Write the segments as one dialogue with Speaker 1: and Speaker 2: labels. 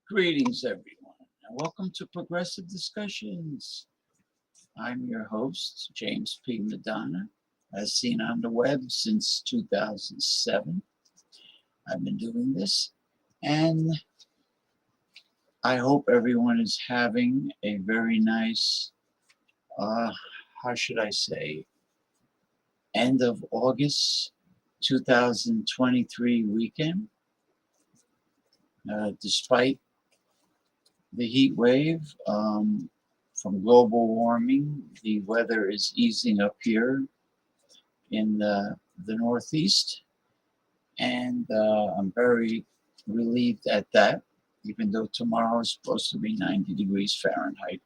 Speaker 1: Greetings, everyone, and welcome to Progressive Discussions. I'm your host, James P. Madonna, as seen on the web since 2007. I've been doing this, and I hope everyone is having a very nice, how should I say, end of August 2023 weekend. Despite the heat wave from global warming, the weather is easing up here in the Northeast, and I'm very relieved at that, even though tomorrow is supposed to be 90 degrees Fahrenheit.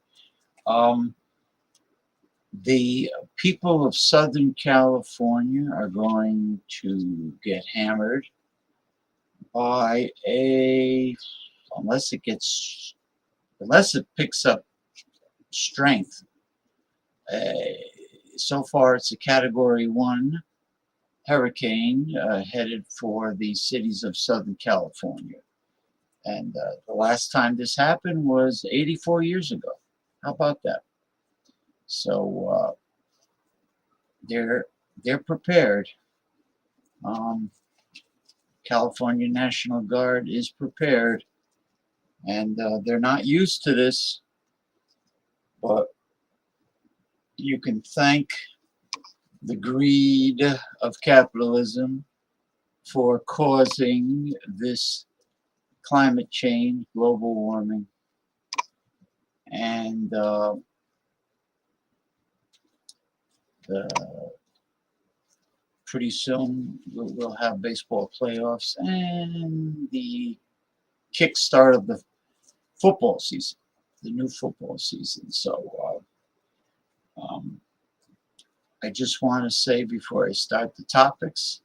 Speaker 1: The people of Southern California are going to get hammered by unless it picks up strength. So far, it's a Category 1 hurricane headed for the cities of Southern California. And the last time this happened was 84 years ago. How about that? So they're prepared. California National Guard is prepared, and they're not used to this, but you can thank the greed of capitalism for causing this climate change, global warming, and pretty soon we'll have baseball playoffs and the kickstart of the football season, the new football season. So I just want to say before I start the topics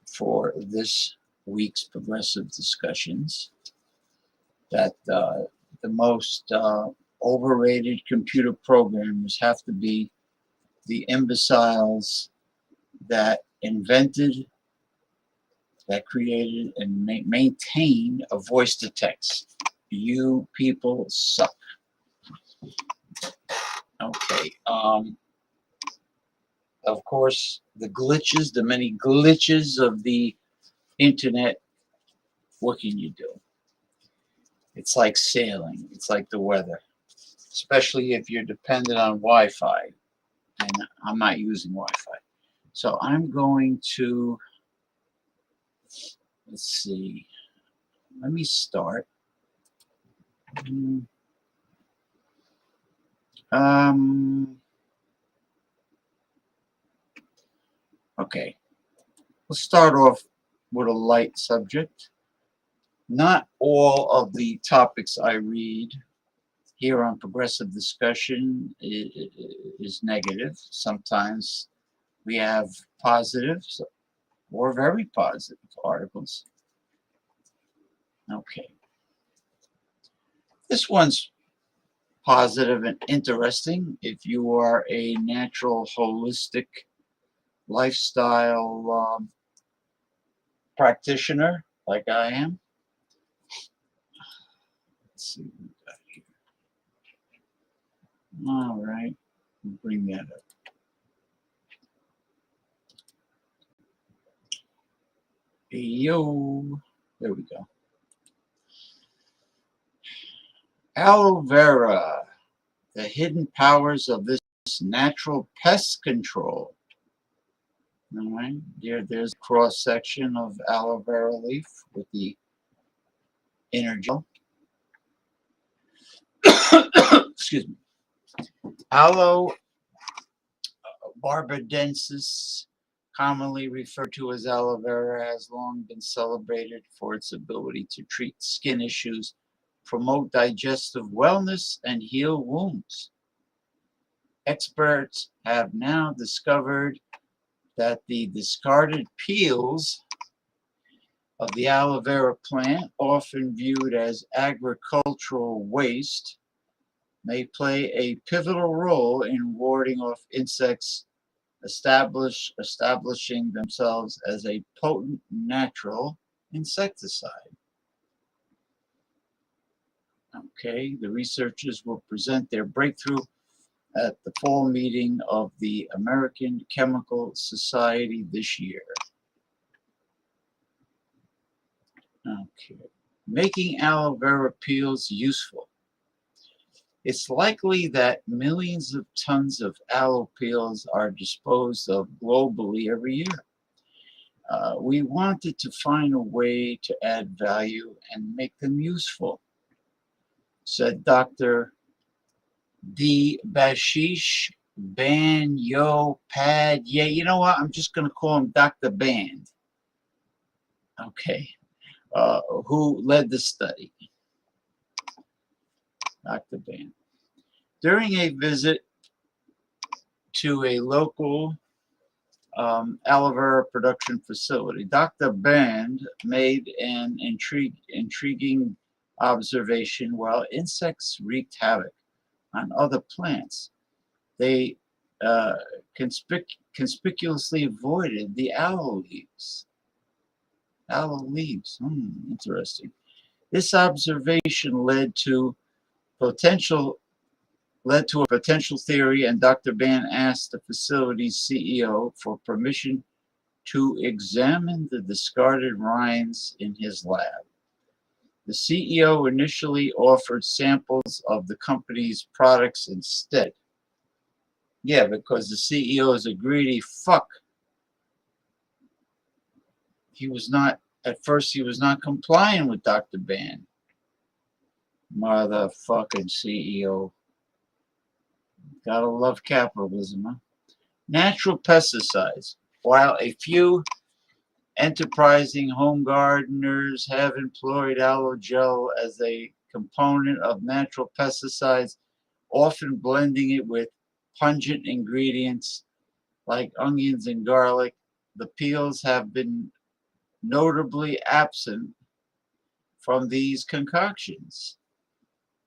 Speaker 1: for this week's Progressive Discussions that the most overrated computer programmers have to be the imbeciles that invented, that created, and maintain a voice to text. You people suck. Okay. Of course, the many glitches of the internet, what can you do? It's like sailing. It's like the weather, especially if you're dependent on Wi-Fi. And I'm not using Wi-Fi. So I'm going to, let's see, let me start. Okay, we'll start off with a light subject. Not all of the topics I read here on Progressive Discussion is negative. Sometimes we have positive or very positive articles. Okay. This one's positive and interesting if you are a natural, holistic lifestyle practitioner like I am. Let's see what we got here. All right. Bring that up. Yo. There we go. Aloe vera, the hidden powers of this natural pest control. All right, there's a cross section of aloe vera leaf with the inner gel. Excuse me. Aloe barbadensis, commonly referred to as aloe vera, has long been celebrated for its ability to treat skin issues, promote digestive wellness, and heal wounds. Experts have now discovered that the discarded peels of the aloe vera plant, often viewed as agricultural waste, may play a pivotal role in warding off insects, establishing themselves as a potent natural insecticide. Okay, the researchers will present their breakthrough at the fall meeting of the American Chemical Society this year. Okay, making aloe vera peels useful. It's likely that millions of tons of aloe peels are disposed of globally every year. We wanted to find a way to add value and make them useful, said Dr. D. Bashish Banyo Yeah, you know what? I'm just going to call him Dr. Band. Okay. Who led the study? Dr. Band. During a visit to a local aloe vera production facility, Dr. Band made an intriguing observation. While insects wreaked havoc on other plants, they uh, conspicuously avoided the aloe leaves. Aloe leaves, interesting. This observation led to a potential theory, and Dr. Ban asked the facility's CEO for permission to examine the discarded rinds in his lab. The CEO initially offered samples of the company's products instead. Yeah, because the CEO is a greedy fuck. At first he was not complying with Dr. Ban. Motherfucking CEO. Gotta love capitalism, huh? Natural pesticides. While a few enterprising home gardeners have employed aloe gel as a component of natural pesticides, often blending it with pungent ingredients like onions and garlic, the peels have been notably absent from these concoctions.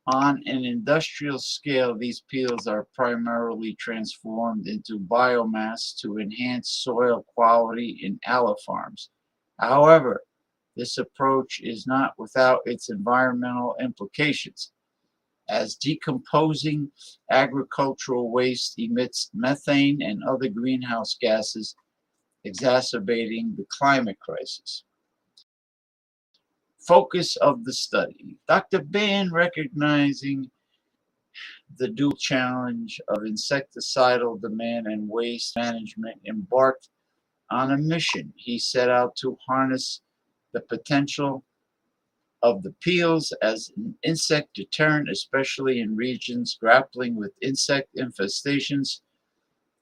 Speaker 1: On an industrial scale, these peels are primarily transformed into biomass to enhance soil quality in aloe farms. However, this approach is not without its environmental implications, as decomposing agricultural waste emits methane and other greenhouse gases, exacerbating the climate crisis. Focus of the study. Dr. Ban, recognizing the dual challenge of insecticidal demand and waste management, embarked on a mission. He set out to harness the potential of the peels as an insect deterrent, especially in regions grappling with insect infestations,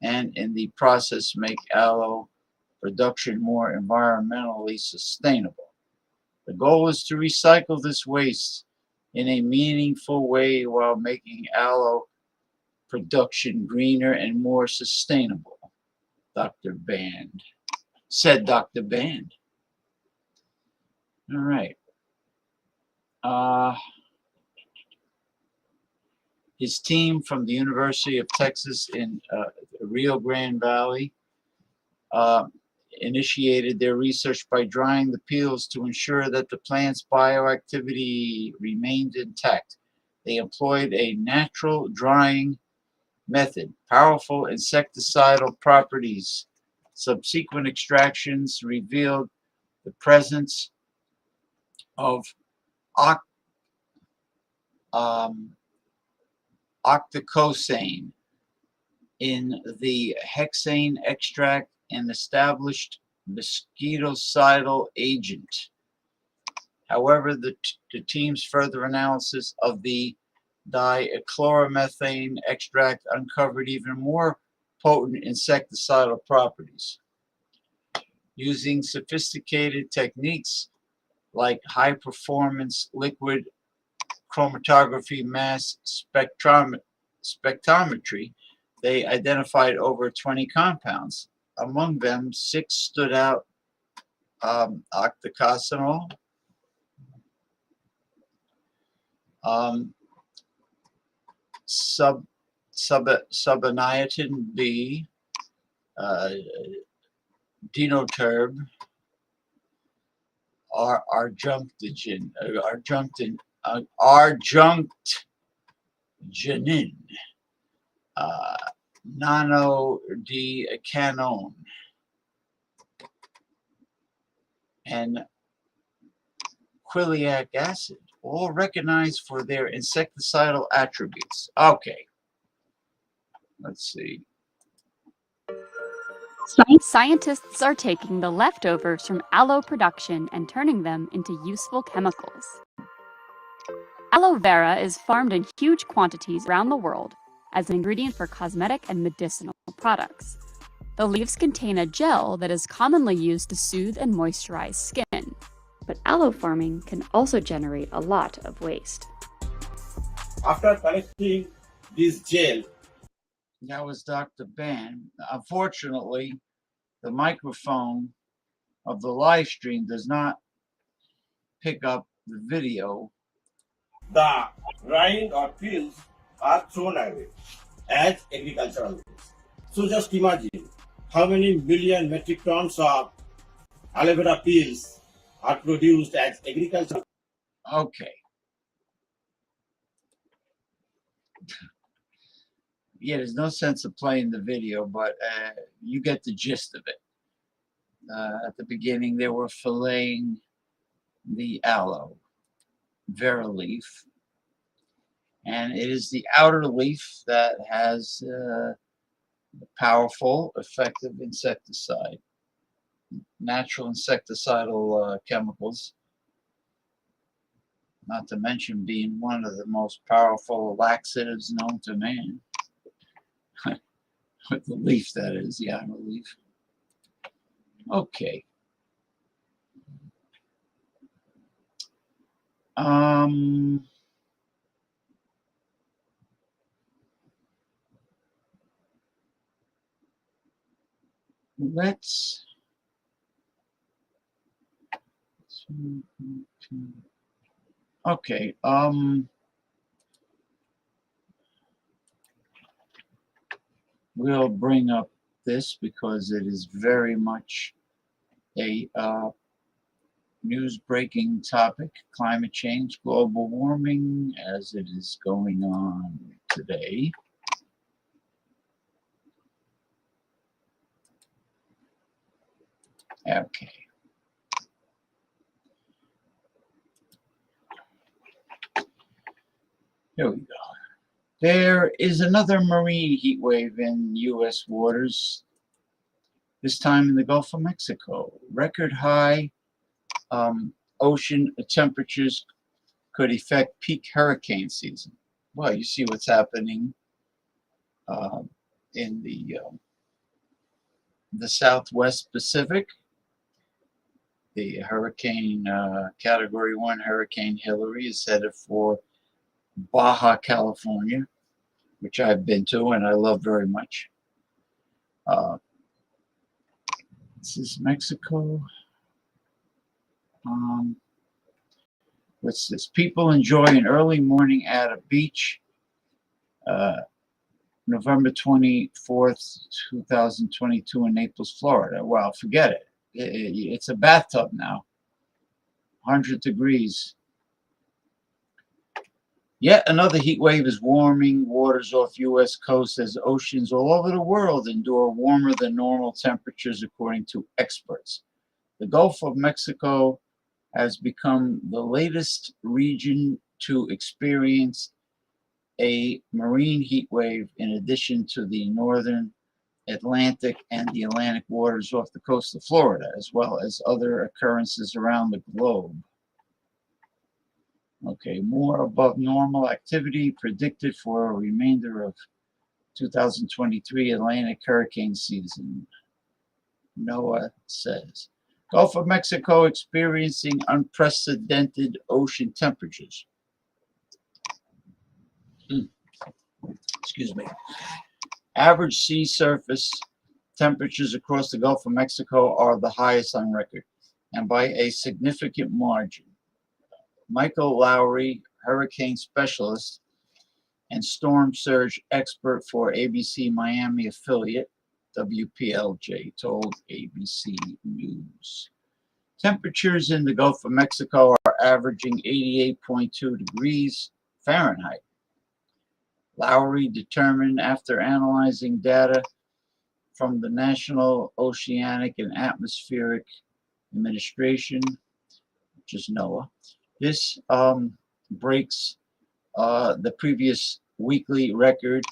Speaker 1: and in the process make aloe production more environmentally sustainable. The goal is to recycle this waste in a meaningful way while making aloe production greener and more sustainable, Dr. Band said. Dr. Band. All right. His team from the University of Texas in Rio Grande Valley initiated their research by drying the peels to ensure that the plant's bioactivity remained intact. They employed a natural drying method, powerful insecticidal properties. Subsequent extractions revealed the presence of octocosane in the hexane extract, an established mosquitocidal agent. However, the team's further analysis of the dichloromethane extract uncovered even more potent insecticidal properties. Using sophisticated techniques like high-performance liquid chromatography mass spectrometry, they identified over 20 compounds. Among them, 6 stood out: octacosanol, subanitin B, dinoterb, arjunctinin, nanodecanone, and quilic acid, all recognized for their insecticidal attributes. Okay, let's see.
Speaker 2: Scientists are taking the leftovers from aloe production and turning them into useful chemicals. Aloe vera is farmed in huge quantities around the world as an ingredient for cosmetic and medicinal products. The leaves contain a gel that is commonly used to soothe and moisturize skin. But aloe farming can also generate a lot of waste.
Speaker 3: After collecting this gel,
Speaker 1: that was Dr. Band. Unfortunately, the microphone of the live stream does not pick up the video.
Speaker 3: The rind or peels are thrown away as agricultural waste. So just imagine how many million metric tons of aloe vera peels are produced as agricultural.
Speaker 1: Okay. Yeah, there's no sense of playing the video, but you get the gist of it. At the beginning, they were filleting the aloe vera leaf, and it is the outer leaf that has powerful, effective insecticide, natural insecticidal chemicals, not to mention being one of the most powerful laxatives known to man. With the leaf, that is, the outer leaf. Okay. Let's okay. We'll bring up this because it is very much a news-breaking topic: climate change, global warming, as it is going on today. Okay. Here we go. There is another marine heat wave in U.S. waters. this time in the Gulf of Mexico. Record high ocean temperatures could affect peak hurricane season. Well, you see what's happening in the Southwest Pacific. The hurricane, Category 1 Hurricane Hillary is headed for Baja California, which I've been to and I love very much. This is Mexico. What's this? People enjoy an early morning at a beach. November 24th, 2022 in Naples, Florida. Well, forget it. It's a bathtub now. 100 degrees. Yet another heat wave is warming waters off U.S. coast as oceans all over the world endure warmer than normal temperatures, according to experts. The Gulf of Mexico has become the latest region to experience a marine heat wave in addition to the northern Atlantic and the Atlantic waters off the coast of Florida, as well as other occurrences around the globe. Okay, more above normal activity predicted for a remainder of 2023 Atlantic hurricane season, NOAA says. Gulf of Mexico experiencing unprecedented ocean temperatures. Excuse me. Average sea surface temperatures across the Gulf of Mexico are the highest on record, and by a significant margin. Michael Lowry, hurricane specialist and storm surge expert for ABC Miami affiliate, WPLJ, told ABC News. Temperatures in the Gulf of Mexico are averaging 88.2 degrees Fahrenheit. Lowry determined after analyzing data from the National Oceanic and Atmospheric Administration, which is NOAA. This breaks the previous weekly record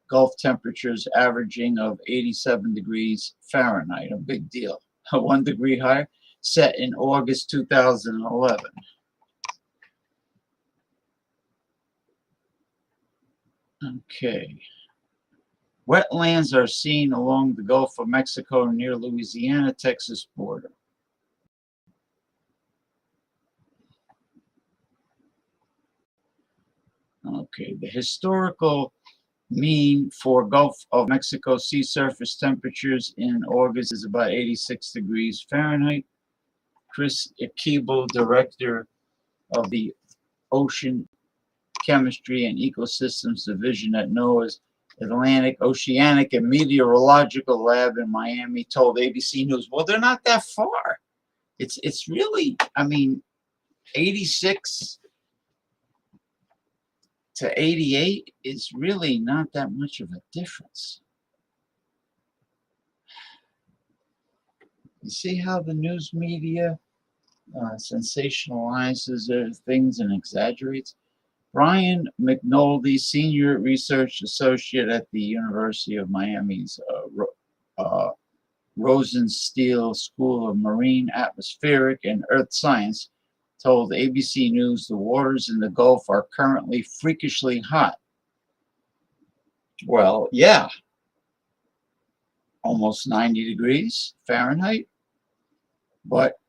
Speaker 1: Gulf temperatures averaging of 87 degrees Fahrenheit, a big deal. 1 degree higher, set in August 2011. Okay. Wetlands are seen along the Gulf of Mexico near Louisiana-Texas border. Okay, the historical mean for Gulf of Mexico sea surface temperatures in August is about 86 degrees Fahrenheit. Chris Akibo, director of the Ocean Chemistry and Ecosystems Division at NOAA's Atlantic, Oceanic, and Meteorological Lab in Miami, told ABC News, well, they're not that far. It's really, I mean, 86 to 88 is really not that much of a difference. You see how the news media sensationalizes things and exaggerates? Brian McNulty, senior research associate at the University of Miami's Rosenstiel School of Marine, Atmospheric, and Earth Science, told ABC News the waters in the Gulf are currently freakishly hot. Well, yeah, almost 90 degrees Fahrenheit, but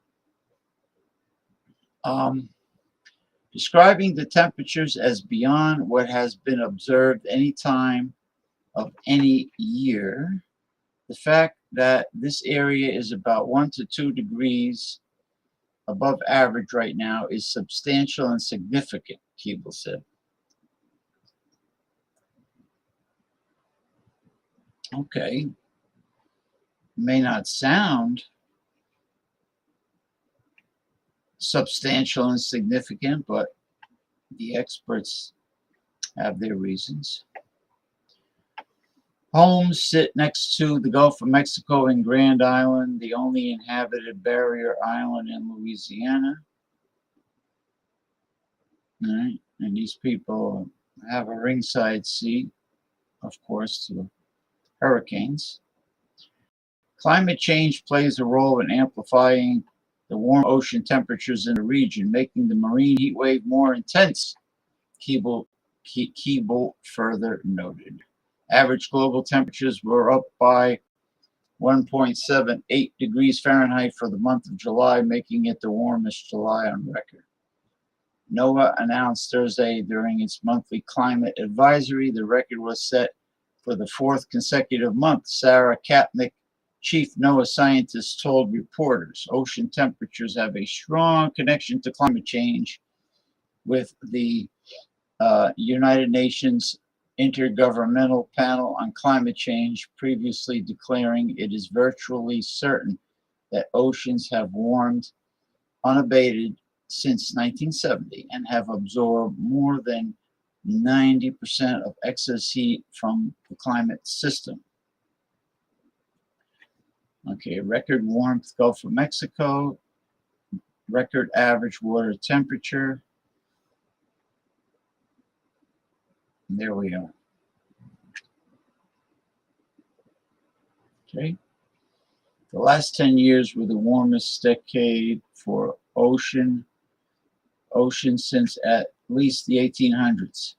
Speaker 1: describing the temperatures as beyond what has been observed any time of any year, the fact that this area is about 1 to 2 degrees above average right now is substantial and significant, Keeble said. Okay, may not sound substantial and significant, but the experts have their reasons. Homes sit next to the Gulf of Mexico and Grand Island, the only inhabited barrier island in Louisiana. All right, and these people have a ringside seat, of course, to hurricanes. Climate change plays a role in amplifying the warm ocean temperatures in the region, making the marine heat wave more intense, Keeble further noted. Average global temperatures were up by 1.78 degrees Fahrenheit for the month of July, making it the warmest July on record. NOAA announced Thursday during its monthly climate advisory the record was set for the fourth consecutive month. Sarah Kapnick, chief NOAA scientist, told reporters ocean temperatures have a strong connection to climate change, with the United Nations Intergovernmental Panel on Climate Change previously declaring it is virtually certain that oceans have warmed unabated since 1970 and have absorbed more than 90% of excess heat from the climate system. Okay, record warmth, Gulf of Mexico, record average water temperature. There we are. Okay. The last 10 years were the warmest decade for ocean since at least the 1800s.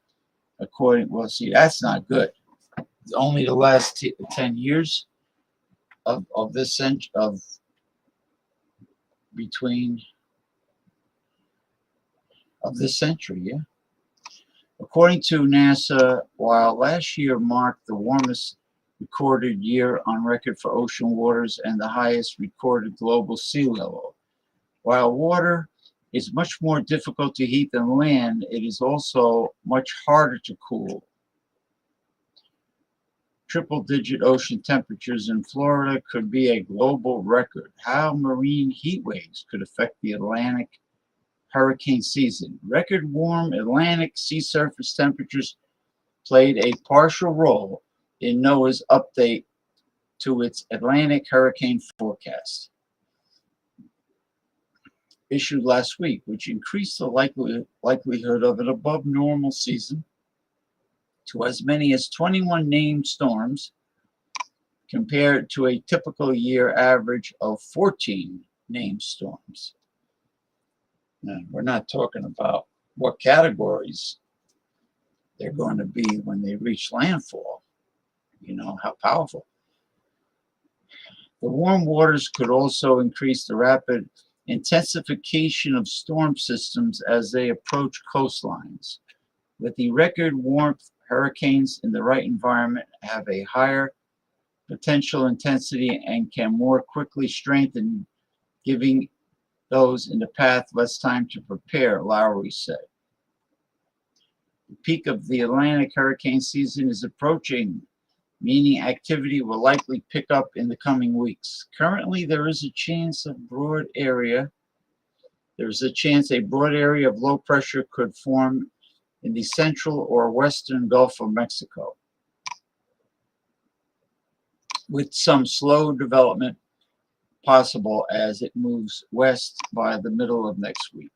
Speaker 1: Well, see, that's not good. Only the last 10 years of this century, this century, yeah. According to NASA, while last year marked the warmest recorded year on record for ocean waters and the highest recorded global sea level, while water is much more difficult to heat than land, it is also much harder to cool. Triple-digit ocean temperatures in Florida could be a global record. How marine heat waves could affect the Atlantic hurricane season. Record warm Atlantic sea surface temperatures played a partial role in NOAA's update to its Atlantic hurricane forecast, issued last week, which increased the likelihood of an above normal season to as many as 21 named storms compared to a typical year average of 14 named storms. Now, we're not talking about what categories they're going to be when they reach landfall. You know, how powerful. The warm waters could also increase the rapid intensification of storm systems as they approach coastlines. With the record warmth, hurricanes in the right environment have a higher potential intensity and can more quickly strengthen, giving those in the path less time to prepare, Lowry said. The peak of the Atlantic hurricane season is approaching, meaning activity will likely pick up in the coming weeks. Currently, there is a chance a broad area of low pressure could form in the central or western Gulf of Mexico, with some slow development possible as it moves west by the middle of next week.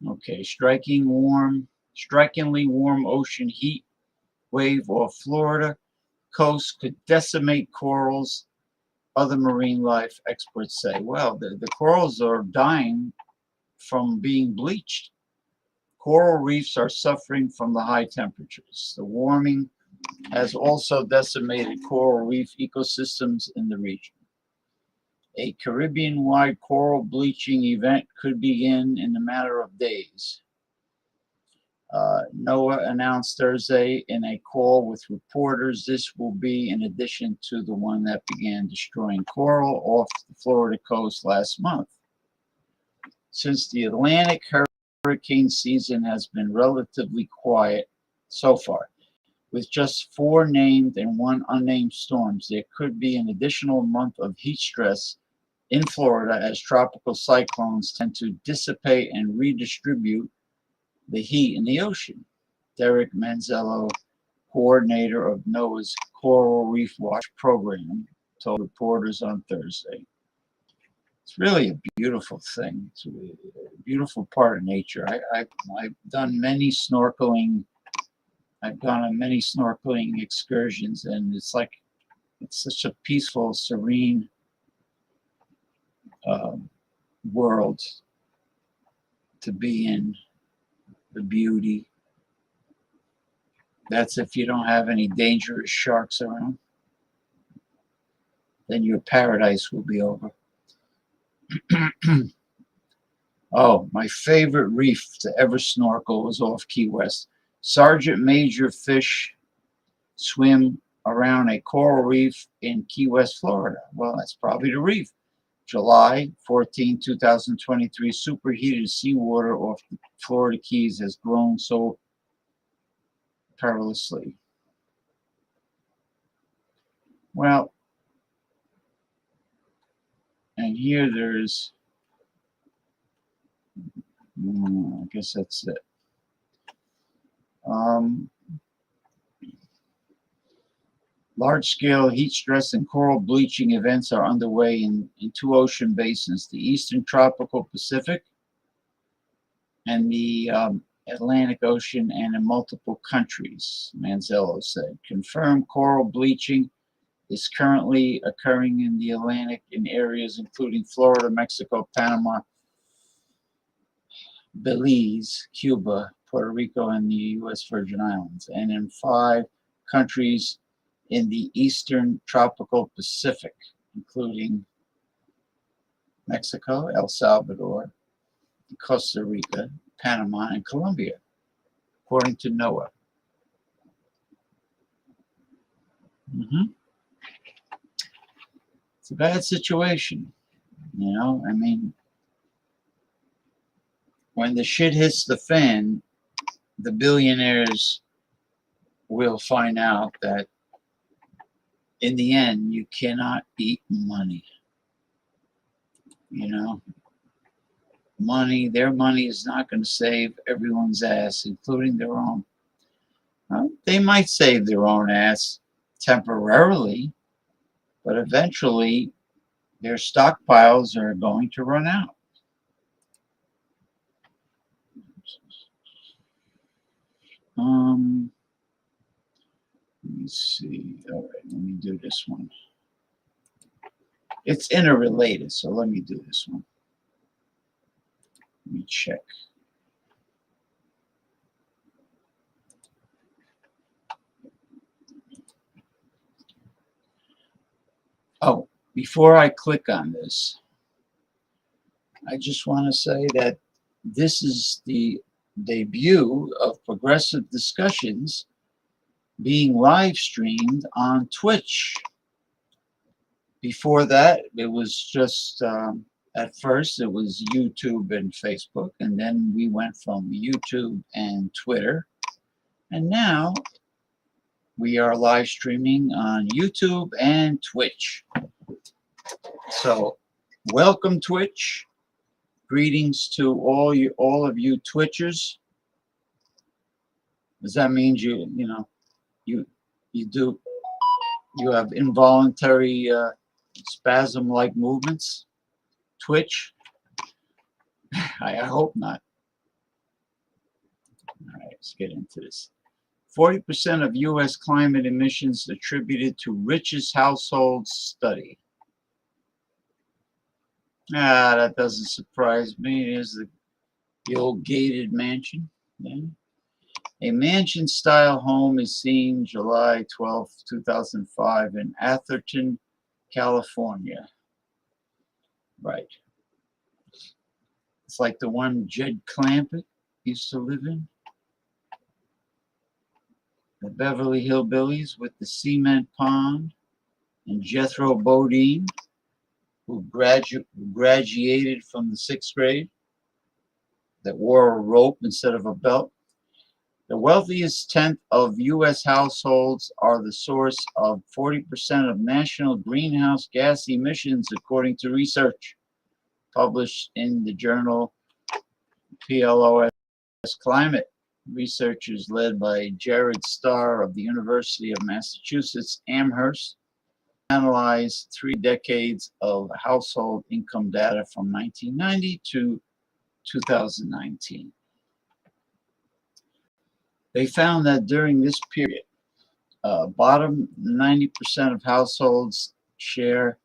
Speaker 1: Okay, strikingly warm ocean heat wave off Florida coast could decimate corals, other marine life experts say. Well, the corals are dying from being bleached. Coral reefs are suffering from the high temperatures. The warming has also decimated coral reef ecosystems in the region. A Caribbean-wide coral bleaching event could begin in a matter of days. NOAA announced Thursday in a call with reporters this will be in addition to the one that began destroying coral off the Florida coast last month. Since the Atlantic hurricane season has been relatively quiet so far, with just 4 named and 1 unnamed storms, there could be an additional month of heat stress in Florida as tropical cyclones tend to dissipate and redistribute the heat in the ocean. Derek Manzello, coordinator of NOAA's Coral Reef Watch program, told reporters on Thursday. It's really a beautiful thing. It's a beautiful part of nature. I've done many snorkeling. I've gone on many snorkeling excursions, and it's like It's such a peaceful, serene world to be in. The beauty. That's if you don't have any dangerous sharks around. Then your paradise will be over. Oh, my favorite reef to ever snorkel was off Key West. Sergeant Major fish swim around a coral reef in Key West, Florida. Well, that's probably the reef. July 14, 2023, superheated seawater off the Florida Keys has grown so perilously. Well, and here there's, I guess that's it. Large-scale heat stress and coral bleaching events are underway in two ocean basins, the Eastern Tropical Pacific and the Atlantic Ocean, and in multiple countries, Manzello said. Confirmed coral bleaching is currently occurring in the Atlantic in areas including Florida, Mexico, Panama, Belize, Cuba, Puerto Rico, and the U.S. Virgin Islands, and in 5 countries in the Eastern Tropical Pacific, including Mexico, El Salvador, Costa Rica, Panama, and Colombia, according to NOAA. It's a bad situation, you know. I mean, when the shit hits the fan, the billionaires will find out that in the end, you cannot eat money. You know, their money is not going to save everyone's ass, including their own. Well, they might save their own ass temporarily, but eventually their stockpiles are going to run out. Let me see. All right, let me do this one. It's interrelated, so let me do this one. Let me check. Oh, before I click on this, I just want to say that this is the debut of Progressive Discussions being live streamed on Twitch. Before that, it was just, at first, it was YouTube and Facebook, and then we went from YouTube and Twitter, and now we are live streaming on YouTube and Twitch. So, welcome Twitch. Greetings to all of you Twitchers. Does that mean you have involuntary spasm-like movements? Twitch? I hope not. All right, let's get into this. 40% of U.S. climate emissions attributed to richest households study. That doesn't surprise me. Here's the old gated mansion. Yeah. A mansion-style home is seen July 12, 2005 in Atherton, California. Right. It's like the one Jed Clampett used to live in. The Beverly Hillbillies with the cement pond, and Jethro Bodine, who graduated from the 6th grade, that wore a rope instead of a belt. The wealthiest tenth of U.S. households are the source of 40% of national greenhouse gas emissions, according to research published in the journal PLOS Climate. Researchers led by Jared Starr of the University of Massachusetts Amherst analyzed 3 decades of household income data from 1990 to 2019. They found that during this period, Bottom 90% of households' share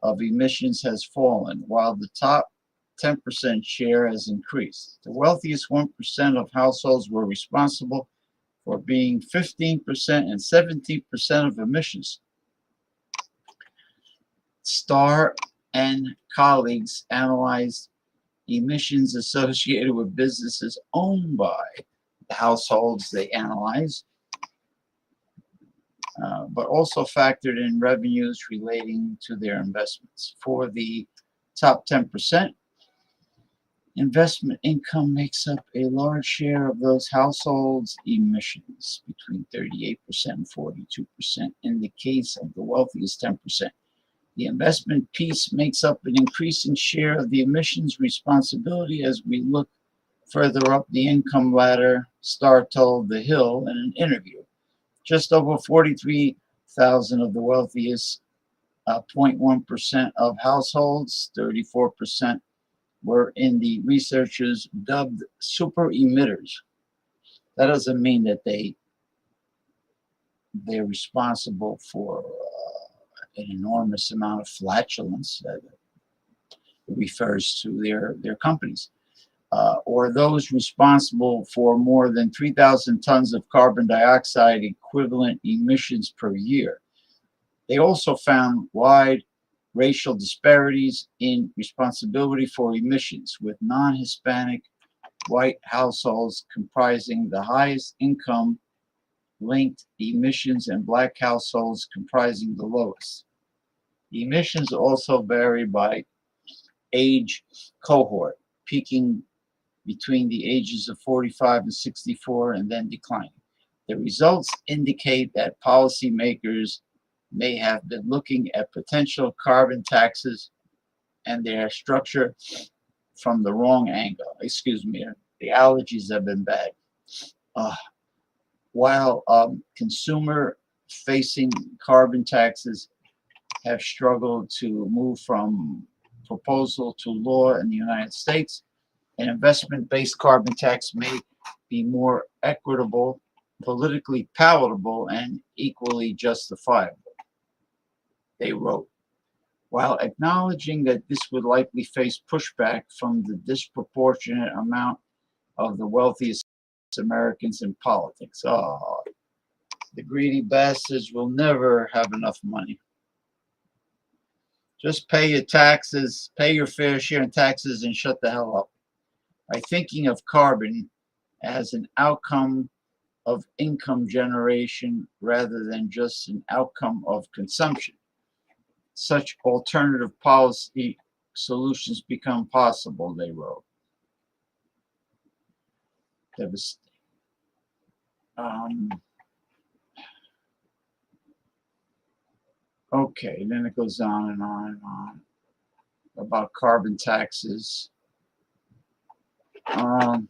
Speaker 1: of emissions has fallen, while the top 10% share has increased. The wealthiest 1% of households were responsible for being 15% and 17% of emissions. Starr and colleagues analyzed emissions associated with businesses owned by the households they analyzed, but also factored in revenues relating to their investments. For the top 10%, investment income makes up a large share of those households' emissions, between 38% and 42% in the case of the wealthiest 10%. The investment piece makes up an increasing share of the emissions responsibility as we look further up the income ladder, Starr told The Hill in an interview. Just over 43,000 of the wealthiest 0.1% of households, 34%, were in the researchers dubbed super emitters. That doesn't mean that they're responsible for an enormous amount of flatulence that refers to their companies, or those responsible for more than 3,000 tons of carbon dioxide equivalent emissions per year. They also found wide racial disparities in responsibility for emissions, with non-Hispanic white households comprising the highest income linked emissions and black households comprising the lowest. Emissions also vary by age cohort, peaking between the ages of 45 and 64 and then declining. The results indicate that policymakers may have been looking at potential carbon taxes and their structure from the wrong angle. Excuse me, the allergies have been bad. While consumer-facing carbon taxes have struggled to move from proposal to law in the United States, an investment-based carbon tax may be more equitable, politically palatable, and equally justifiable, they wrote, while acknowledging that this would likely face pushback from the disproportionate amount of the wealthiest Americans in politics. Oh, the greedy bastards will never have enough money. Just pay your taxes, pay your fair share in taxes, and shut the hell up. By thinking of carbon as an outcome of income generation rather than just an outcome of consumption, such alternative policy solutions become possible, they wrote. Okay, then it goes on and on and on about carbon taxes. How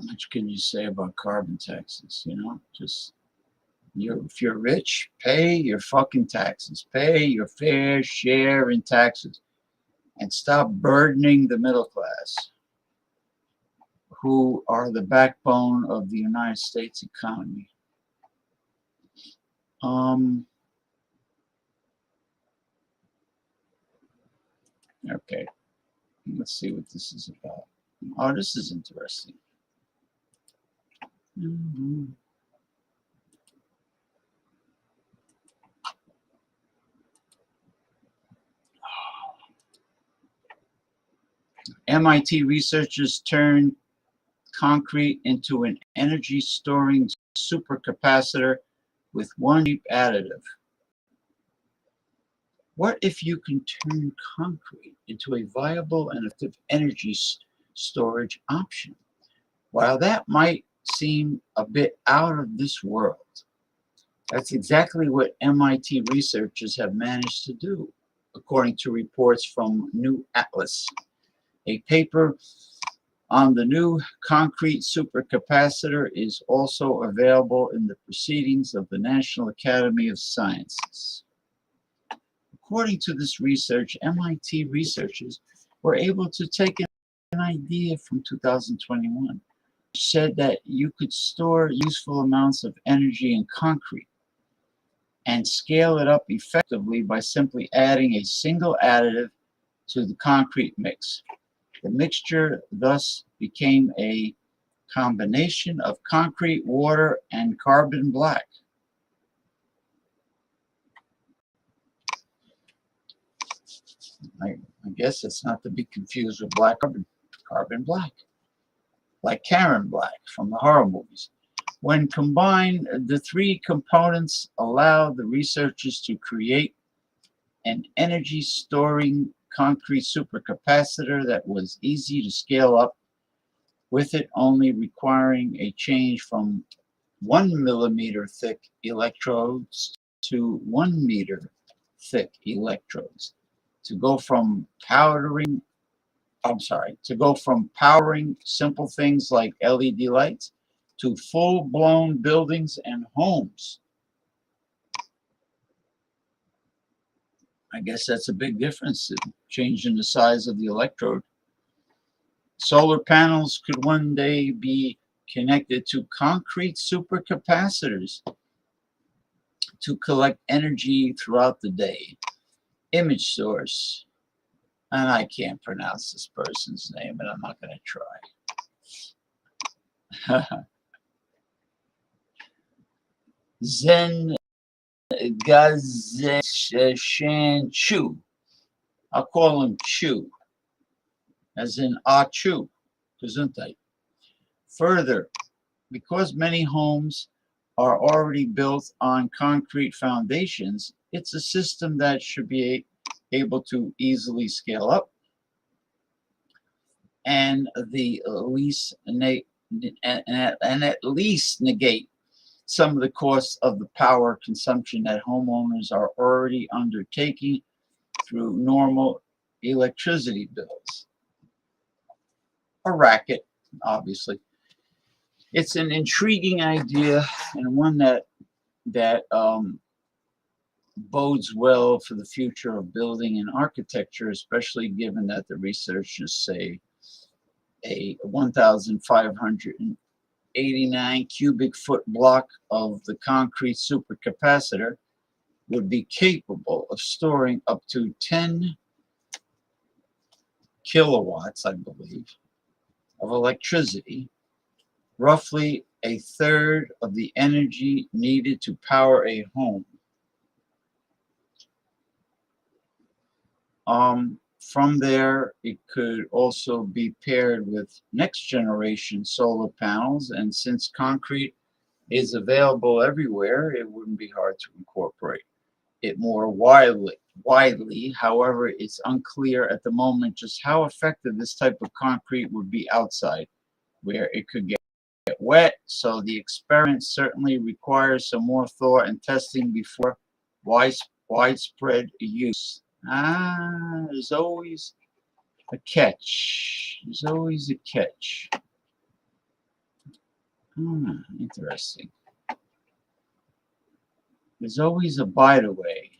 Speaker 1: much can you say about carbon taxes? You know, just if you're rich, pay your fucking taxes. Pay your fair share in taxes. And stop burdening the middle class, who are the backbone of the United States economy. Okay, let's see what this is about. Oh, this is interesting. MIT researchers turned concrete into an energy storing supercapacitor with one cheap additive. What if you can turn concrete into a viable and effective energy storage option? While that might seem a bit out of this world, that's exactly what MIT researchers have managed to do, according to reports from New Atlas. A paper on the new concrete supercapacitor is also available in the Proceedings of the National Academy of Sciences. According to this research, MIT researchers were able to take an idea from 2021, which said that you could store useful amounts of energy in concrete and scale it up effectively by simply adding a single additive to the concrete mix. The mixture thus became a combination of concrete, water, and carbon black. I guess it's not to be confused with black carbon black, like Karen Black from the horror movies. When combined, the three components allowed the researchers to create an energy storing concrete supercapacitor that was easy to scale up, with it only requiring a change from 1 millimeter thick electrodes to 1 meter thick electrodes to go from powering simple things like LED lights to full-blown buildings and homes. I guess that's a big difference, changing the size of the electrode. Solar panels could one day be connected to concrete supercapacitors to collect energy throughout the day. Image source, and I can't pronounce this person's name, and I'm not going to try. Zen Gazeshan Chu. I'll call him Chu, as in Chu, Gesundheit. Further, because many homes are already built on concrete foundations, it's a system that should be able to easily scale up and at least negate some of the costs of the power consumption that homeowners are already undertaking through normal electricity bills. A racket, obviously. It's an intriguing idea and one that bodes well for the future of building and architecture, especially given that the researchers say a 1,589 cubic foot block of the concrete supercapacitor would be capable of storing up to 10 kilowatts, I believe, of electricity, roughly a third of the energy needed to power a home. From there, it could also be paired with next generation solar panels, and since concrete is available everywhere, it wouldn't be hard to incorporate it more widely. However, it's unclear at the moment just how effective this type of concrete would be outside, where it could get wet, so the experiment certainly requires some more thought and testing before widespread use. There's always a catch. There's always a catch. Interesting. There's always a by the way.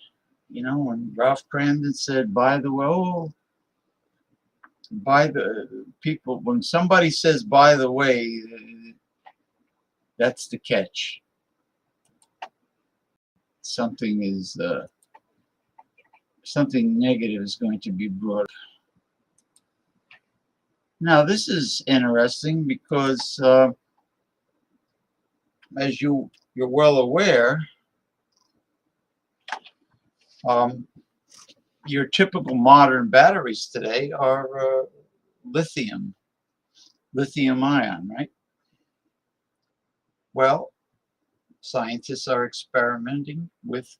Speaker 1: You know, when Ralph Cramden said, by the way, when somebody says, by the way, that's the catch. Something negative is going to be brought. Now, this is interesting because, as you're well aware, your typical modern batteries today are lithium ion, right? Well, scientists are experimenting with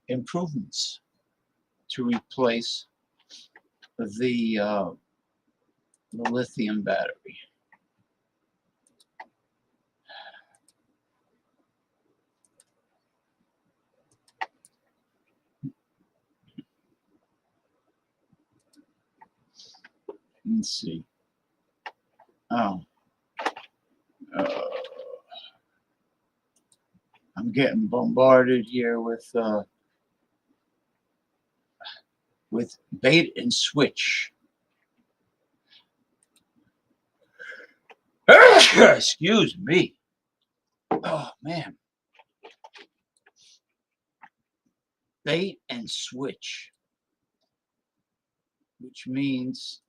Speaker 1: improvements to replace the lithium battery. Let's see. I'm getting bombarded here with with bait and switch. Excuse me. Oh, man. Bait and switch, which means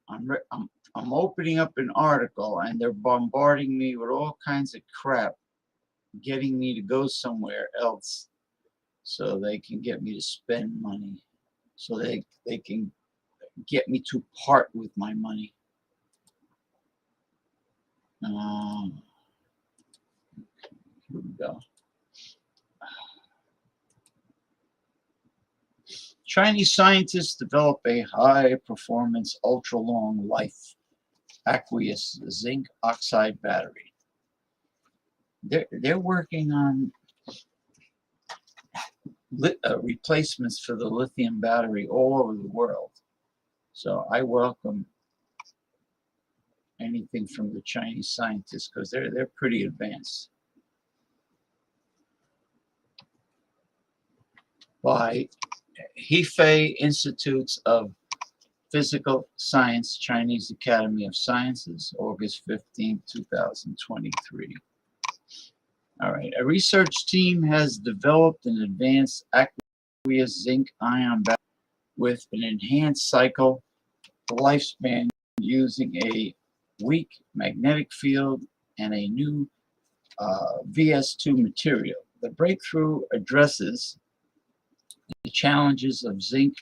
Speaker 1: I'm opening up an article and they're bombarding me with all kinds of crap, getting me to go somewhere else so they can get me to spend money, so they can get me to part with my money. Here we go. Chinese scientists develop a high-performance, ultra-long life aqueous zinc oxide battery. They're working on replacements for the lithium battery all over the world. So I welcome anything from the Chinese scientists because they're pretty advanced. By Hefei Institutes of Physical Science, Chinese Academy of Sciences, August 15, 2023. All right, a research team has developed an advanced aqueous zinc ion battery with an enhanced cycle lifespan using a weak magnetic field and a new VS2 material. The breakthrough addresses the challenges of zinc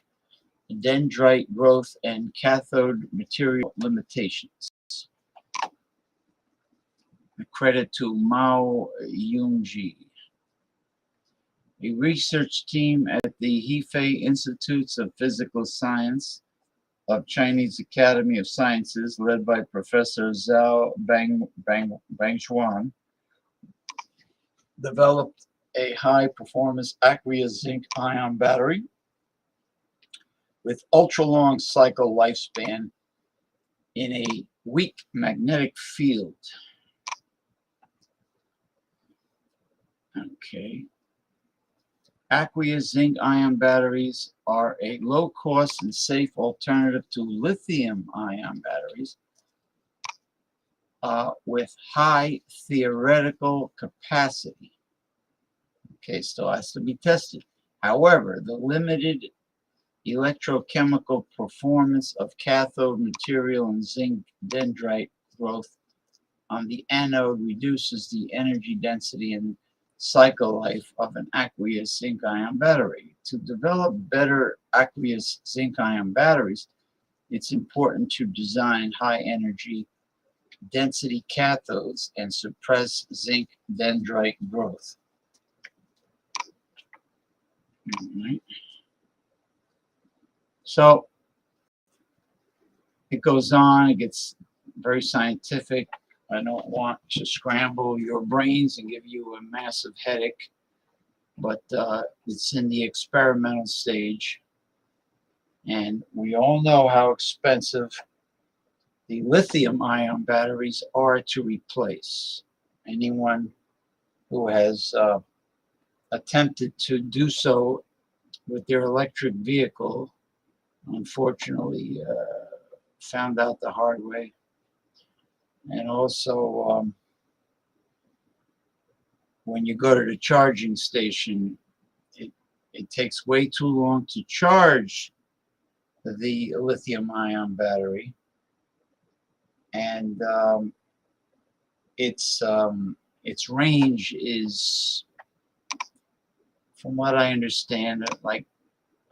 Speaker 1: dendrite growth and cathode material limitations. A credit to Mao Yongji. A research team at the Hefei Institutes of Physical Science of Chinese Academy of Sciences, led by Professor Zhao Bangchuan, developed a high-performance aqueous zinc ion battery with ultra-long cycle lifespan in a weak magnetic field. Okay. Aqueous zinc ion batteries are a low-cost and safe alternative to lithium-ion batteries with high theoretical capacity. Okay, still has to be tested. However, the limited electrochemical performance of cathode material and zinc dendrite growth on the anode reduces the energy density and cycle life of an aqueous zinc ion battery. To develop better aqueous zinc ion batteries, it's important to design high energy density cathodes and suppress zinc dendrite growth. All right. So it goes on, it gets very scientific. I don't want to scramble your brains and give you a massive headache, but it's in the experimental stage. And we all know how expensive the lithium-ion batteries are to replace. Anyone who has attempted to do so with their electric vehicle, unfortunately, found out the hard way. And also, when you go to the charging station, it takes way too long to charge the lithium-ion battery, and its range is, from what I understand, like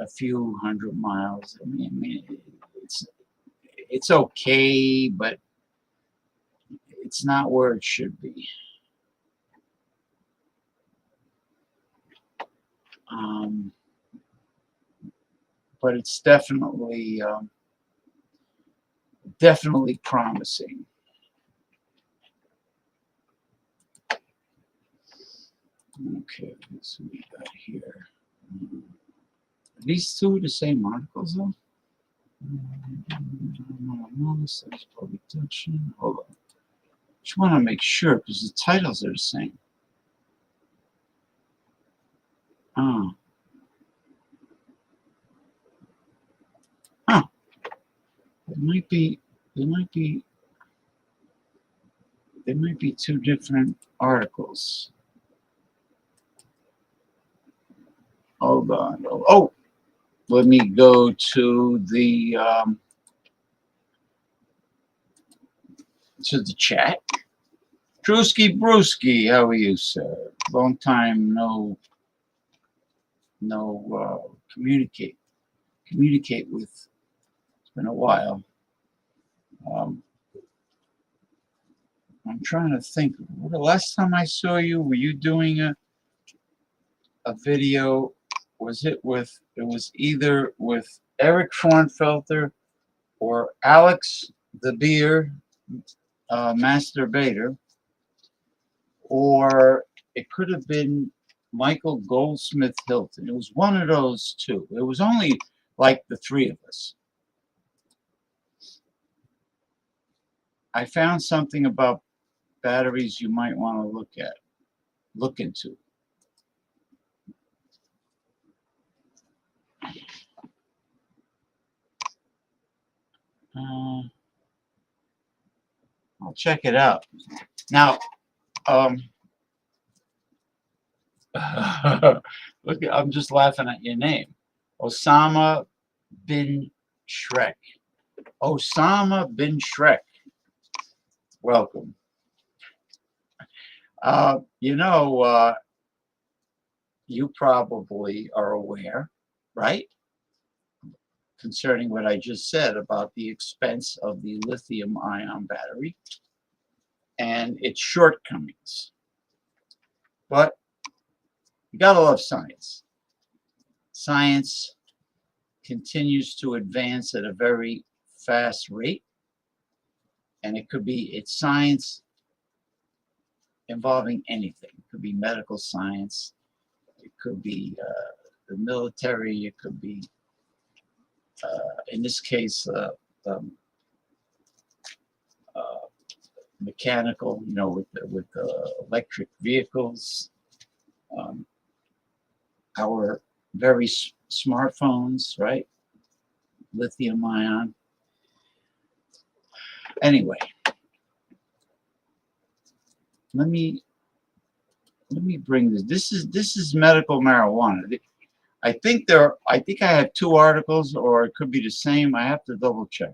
Speaker 1: a few hundred miles. I mean, it's okay, but it's not where it should be. But it's definitely promising. Okay, so we got here. These two are the same articles, though. Hold on. Just want to make sure because the titles are the same. It might be, there might be two different articles. Hold on. Oh, let me go to the chat. Drewski Brewski, how are you, sir? Long time no communicate with. It's been a while. I'm trying to think. The last time I saw you, were you doing a video? Was it with? It was either with Eric Schornfelter or Alex the Beer Masturbator, or it could have been Michael Goldsmith Hilton. It was one of those two. It was only like the three of us. I found something about batteries you might want to look into. I'll check it out. Now, look, I'm just laughing at your name. Osama bin Shrek. Osama bin Shrek. Welcome. You probably are aware, right? Concerning what I just said about the expense of the lithium-ion battery and its shortcomings. But you gotta love science. Science continues to advance at a very fast rate, and it's science involving anything. It could be medical science, it could be the military, it could be in this case mechanical, with electric vehicles, our very smartphones, right? Lithium ion. Anyway, let me bring this. This is medical marijuana. I think I have two articles, or it could be the same. I have to double check.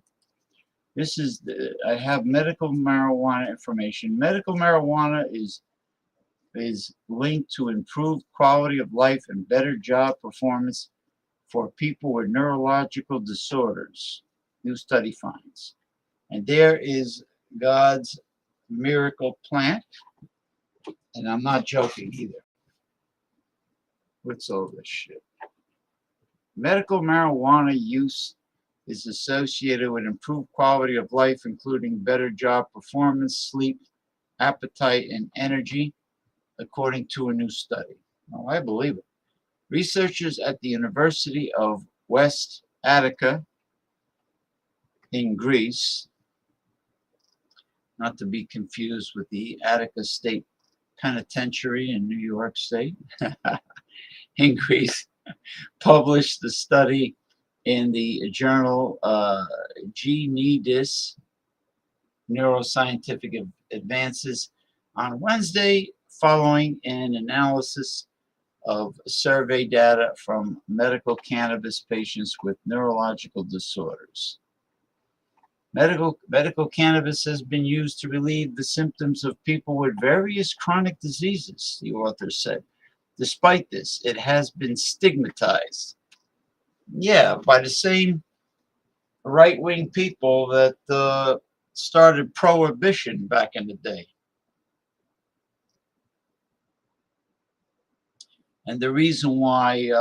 Speaker 1: I have medical marijuana information. Medical marijuana is linked to improved quality of life and better job performance for people with neurological disorders, new study finds. And there is God's miracle plant, and I'm not joking either. What's all this shit? Medical marijuana use is associated with improved quality of life, including better job performance, sleep, appetite, and energy, according to a new study. Well, I believe it. Researchers at the University of West Attica in Greece, not to be confused with the Attica State Penitentiary in New York State, in Greece, published the study in the journal GNEDIS, Neuroscientific Advances, on Wednesday, following an analysis of survey data from medical cannabis patients with neurological disorders. Medical cannabis has been used to relieve the symptoms of people with various chronic diseases, the author said. Despite this, it has been stigmatized. Yeah, by the same right-wing people that started prohibition back in the day. And the reason why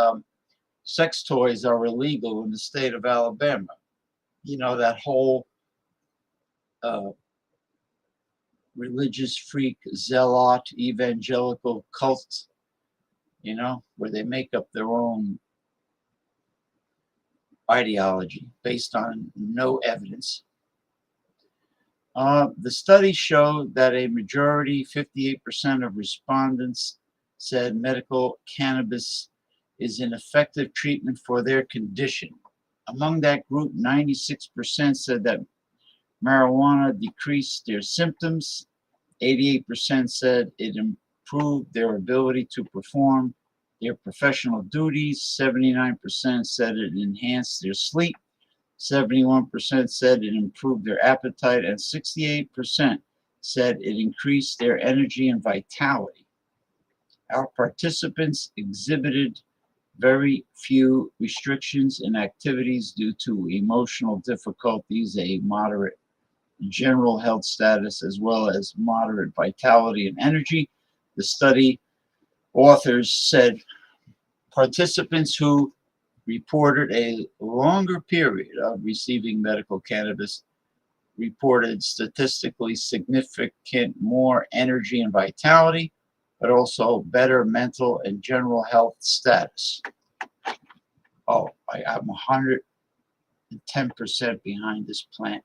Speaker 1: sex toys are illegal in the state of Alabama. That whole religious freak, zealot, evangelical cult, where they make up their own ideology based on no evidence. The study showed that a majority, 58% of respondents, said medical cannabis is an effective treatment for their condition. Among that group, 96% said that marijuana decreased their symptoms. 88% said it improved their ability to perform their professional duties. 79% said it enhanced their sleep. 71% said it improved their appetite, and 68% said it increased their energy and vitality. Our participants exhibited very few restrictions in activities due to emotional difficulties, a moderate general health status, as well as moderate vitality and energy. The study authors said participants who reported a longer period of receiving medical cannabis reported statistically significant more energy and vitality, but also better mental and general health status. Oh, I'm 110% behind this plant.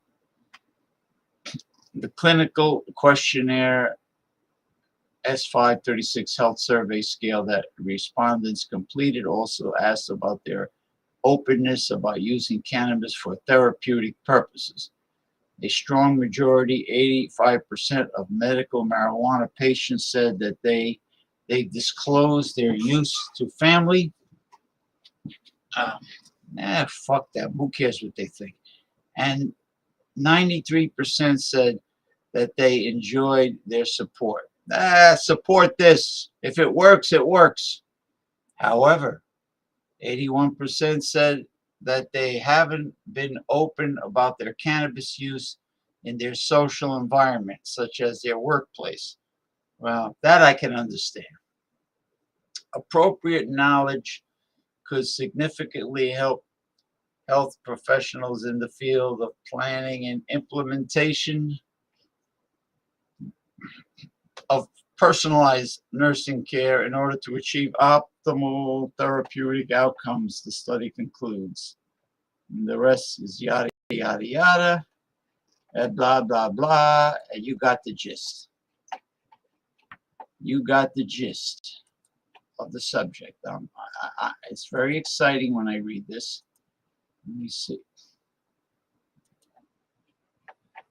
Speaker 1: The clinical questionnaire S536 health survey scale that respondents completed also asked about their openness about using cannabis for therapeutic purposes. A strong majority, 85% of medical marijuana patients said that they disclosed their use to family. Fuck them. Who cares what they think? And 93% said that they enjoyed their support. Support this. If it works, it works. However, 81% said that they haven't been open about their cannabis use in their social environment, such as their workplace. Well, that I can understand. Appropriate knowledge could significantly help health professionals in the field of planning and implementation of personalized nursing care in order to achieve optimal therapeutic outcomes, the study concludes. And the rest is yada, yada, yada, and blah, blah, blah, and you got the gist. You got the gist of the subject. It's very exciting when I read this. Let me see.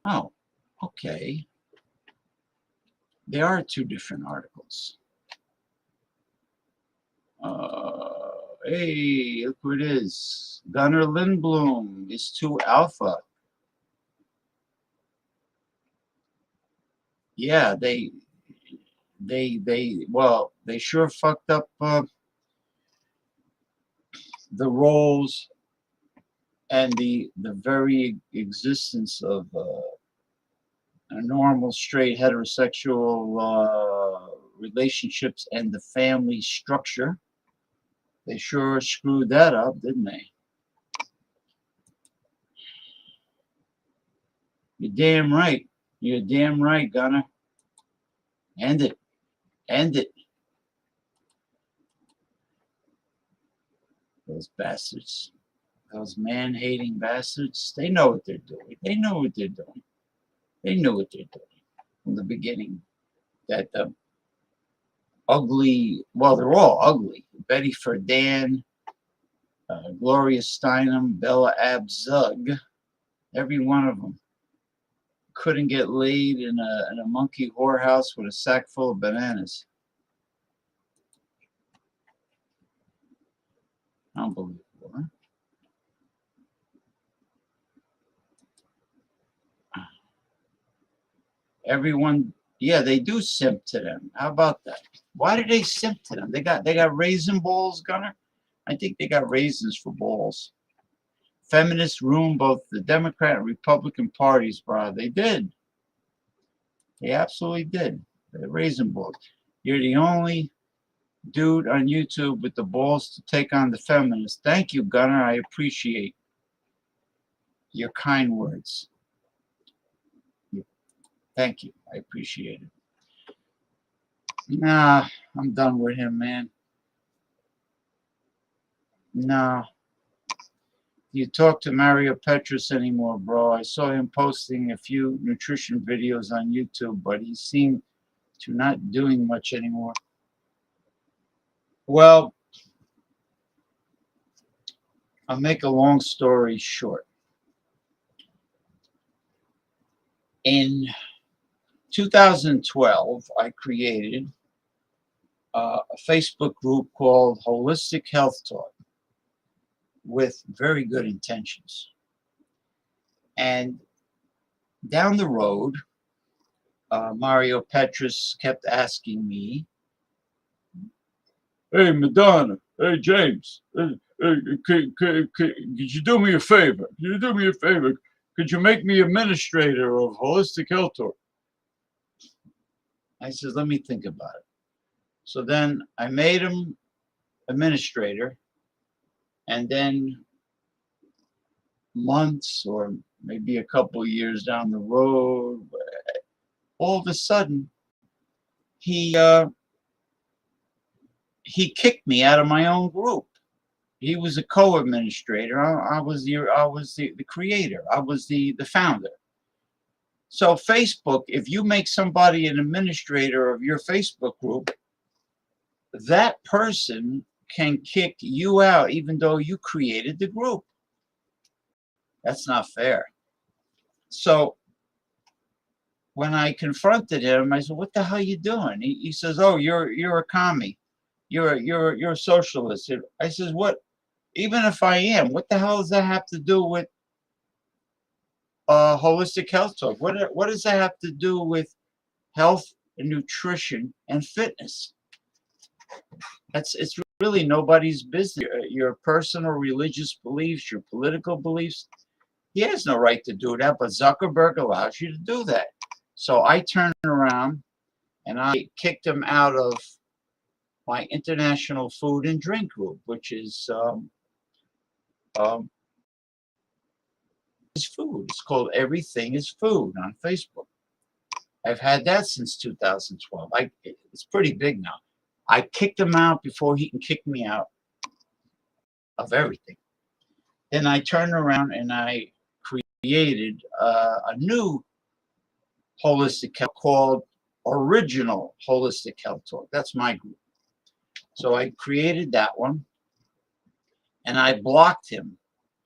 Speaker 1: Oh, okay. There are two different articles. Hey, look who it is. Gunnar Lindblom is too alpha. Yeah, they sure fucked up the roles and the very existence of a normal straight heterosexual relationships and the family structure. They sure screwed that up, didn't they? You're damn right. You're damn right, Gunnar. End it. End it. Those bastards. Those man-hating bastards. They know what they're doing. They know what they're doing. They knew what they're doing from the beginning. That ugly, well, they're all ugly. Betty Friedan, Gloria Steinem, Bella Abzug, every one of them couldn't get laid in a monkey whorehouse with a sack full of bananas. Unbelievable, huh? Everyone, yeah, they do simp to them. How about that? Why do they simp to them? They got raisin balls, Gunner? I think they got raisins for balls. Feminists ruined both the Democrat and Republican parties, bro. They did. They absolutely did. They're raisin balls. You're the only dude on YouTube with the balls to take on the feminists. Thank you, Gunner. I appreciate your kind words. Thank you. I appreciate it. Nah, I'm done with him, man. Nah. You talk to Mario Petrus anymore, bro? I saw him posting a few nutrition videos on YouTube, but he seemed to not doing much anymore. Well, I'll make a long story short. In 2012, I created a Facebook group called Holistic Health Talk with very good intentions. And down the road, Mario Petrus kept asking me, "Hey, Madonna, hey, James, could you do me a favor? Could you do me a favor? Could you make me administrator of Holistic Health Talk?" I said, "Let me think about it." So then I made him administrator, and then months or maybe a couple of years down the road, all of a sudden, he kicked me out of my own group. He was a co-administrator. I was the creator. I was the founder. So Facebook, if you make somebody an administrator of your Facebook group, that person can kick you out even though you created the group. That's not fair. So when I confronted him, I said, "What the hell are you doing?" He says, "Oh, you're a commie. You're a socialist." I says, "What? Even if I am, what the hell does that have to do with holistic health talk? What does that have to do with health and nutrition and fitness? It's really nobody's business. Your personal religious beliefs, your political beliefs. He has no right to do that, but Zuckerberg allows you to do that." So I turned around and I kicked him out of my international food and drink group, which is food. It's called Everything is Food on Facebook. I've had that since 2012. It's pretty big now. I kicked him out before he can kick me out of everything. Then I turned around and I created a new holistic health called Original Holistic Health Talk. That's my group. So I created that one, and I blocked him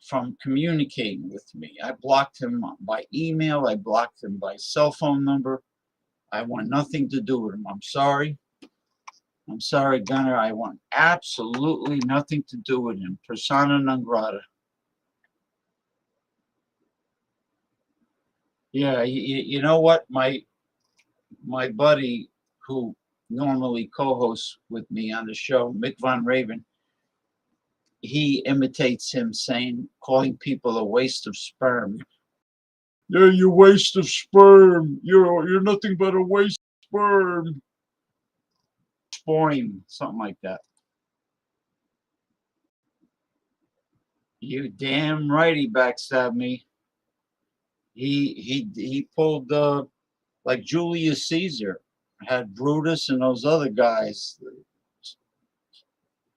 Speaker 1: from communicating with me. I blocked him by email. I blocked him by cell phone number. I want nothing to do with him. I'm sorry. I'm sorry, Gunnar. I want absolutely nothing to do with him. Persona non grata. Yeah, you know what? My buddy who normally co-hosts with me on the show, Mick Von Raven, he imitates him calling people a waste of sperm. "Yeah, you waste of sperm. You're nothing but a waste of sperm." Sperm, something like that. You damn right he backstabbed me. He pulled like Julius Caesar had Brutus and those other guys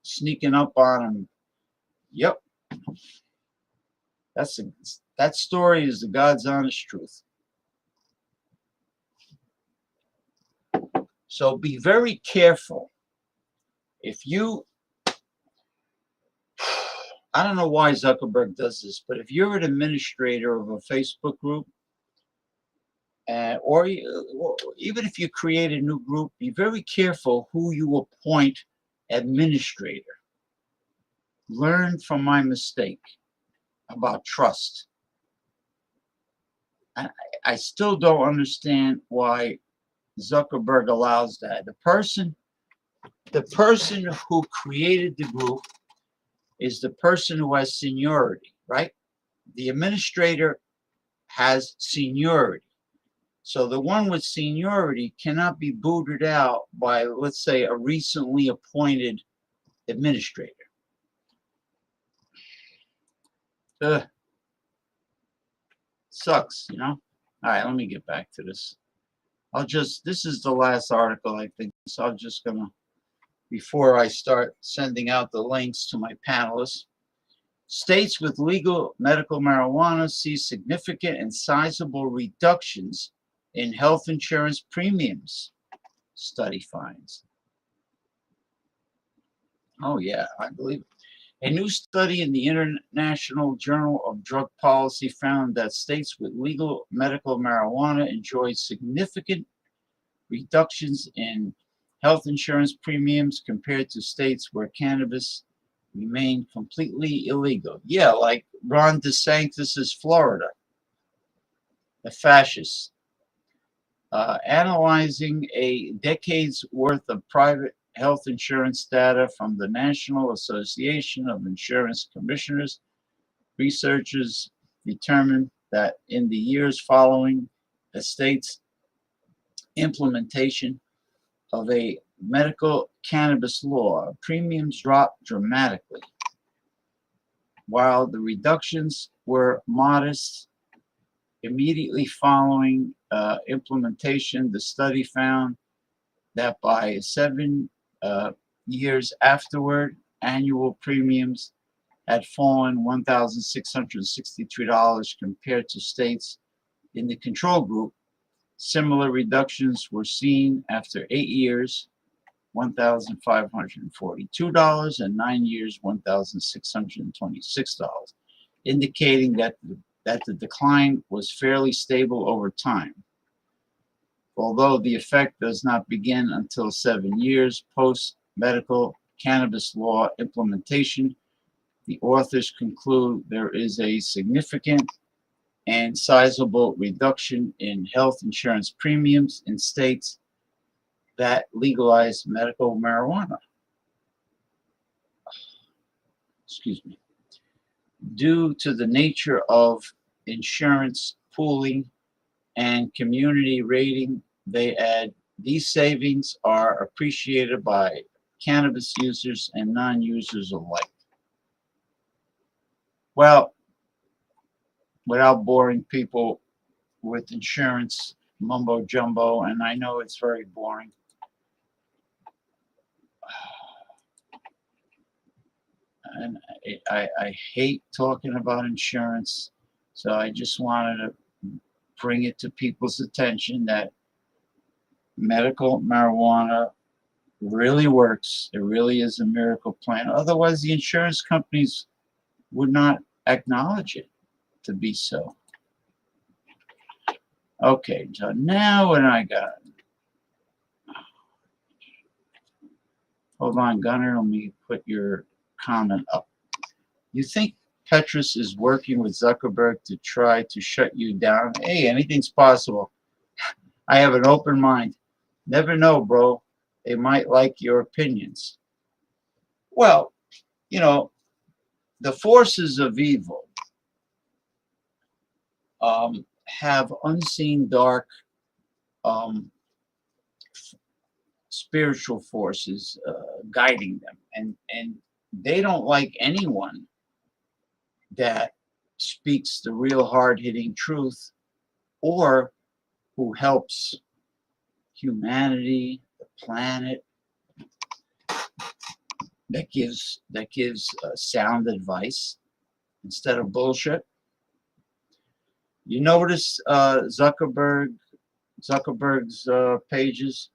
Speaker 1: sneaking up on him. Yep. That story is the God's honest truth. So be very careful. If you, I don't know why Zuckerberg does this, but if you're an administrator of a Facebook group, or even if you create a new group, be very careful who you appoint administrator. Learn from my mistake about trust. I still don't understand why Zuckerberg allows that. The person who created the group is the person who has seniority, right? The administrator has seniority. So the one with seniority cannot be booted out by, let's say, a recently appointed administrator. Sucks, you know? All right, let me get back to this. This is the last article, I think, so I'm just gonna, before I start sending out the links to my panelists. States with legal medical marijuana see significant and sizable reductions in health insurance premiums, study finds. Oh yeah, I believe it. A new study in the International Journal of Drug Policy found that states with legal medical marijuana enjoyed significant reductions in health insurance premiums compared to states where cannabis remained completely illegal. Yeah, like Ron DeSantis's Florida, the fascist. Analyzing a decade's worth of private health insurance data from the National Association of Insurance Commissioners, researchers determined that in the years following the state's implementation of a medical cannabis law, premiums dropped dramatically. While the reductions were modest, immediately following implementation, the study found that by 7 years afterward, annual premiums had fallen $1,663 compared to states in the control group. Similar reductions were seen after 8 years, $1,542, and 9 years, $1,626, indicating that the decline was fairly stable over time. Although the effect does not begin until 7 years post medical cannabis law implementation, the authors conclude there is a significant and sizable reduction in health insurance premiums in states that legalize medical marijuana. Excuse me. Due to the nature of insurance pooling and community rating, they add these savings are appreciated by cannabis users and non-users alike. Well, without boring people with insurance mumbo jumbo, and I know it's very boring. And I hate talking about insurance, so I just wanted to bring it to people's attention that medical marijuana really works. It really is a miracle plant. Otherwise, the insurance companies would not acknowledge it to be so. Okay, so now what I got. Hold on, Gunnar, let me put your comment up. You think Petrus is working with Zuckerberg to try to shut you down? Hey, anything's possible. I have an open mind. Never know, bro. They might like your opinions. Well, you know, the forces of evil have unseen dark spiritual forces guiding them, and they don't like anyone that speaks the real hard-hitting truth or who helps humanity, the planet, that gives sound advice instead of bullshit. You notice Zuckerberg's pages,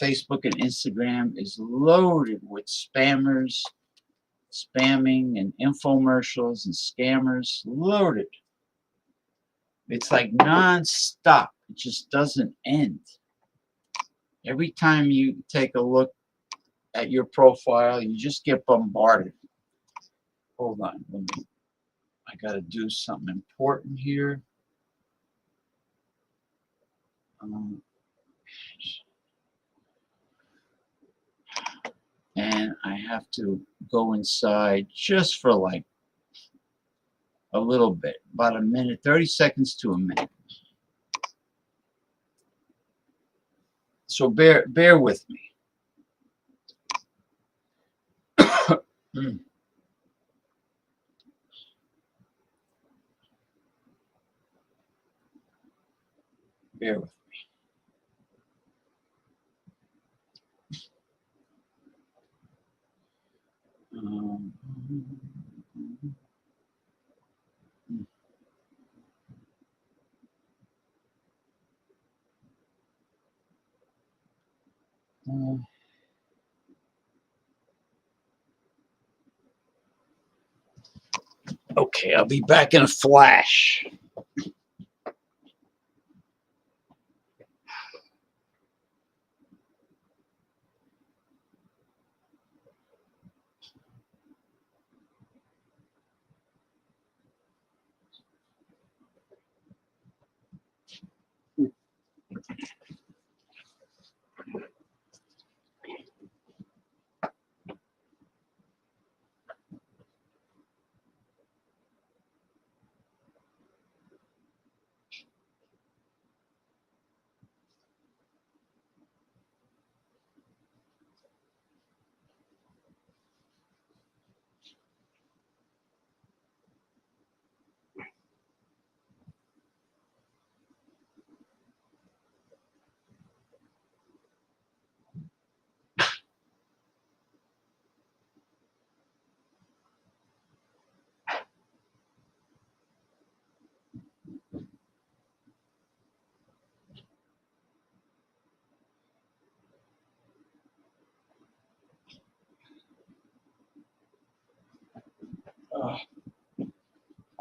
Speaker 1: Facebook and Instagram is loaded with spammers, spamming and infomercials and scammers, loaded. It's like non-stop. It just doesn't end. Every time you take a look at your profile, you just get bombarded. Hold on, I gotta do something important here. And I have to go inside just for like a little bit, about a minute, 30 seconds to a minute. So bear with me. Bear with me. Okay, I'll be back in a flash.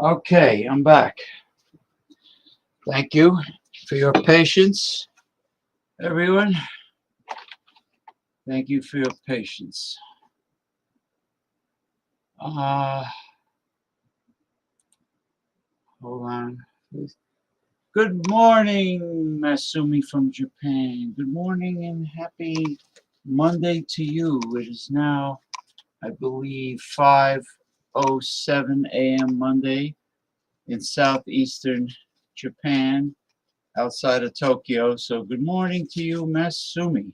Speaker 1: Okay, I'm back. Thank you for your patience, everyone. Thank you for your patience. Hold on, please. Good morning, Masumi from Japan. Good morning and happy Monday to you. It is now, I believe, 5:07 a.m. Monday in southeastern Japan, outside of Tokyo. So good morning to you, Masumi.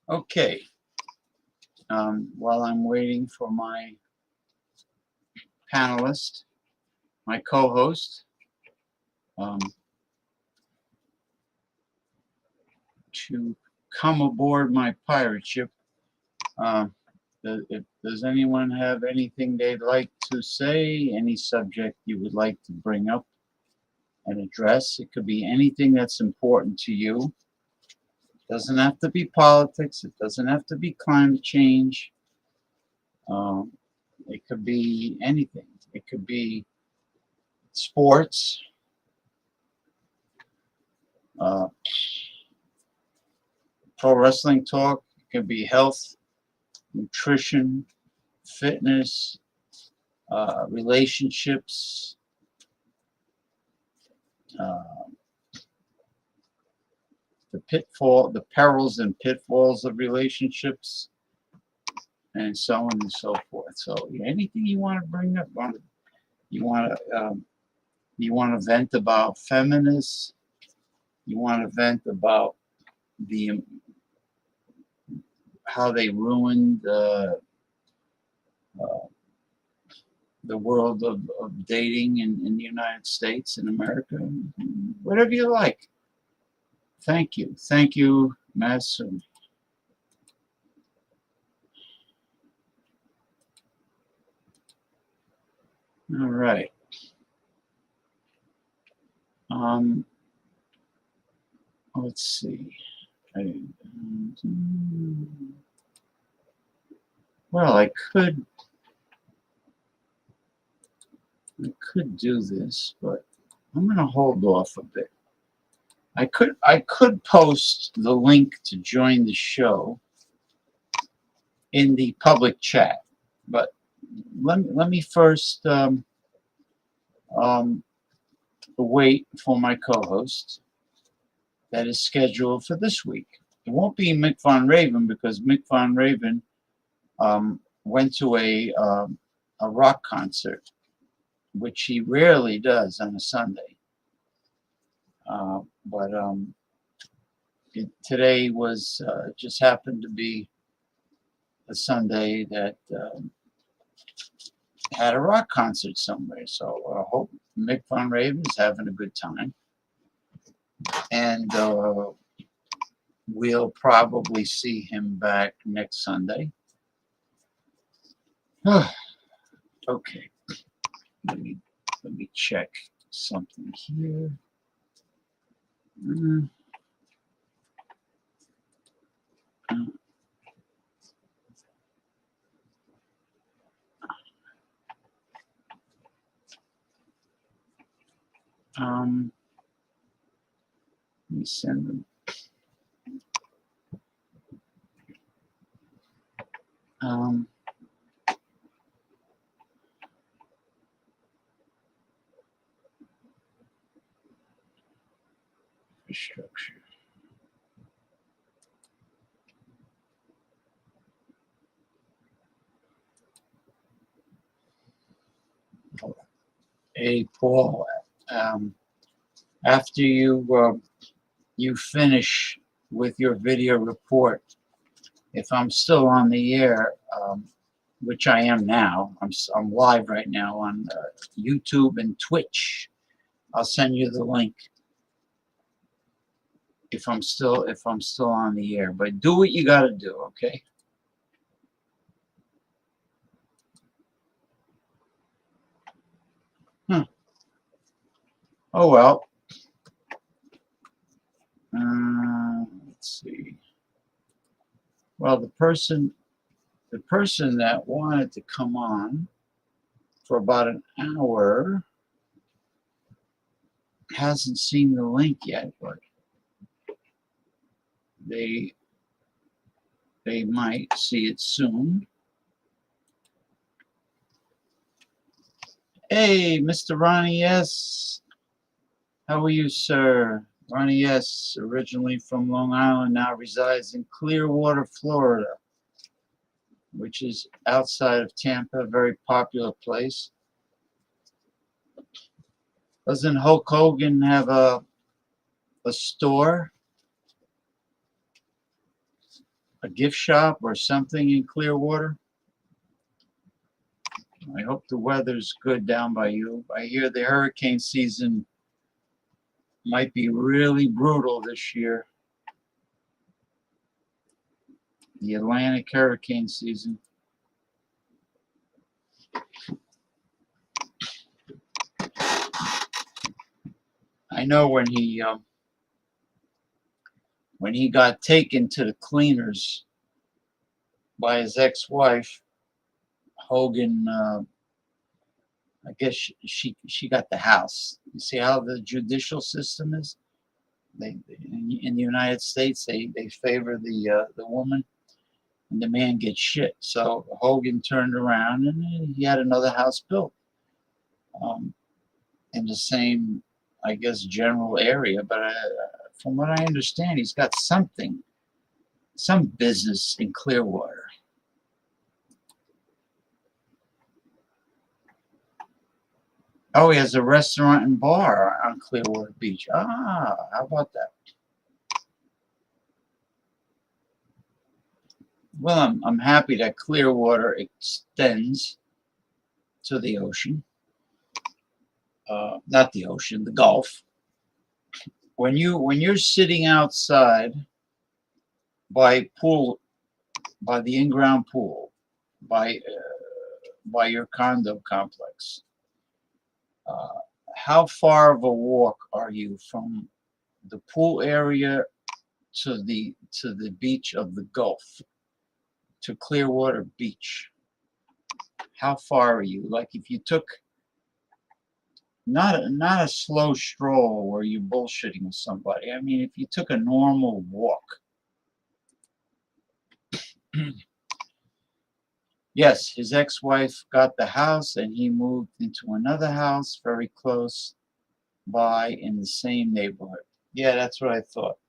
Speaker 1: Okay. While I'm waiting for my panelist, my co-host, to come aboard my pirate ship. Does anyone have anything they'd like to say? Any subject you would like to bring up and address? It could be anything that's important to you. It doesn't have to be politics. It doesn't have to be climate change. It could be anything. It could be sports. Pro wrestling talk. It could be health, nutrition, fitness, relationships, the perils and pitfalls of relationships, and so on and so forth. So anything you want to bring up, you want to vent about feminists, you want to vent about how they ruined the world of dating in the United States and America, whatever you like. Thank you, Mason. All right. Let's see. Well, I could do this, but I'm going to hold off a bit. I could post the link to join the show in the public chat, but let me first wait for my co-host that is scheduled for this week. It won't be Mick Von Raven because Mick Von Raven went to a rock concert, which he rarely does on a Sunday. But today was just happened to be a Sunday that had a rock concert somewhere. So I hope Mick Von Raven is having a good time. And we'll probably see him back next Sunday. Okay. Let me check something here. Mm. Let me send them. Infrastructure. Hey, Paul. After you finish with your video report, if I'm still on the air, which I am now, I'm live right now on YouTube and Twitch. I'll send you the link if I'm still on the air. But do what you got to do, okay? Oh well. Let's see. Well, the person that wanted to come on for about an hour hasn't seen the link yet, but they might see it soon. Hey, Mr. Ronnie S. How are you, sir? Ronnie S., originally from Long Island, now resides in Clearwater, Florida, which is outside of Tampa, a very popular place. Doesn't Hulk Hogan have a store, a gift shop or something in Clearwater? I hope the weather's good down by you. I hear the hurricane season might be really brutal this year. The Atlantic hurricane season. I know when he got taken to the cleaners by his ex-wife, Hogan, I guess she got the house. You see how the judicial system is? They in the United States they favor the woman, and the man gets shit. So Hogan turned around and he had another house built in the same, I guess, general area. But from what I understand, he's got some business in Clearwater. Oh, he has a restaurant and bar on Clearwater Beach. Ah, how about that? Well, I'm happy that Clearwater extends to the ocean. Not the ocean, the Gulf. When you're sitting outside by the in-ground pool, by your condo complex, how far of a walk are you from the pool area to the beach of the Gulf, to Clearwater Beach? How far are you? Like if you took not a slow stroll where you're bullshitting with somebody. I mean, if you took a normal walk. Yes, his ex-wife got the house and he moved into another house very close by in the same neighborhood. Yeah, that's what I thought.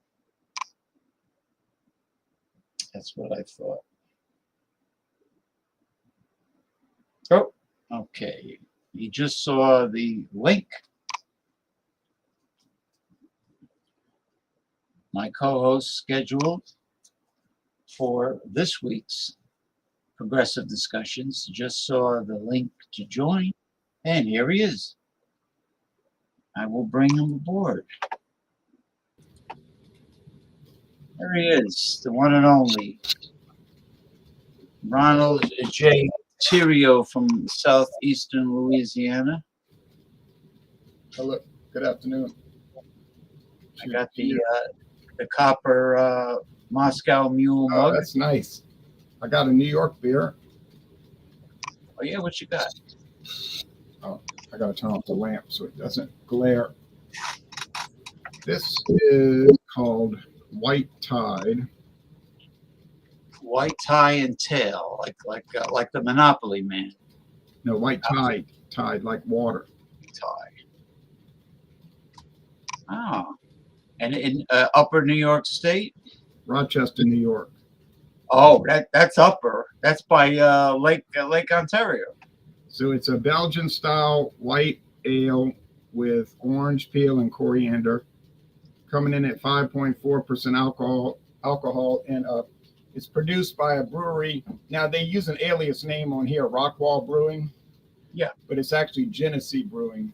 Speaker 1: That's what I thought. Oh, okay. You just saw the link. My co-host scheduled for this week's Progressive Discussions just saw the link to join, and here he is. I will bring him aboard. There he is, the one and only Ronald J. Tirio from southeastern Louisiana.
Speaker 4: Hello, good afternoon.
Speaker 1: I got the copper Moscow Mule
Speaker 4: Oh,
Speaker 1: mug.
Speaker 4: that's nice. I got a New York beer.
Speaker 1: Oh yeah, what you got?
Speaker 4: I gotta turn off the lamp so it doesn't glare. This is called White Tide.
Speaker 1: White tie and tail, like the Monopoly man.
Speaker 4: No, White Tide. Tide like water.
Speaker 1: Tie. Oh, and in Upper New York State.
Speaker 4: Rochester, New York.
Speaker 1: Oh, that's upper. That's by Lake Ontario.
Speaker 4: So it's a Belgian style white ale with orange peel and coriander, coming in at 5.4% alcohol, and it's produced by a brewery. Now they use an alias name on here, Rockwall Brewing.
Speaker 1: Yeah,
Speaker 4: but it's actually Genesee Brewing,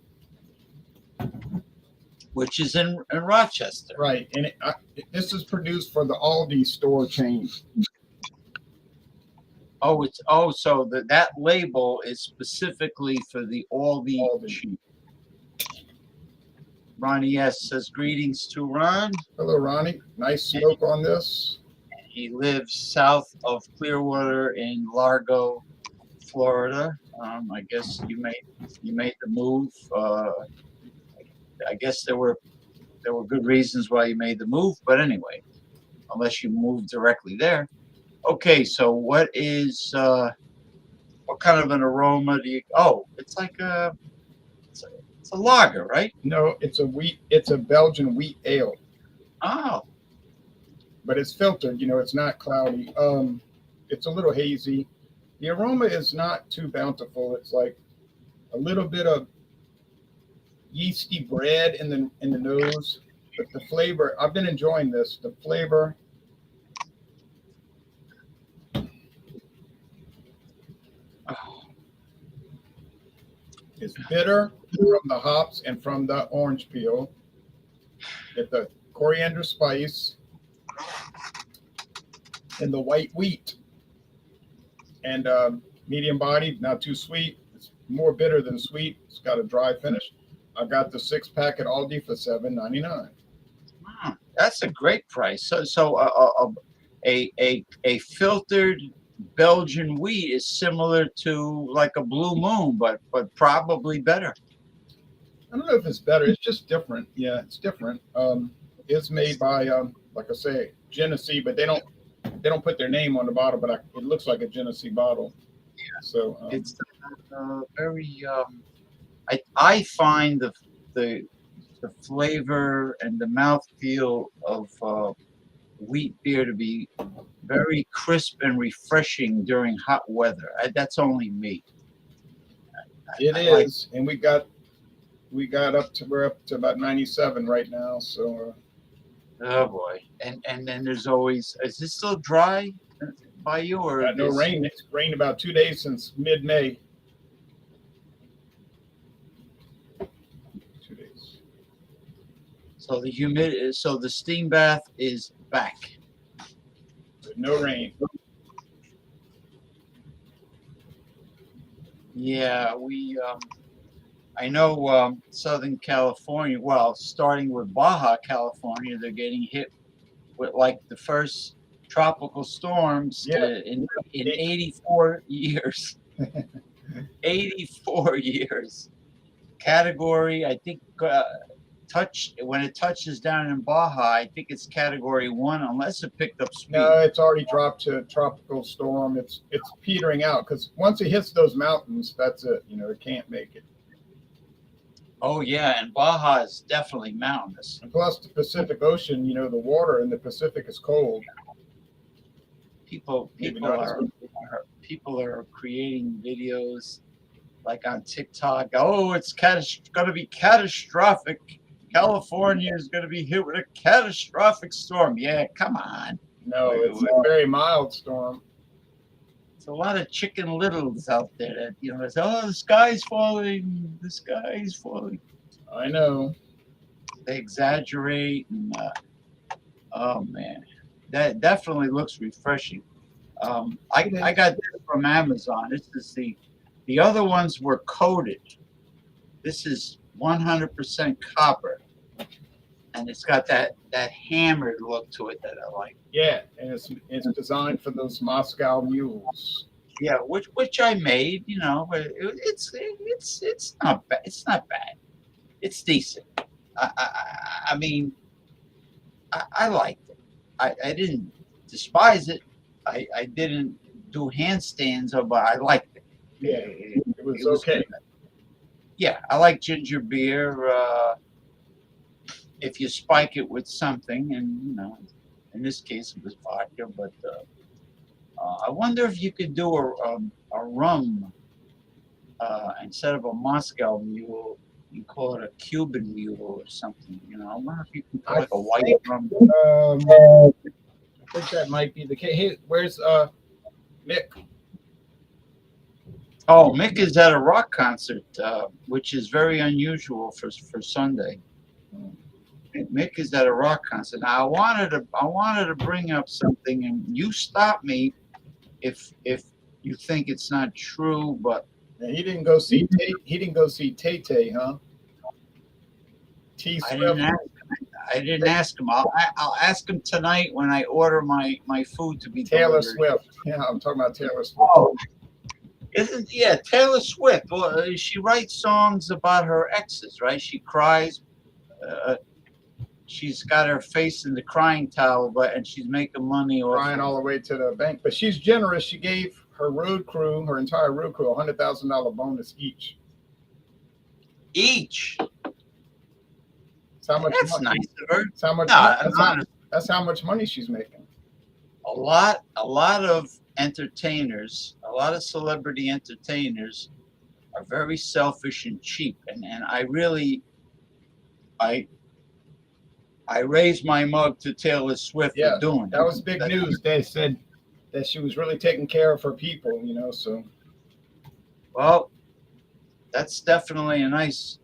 Speaker 1: which is in Rochester.
Speaker 4: Right, and this is produced for the Aldi store chain.
Speaker 1: So that label is specifically for the Aldi. Ronnie S says greetings to Ron.
Speaker 4: Hello, Ronnie. Nice smoke on this.
Speaker 1: He lives south of Clearwater in Largo, Florida. I guess you made the move. I guess there were good reasons why you made the move, but anyway, unless you moved directly there. Okay, so what kind of an aroma do you? Oh, it's like it's a lager, right?
Speaker 4: No, it's a Belgian wheat ale.
Speaker 1: Oh,
Speaker 4: but it's filtered. It's not cloudy. It's a little hazy. The aroma is not too bountiful. It's like a little bit of yeasty bread in the nose, but the flavor. I've been enjoying this. The flavor. Is bitter from the hops and from the orange peel. Get the coriander spice and the white wheat. And medium bodied, not too sweet. It's more bitter than sweet. It's got a dry finish. I got the 6-pack at Aldi for $7.99.
Speaker 1: That's a great price. So a filtered Belgian wheat is similar to like a Blue Moon, but probably better.
Speaker 4: I don't know if it's better. It's just different. Yeah, it's different. It's made by like I say, Genesee, but they don't put their name on the bottle, but it looks like a Genesee bottle.
Speaker 1: Yeah.
Speaker 4: So
Speaker 1: it's very. I find the flavor and the mouthfeel of wheat beer to be very crisp and refreshing during hot weather. That's only me.
Speaker 4: It is, and we're up to about 97 right now. So.
Speaker 1: Oh boy, and then there's always. Is this still dry by you or?
Speaker 4: Got no rain. It's rained about 2 days since mid-May. 2 days.
Speaker 1: So the steam bath is back.
Speaker 4: But no rain.
Speaker 1: Yeah, I know Southern California, well, starting with Baja California, they're getting hit with like the first tropical storms in 84 years. 84 years. Category, I think, when it touches down in Baja, I think it's category 1, unless it picked up speed.
Speaker 4: No, it's already dropped to tropical storm. It's petering out because once it hits those mountains, that's it. It can't make it.
Speaker 1: Oh yeah, and Baja is definitely mountainous.
Speaker 4: And plus the Pacific Ocean, the water in the Pacific is cold.
Speaker 1: People are creating videos like on TikTok. Oh, it's going to be catastrophic. California is going to be hit with a catastrophic storm. Yeah, come on.
Speaker 4: No, it's a very mild storm.
Speaker 1: There's a lot of Chicken Littles out there that say, "Oh, the sky's falling. The sky's falling."
Speaker 4: I know. They
Speaker 1: exaggerate, and oh man, that definitely looks refreshing. I got this from Amazon. This is the other ones were coated. This is 100% copper. and it's got that hammered look to it that I like.
Speaker 4: Yeah, and it's designed for those Moscow mules.
Speaker 1: Yeah, which I made, you know, but it's not bad. It's not bad. It's decent. I mean, I liked it. I didn't despise it. I didn't do handstands, but I liked it.
Speaker 4: Yeah, it was
Speaker 1: It was
Speaker 4: okay.
Speaker 1: good. Yeah, I like ginger beer. If you spike it with something, and you know, in this case it was vodka, but I wonder if you could do a rum instead of a Moscow mule. You call it a Cuban mule or something. You know, I wonder if you can put
Speaker 4: I
Speaker 1: like a white
Speaker 4: think,
Speaker 1: rum.
Speaker 4: I think that might be the case. Hey, where's Mick?
Speaker 1: Oh, Mick is at a rock concert, which is very unusual for Sunday. Mick is at a rock concert. Now, I wanted to bring up something, and you stop me if you think it's not true. But
Speaker 4: Yeah, he didn't go see he didn't go see Tay Tay, huh? T
Speaker 1: I didn't
Speaker 4: Swift.
Speaker 1: ask. I didn't ask him. I'll ask him tonight when I order my food to be
Speaker 4: Taylor
Speaker 1: delivered.
Speaker 4: Swift. Yeah, I'm talking about Taylor Swift.
Speaker 1: Oh, Taylor Swift. Well, she writes songs about her exes, right? She cries. Uh, she's got her face in the crying towel, and she's making money off
Speaker 4: Crying all the way to the bank. But she's generous. She gave her road crew, her entire road crew, $100,000 bonus each.
Speaker 1: each.
Speaker 4: That's how much
Speaker 1: That's
Speaker 4: money.
Speaker 1: nice of her.
Speaker 4: That's how much.
Speaker 1: No,
Speaker 4: That's how much money she's making.
Speaker 1: a lot of entertainers, a lot of celebrity entertainers are very selfish and cheap, and I really I raised my mug to Taylor Swift
Speaker 4: Yeah,
Speaker 1: for doing
Speaker 4: that was big
Speaker 1: that.
Speaker 4: news. They said that she was really taking care of her people, you know. So,
Speaker 1: Well, that's definitely a nice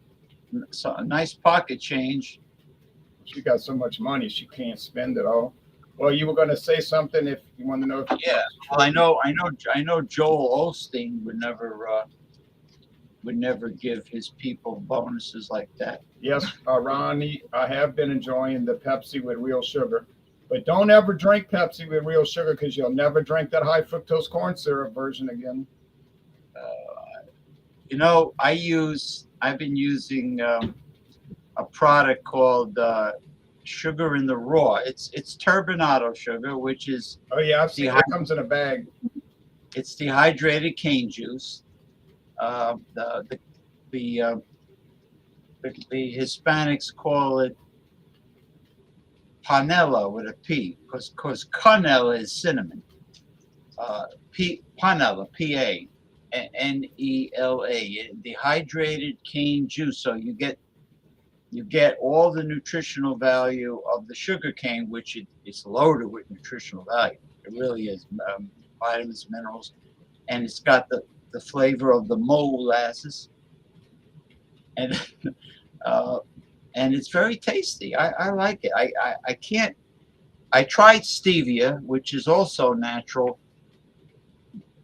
Speaker 1: pocket change.
Speaker 4: she got so much money she can't spend it all. Well, you were going to say something if you want to know. If
Speaker 1: Yeah, well, I know Joel Osteen would never give his people bonuses like that.
Speaker 4: Yes, Ronnie, I have been enjoying the Pepsi with real sugar, but don't ever drink Pepsi with real sugar because you'll never drink that high fructose corn syrup version again.
Speaker 1: You know, I've been using a product called Sugar in the Raw. It's turbinado sugar, which is
Speaker 4: Oh yeah, I've seen it comes in a bag.
Speaker 1: it's dehydrated cane juice. The Hispanics call it panela with a P, because canela is cinnamon. Panela, P-A, N-E-L-A, dehydrated cane juice. So you get all the nutritional value of the sugar cane, which it's loaded with nutritional value. It really is, vitamins, minerals, and it's got the flavor of the molasses, and and it's very tasty. I like it. I can't. I tried stevia, which is also natural,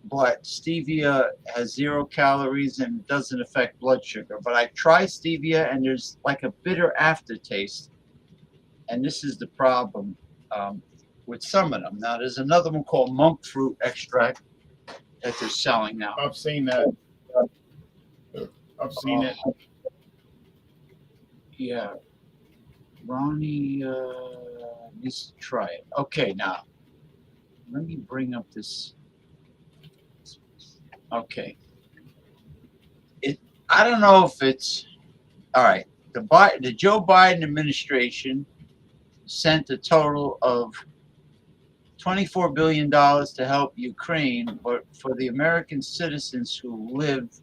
Speaker 1: but stevia has 0 calories and doesn't affect blood sugar. But I tried stevia, and there's like a bitter aftertaste, and this is the problem with some of them. Now, there's another one called monk fruit extract that they're selling now.
Speaker 4: I've seen that. I've seen it.
Speaker 1: Yeah, Ronnie needs to try it. Okay, now let me bring up this. Okay, I don't know if it's all right. The Joe Biden administration sent a total of $24 billion to help Ukraine, but for the American citizens who lived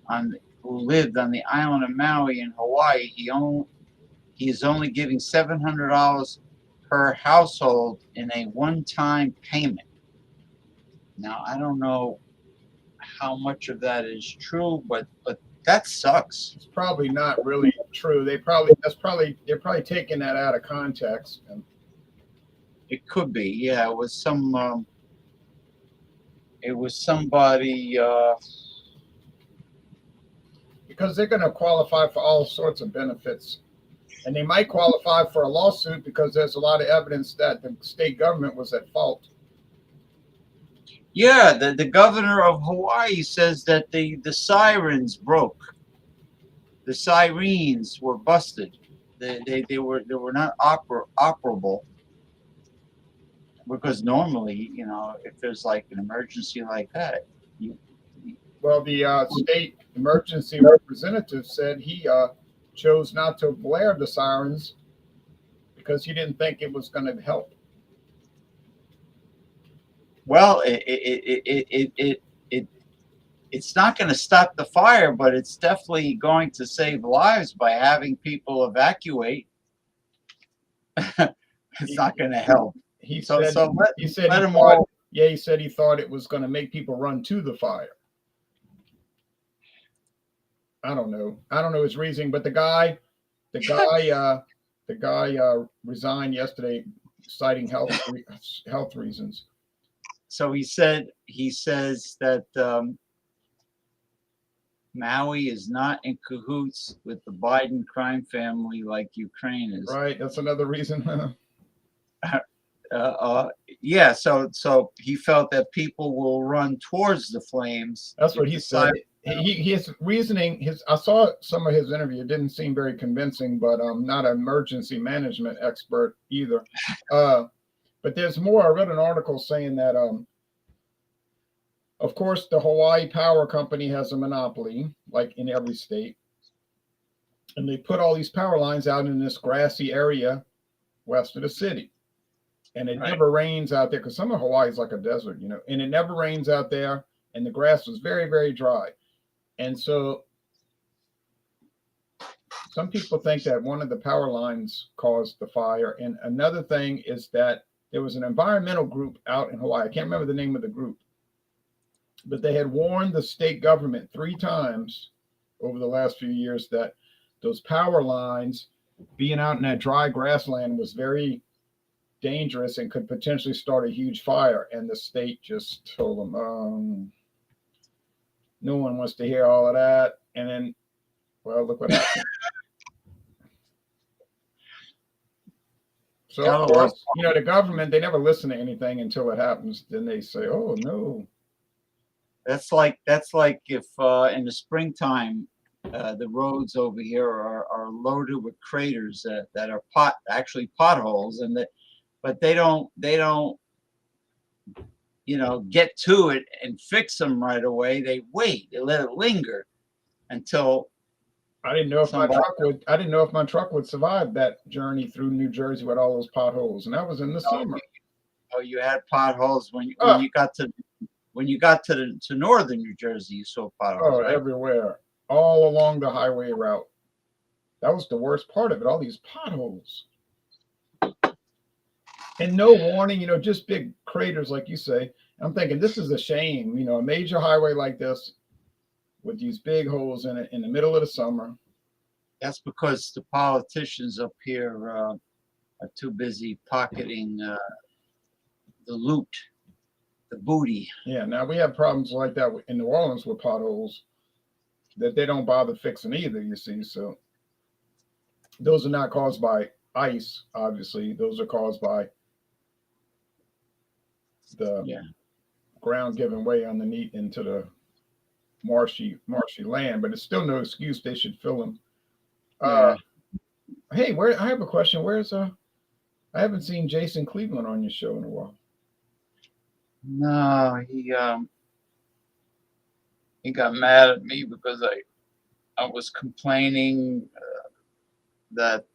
Speaker 1: on the island of Maui in Hawaii, he is only giving $700 per household in a one-time payment. Now, I don't know how much of that is true, but that sucks.
Speaker 4: It's probably not really true. They're probably taking that out of context. And
Speaker 1: It could be, yeah. It was somebody.
Speaker 4: because they're going to qualify for all sorts of benefits And they might qualify for a lawsuit because there's a lot of evidence that the state government was at fault.
Speaker 1: Yeah, the governor of Hawaii says that the sirens broke. The sirens were busted. They were not operable, because normally, you know, if there's like an emergency like that, you
Speaker 4: Well, the state emergency representative said he chose not to blare the sirens because he didn't think it was going to help.
Speaker 1: well, it's not going to stop the fire, but it's definitely going to save lives by having people evacuate. It's not going to help.
Speaker 4: He
Speaker 1: So
Speaker 4: said
Speaker 1: let
Speaker 4: he said
Speaker 1: let
Speaker 4: he
Speaker 1: them
Speaker 4: thought,
Speaker 1: all.
Speaker 4: yeah, he said he thought it was going to make people run to the fire. I don't know his reasoning, but the guy resigned yesterday, citing health reasons.
Speaker 1: So he says that Maui is not in cahoots with the Biden crime family like Ukraine is.
Speaker 4: Right, that's another reason.
Speaker 1: Yeah, so he felt that people will run towards the flames.
Speaker 4: That's what he said. His reasoning, I saw some of his interview. It didn't seem very convincing, but I'm not an emergency management expert either. But there's more. I read an article saying that, of course, the Hawaii Power Company has a monopoly, like in every state. And they put all these power lines out in this grassy area west of the city. And it never rains out there because some of Hawaii is like a desert, you know, and it never rains out there. And the grass was very, very dry. And so some people think that one of the power lines caused the fire. And another thing is that there was an environmental group out in Hawaii. I can't remember the name of the group, but they had warned the state government 3 times over the last few years that those power lines being out in that dry grassland was very dangerous and could potentially start a huge fire. And the state just told them, no one wants to hear all of that. And then, well, look what happened. So, of course, you know, the government, they never listen to anything until it happens. Then they say, oh, no.
Speaker 1: That's like if in the springtime, the roads over here are loaded with craters that are actually potholes, but they don't you know, get to it and fix them right away. They wait, they let it linger until
Speaker 4: I didn't know if my truck would survive that journey through New Jersey with all those potholes, and that was in the summer.
Speaker 1: You had potholes when you got to northern New Jersey. You saw potholes, right?
Speaker 4: Everywhere, all along the highway route. That was the worst part of it. All these potholes. And no warning, you know, just big craters, like you say. I'm thinking this is a shame, you know, a major highway like this with these big holes in it in the middle of the summer.
Speaker 1: That's because the politicians up here are too busy pocketing the loot, the booty.
Speaker 4: Yeah, now we have problems like that in New Orleans with potholes that they don't bother fixing either, you see. So those are not caused by ice, obviously. Those are caused by the ground giving way underneath into the marshy land, but it's still no excuse. They should fill them. Hey, I have a question. Where's I haven't seen Jason Cleveland on your show in a while.
Speaker 1: No, he got mad at me because I was complaining that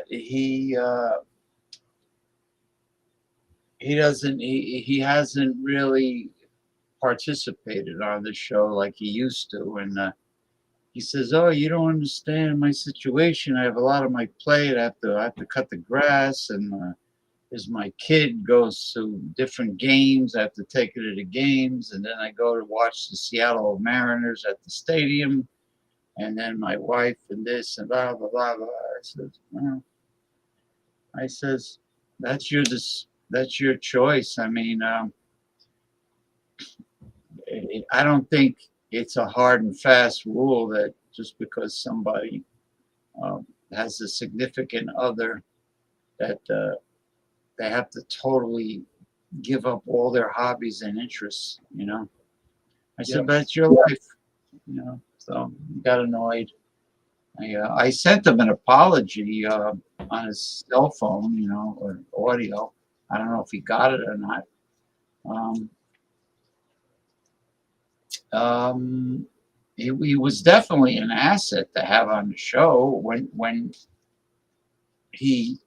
Speaker 1: he hasn't really participated on the show like he used to, and he says, "Oh, you don't understand my situation. I have a lot on my plate. I have to cut the grass, and as my kid goes to different games, I have to take her to the games, and then I go to watch the Seattle Mariners at the stadium, and then my wife and this and blah blah blah blah." I says, that's your choice. I mean, I don't think it's a hard and fast rule that just because somebody has a significant other that they have to totally give up all their hobbies and interests, you know. I said,
Speaker 4: Yeah.
Speaker 1: but it's your life, you know. So he got annoyed. I sent him an apology on his cell phone, you know, or audio. I don't know if he got it or not. He was definitely an asset to have on the show when he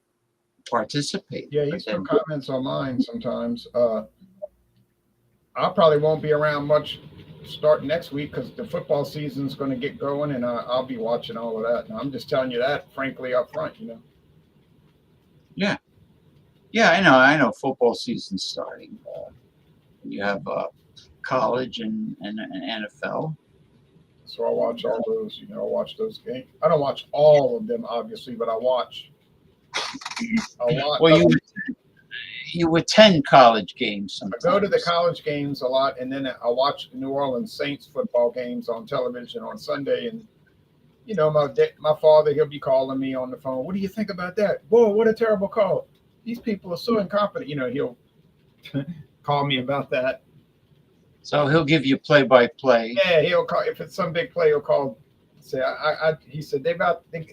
Speaker 1: participated.
Speaker 4: Yeah, he
Speaker 1: But
Speaker 4: still
Speaker 1: then,
Speaker 4: comments on mine sometimes. I probably won't be around much starting next week because the football season's going to get going, and I'll be watching all of that. And I'm just telling you that, frankly, up front, you know.
Speaker 1: yeah, yeah, I know. Football season's starting. You have college and NFL.
Speaker 4: So I watch all those, you know, I watch those games. I don't watch all of them, obviously, but I watch a lot.
Speaker 1: Well, you attend college games
Speaker 4: I
Speaker 1: sometimes.
Speaker 4: go to the college games a lot, and then I watch the New Orleans Saints football games on television on Sunday. And you know, my father, he'll be calling me on the phone. What do you think about that? Boy, what a terrible call! These people are so incompetent. You know, he'll call me about that.
Speaker 1: So he'll give you play-by-play.
Speaker 4: Yeah, he'll call if it's some big play. He'll call. Say, he said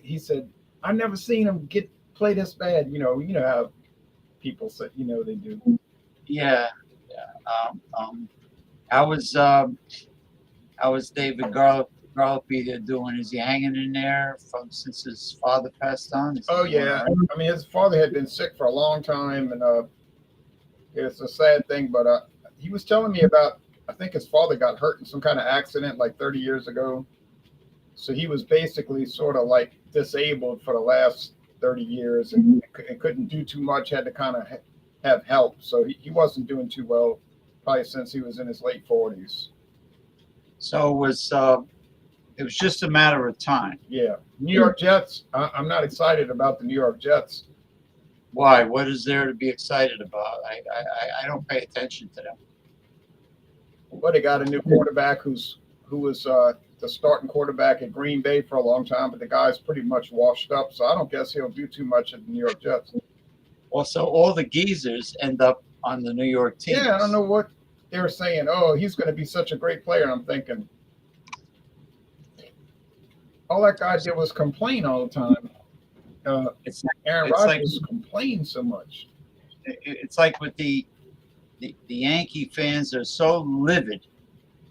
Speaker 4: he said I never seen him play this bad. You know how people say, you know, they do.
Speaker 1: Yeah, yeah. How was David Garlop doing? Is he hanging in there since his father passed on?
Speaker 4: Oh yeah, I mean his father had been sick for a long time, and it's a sad thing. But he was telling me about. I think his father got hurt in some kind of accident like 30 years ago. So he was basically sort of like disabled for the last 30 years and couldn't do too much. Had to kind of have help. So he wasn't doing too well, probably since he was in his late 40s.
Speaker 1: So it was just a matter of time.
Speaker 4: Yeah, New York Jets. I'm not excited about the New York Jets.
Speaker 1: Why? What is there to be excited about? I don't pay attention to them.
Speaker 4: Well, they got a new quarterback who was the starting quarterback at Green Bay for a long time, but the guy's pretty much washed up. So I don't guess he'll do too much at the New York Jets.
Speaker 1: Also, all the geezers end up on the New York team.
Speaker 4: Yeah, I don't know what they're saying. Oh, he's going to be such a great player. And I'm thinking, all that guy did was complain all the time. Aaron Rodgers complained so much.
Speaker 1: It's like with the Yankee fans are so livid.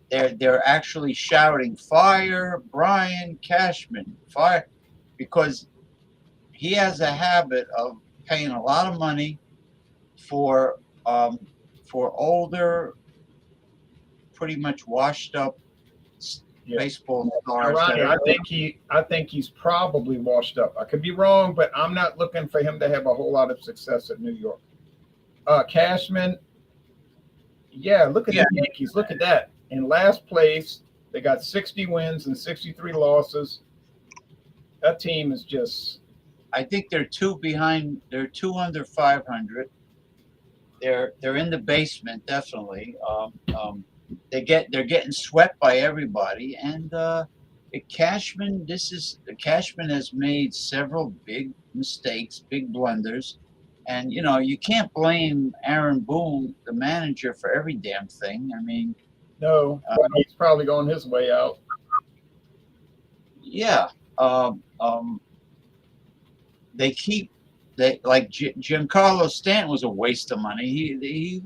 Speaker 1: They're actually shouting, "Fire Brian Cashman, fire," because he has a habit of paying a lot of money for older, pretty much washed up baseball stars.
Speaker 4: Ronnie, I think he's probably washed up. I could be wrong, but I'm not looking for him to have a whole lot of success at New York. Cashman, yeah, look at the Yankees. Look at that. In last place, they got 60 wins and 63 losses. That team is just.
Speaker 1: I think they're two behind. They're two under 500. They're in the basement, definitely. They're getting swept by everybody, and Cashman has made several big mistakes, big blunders, and you can't blame Aaron Boone, the manager, for every damn thing. I mean,
Speaker 4: no, he's probably going his way out.
Speaker 1: Yeah, Giancarlo Stanton was a waste of money. He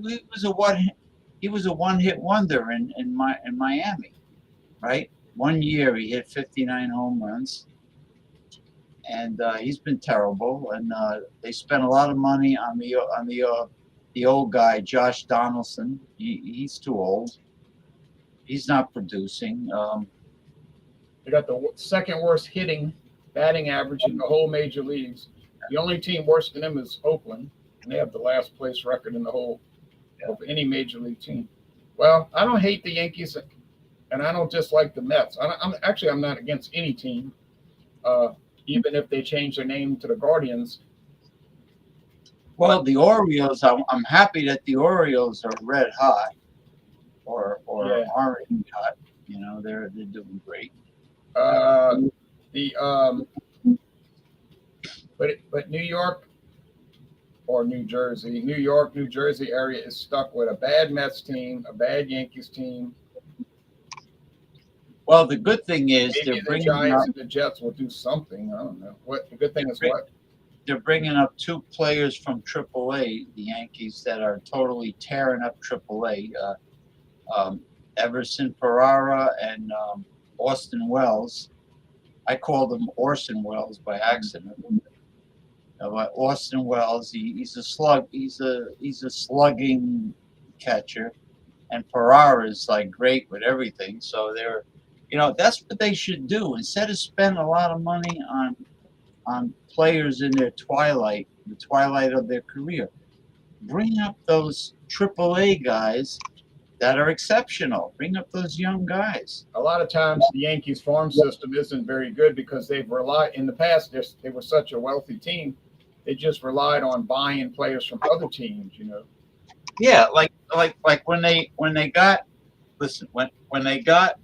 Speaker 1: was a one-hit wonder in Miami, right? 1 year he hit 59 home runs, and he's been terrible. And they spent a lot of money on the old guy, Josh Donaldson. He's too old. He's not producing.
Speaker 4: They got the second worst batting average in the whole major leagues. The only team worse than them is Oakland, and they have the last place record in the whole of any major league team. Well, I don't hate the Yankees, and I don't dislike the Mets. I'm not against any team, even if they change their name to the Guardians.
Speaker 1: Well, the Orioles, I'm happy that the Orioles are red hot or orange hot. They're doing great.
Speaker 4: The but New York or New Jersey, New York, New Jersey area is stuck with a bad Mets team, a bad Yankees team.
Speaker 1: Well, the good thing is
Speaker 4: Maybe
Speaker 1: they're
Speaker 4: the
Speaker 1: bringing
Speaker 4: Giants
Speaker 1: up
Speaker 4: and the Jets will do something. I don't know. What the good thing is what?
Speaker 1: they're bringing up two players from AAA, the Yankees, that are totally tearing up AAA. Everson Ferrara and Austin Wells. I called him Orson Welles by accident. But Austin Wells, he's a slug. He's a slugging catcher, and Ferrara is like great with everything. So they're, that's what they should do instead of spend a lot of money on players in their twilight, the twilight of their career. Bring up those AAA guys that are exceptional. Bring up those young guys.
Speaker 4: A lot of times the Yankees farm system isn't very good because they've relied in the past. They were such a wealthy team, they just relied on buying players from other teams.
Speaker 1: Yeah, like when they got when they got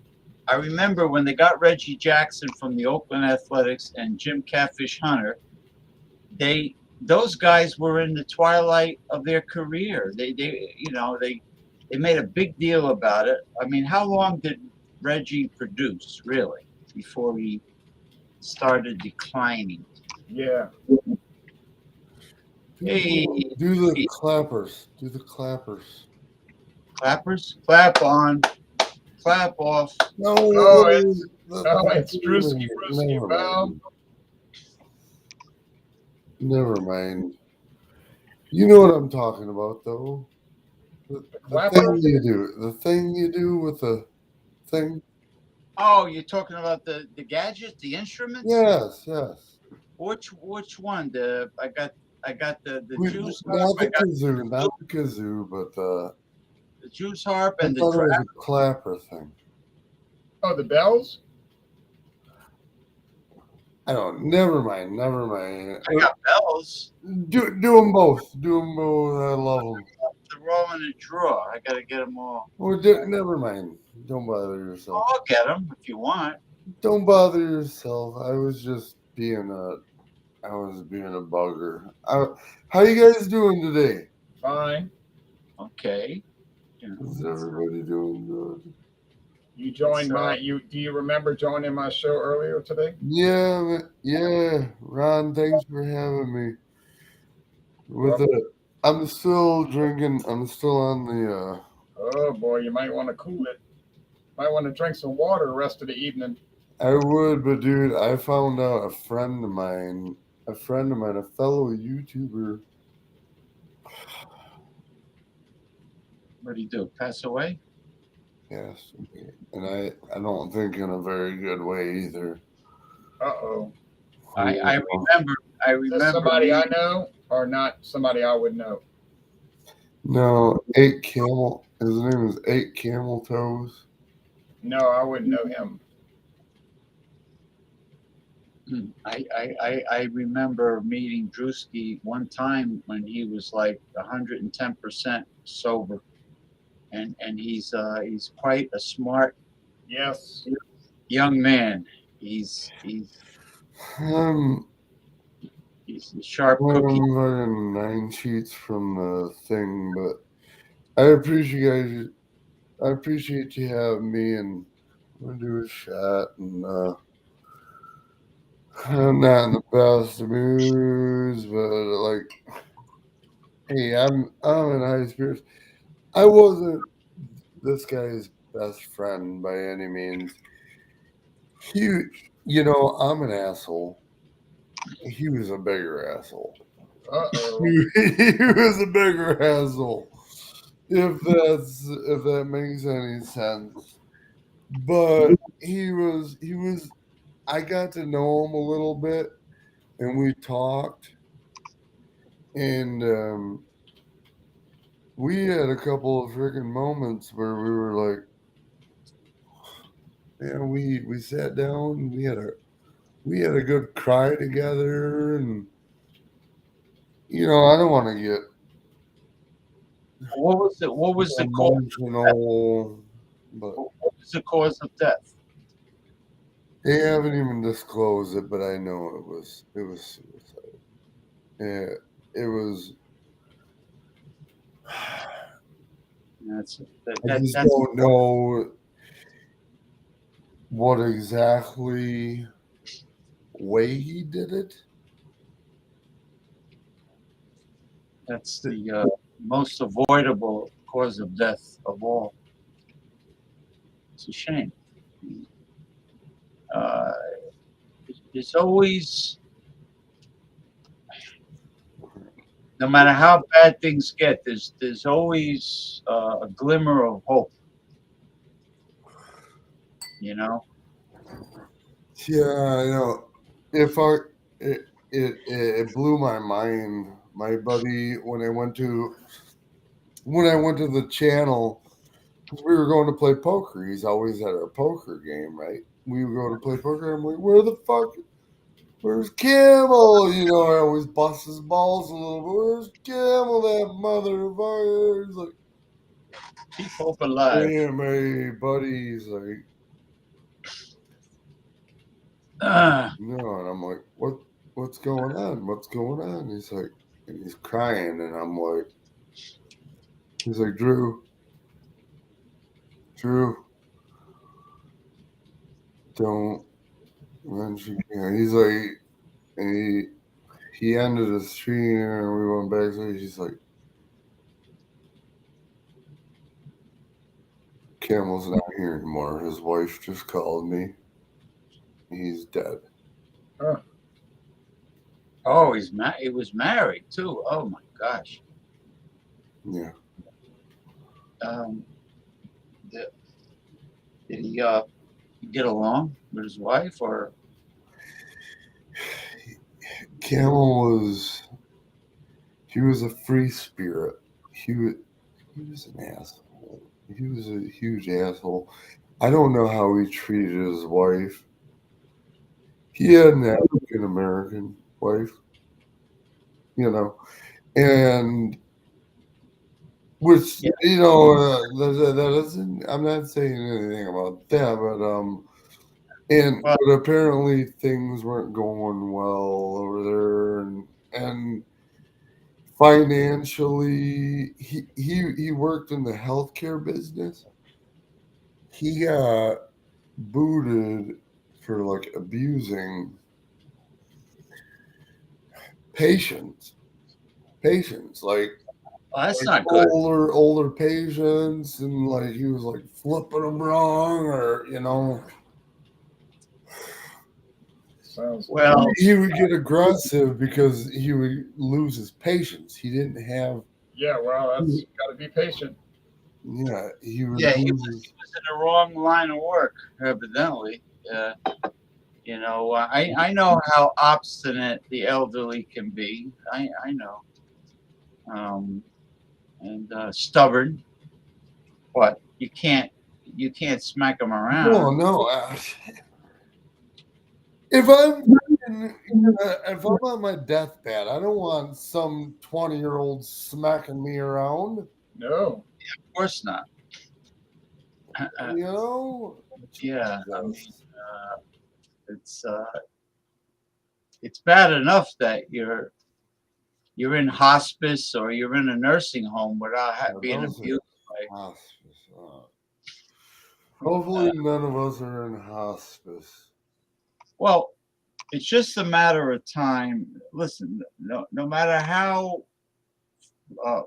Speaker 1: I remember when they got Reggie Jackson from the Oakland Athletics and Jim Catfish Hunter, those guys were in the twilight of their career. They made a big deal about it. I mean, how long did Reggie produce really before he started declining?
Speaker 4: Yeah.
Speaker 1: Hey,
Speaker 5: Do the clappers. Do the clappers.
Speaker 1: clappers, clap on, clap off.
Speaker 5: No,
Speaker 4: It's Drewski.
Speaker 5: Never mind. Never mind. You know what I'm talking about, though. The thing you do with the thing.
Speaker 1: Oh, you're talking about the gadgets, the instruments?
Speaker 5: Yes.
Speaker 1: Which one? I got the juice
Speaker 5: Not
Speaker 1: harp.
Speaker 5: the kazoo, but
Speaker 1: the juice harp
Speaker 5: I
Speaker 1: and
Speaker 5: thought
Speaker 1: the
Speaker 5: it was a clapper thing.
Speaker 4: Oh, the bells?
Speaker 5: I don't. Never mind.
Speaker 1: I got bells.
Speaker 5: Do them both. Do them both. I love them.
Speaker 1: They're all in a drawer. I got to get them all.
Speaker 5: Well, never mind. Don't bother yourself.
Speaker 1: I'll get them if you want.
Speaker 5: Don't bother yourself. I was just being a bugger. How you guys doing today?
Speaker 4: Fine.
Speaker 1: Okay.
Speaker 5: Is everybody doing good?
Speaker 4: You joined do you remember joining my show earlier today?
Speaker 5: Yeah. Ron, thanks for having me. I'm still drinking. I'm still on the.
Speaker 4: Oh boy, you might want to cool it. Might want to drink some water the rest of the evening.
Speaker 5: I would, but dude, I found out a friend of mine, a fellow YouTuber.
Speaker 1: What do you do? Pass away?
Speaker 5: Yes, and I don't think in a very good way either.
Speaker 4: Uh-oh.
Speaker 1: I remember. Is this
Speaker 4: somebody I know or not somebody I would know?
Speaker 5: No, 8 Camel. His name is 8 Camel Toes.
Speaker 4: No, I wouldn't know him.
Speaker 1: I remember meeting Drewski one time when he was like 110% sober, and he's quite a smart young man. He's a sharp cookie.
Speaker 5: I'm 9 sheets from the thing, but I appreciate you having me, and I'm gonna do a shot, and I'm not in the best of moods, but like, hey, I'm in high spirits. I wasn't this guy's best friend by any means. I'm an asshole. He was a bigger asshole.
Speaker 4: Uh-oh.
Speaker 5: He was a bigger asshole. If that makes any sense. But he was I got to know him a little bit, and we talked, and we had a couple of freaking moments where we were like, we sat down, and we had a good cry together, and I don't want to get
Speaker 1: What was it? What was the cause?
Speaker 5: emotional, but
Speaker 1: What was the cause of death?
Speaker 5: They haven't even disclosed it, but I know it was suicide. Yeah, it was.
Speaker 1: That's
Speaker 5: I just
Speaker 1: that's
Speaker 5: don't know what exactly way he did it.
Speaker 1: the most avoidable cause of death of all. It's a shame. Uh, there's always, no matter how bad things get, there's always a glimmer of hope. You know.
Speaker 5: Yeah, I know. If I it blew my mind. My buddy, when I went to the channel, 'cause we were going to play poker. He's always at a poker game, right? We would go to play poker. I'm like, where the fuck? Where's Camel? You know, I always bust his balls a little bit. Where's Camel, that motherfucker? He's like,
Speaker 1: Keep hope alive.
Speaker 5: damn, hey, buddy. He's like, no, and I'm like, what's going on? What's going on? He's like, and he's crying, and I'm like, he's like, Drew, don't mention. He's like, and he ended the stream, and we went back. So he's like, Camel's not here anymore. His wife just called me. He's dead.
Speaker 1: Oh, he was married too. Oh my gosh.
Speaker 5: Yeah.
Speaker 1: Um, did, did he get along with his wife, or?
Speaker 5: Camel he was a free spirit. He was an asshole. He was a huge asshole. I don't know how he treated his wife. He had an African American wife, you know, and which
Speaker 1: Yeah.
Speaker 5: you know that isn't. I'm not saying anything about that,
Speaker 1: Well,
Speaker 5: but apparently things weren't going well over there, and financially, he worked in the healthcare business. He got booted for like abusing patients. Patients,
Speaker 1: well, that's
Speaker 5: like
Speaker 1: not good.
Speaker 5: older patients, and like he was like flipping them wrong, or
Speaker 4: Sounds
Speaker 1: Well,
Speaker 5: he would get aggressive because he would lose his patience. He didn't have.
Speaker 4: yeah. Well, that's got to be patient.
Speaker 5: Yeah, he would
Speaker 1: yeah, he
Speaker 5: lose
Speaker 1: was
Speaker 5: his.
Speaker 1: in the wrong line of work, evidently. I know how obstinate the elderly can be. I know, and stubborn. What you can't smack them
Speaker 5: No,
Speaker 1: around.
Speaker 5: no. If I'm if I'm on my deathbed, I don't want some 20-year-old smacking me around.
Speaker 4: No.
Speaker 1: Of course not.
Speaker 5: You know?
Speaker 1: Yeah, I mean,
Speaker 5: Jesus.
Speaker 1: it's it's bad enough that you're in hospice or you're in a nursing home without being
Speaker 5: Those
Speaker 1: abused.
Speaker 5: are hospice. Hopefully, none of us are in hospice.
Speaker 1: Well, it's just a matter of time. Listen, no matter how uh,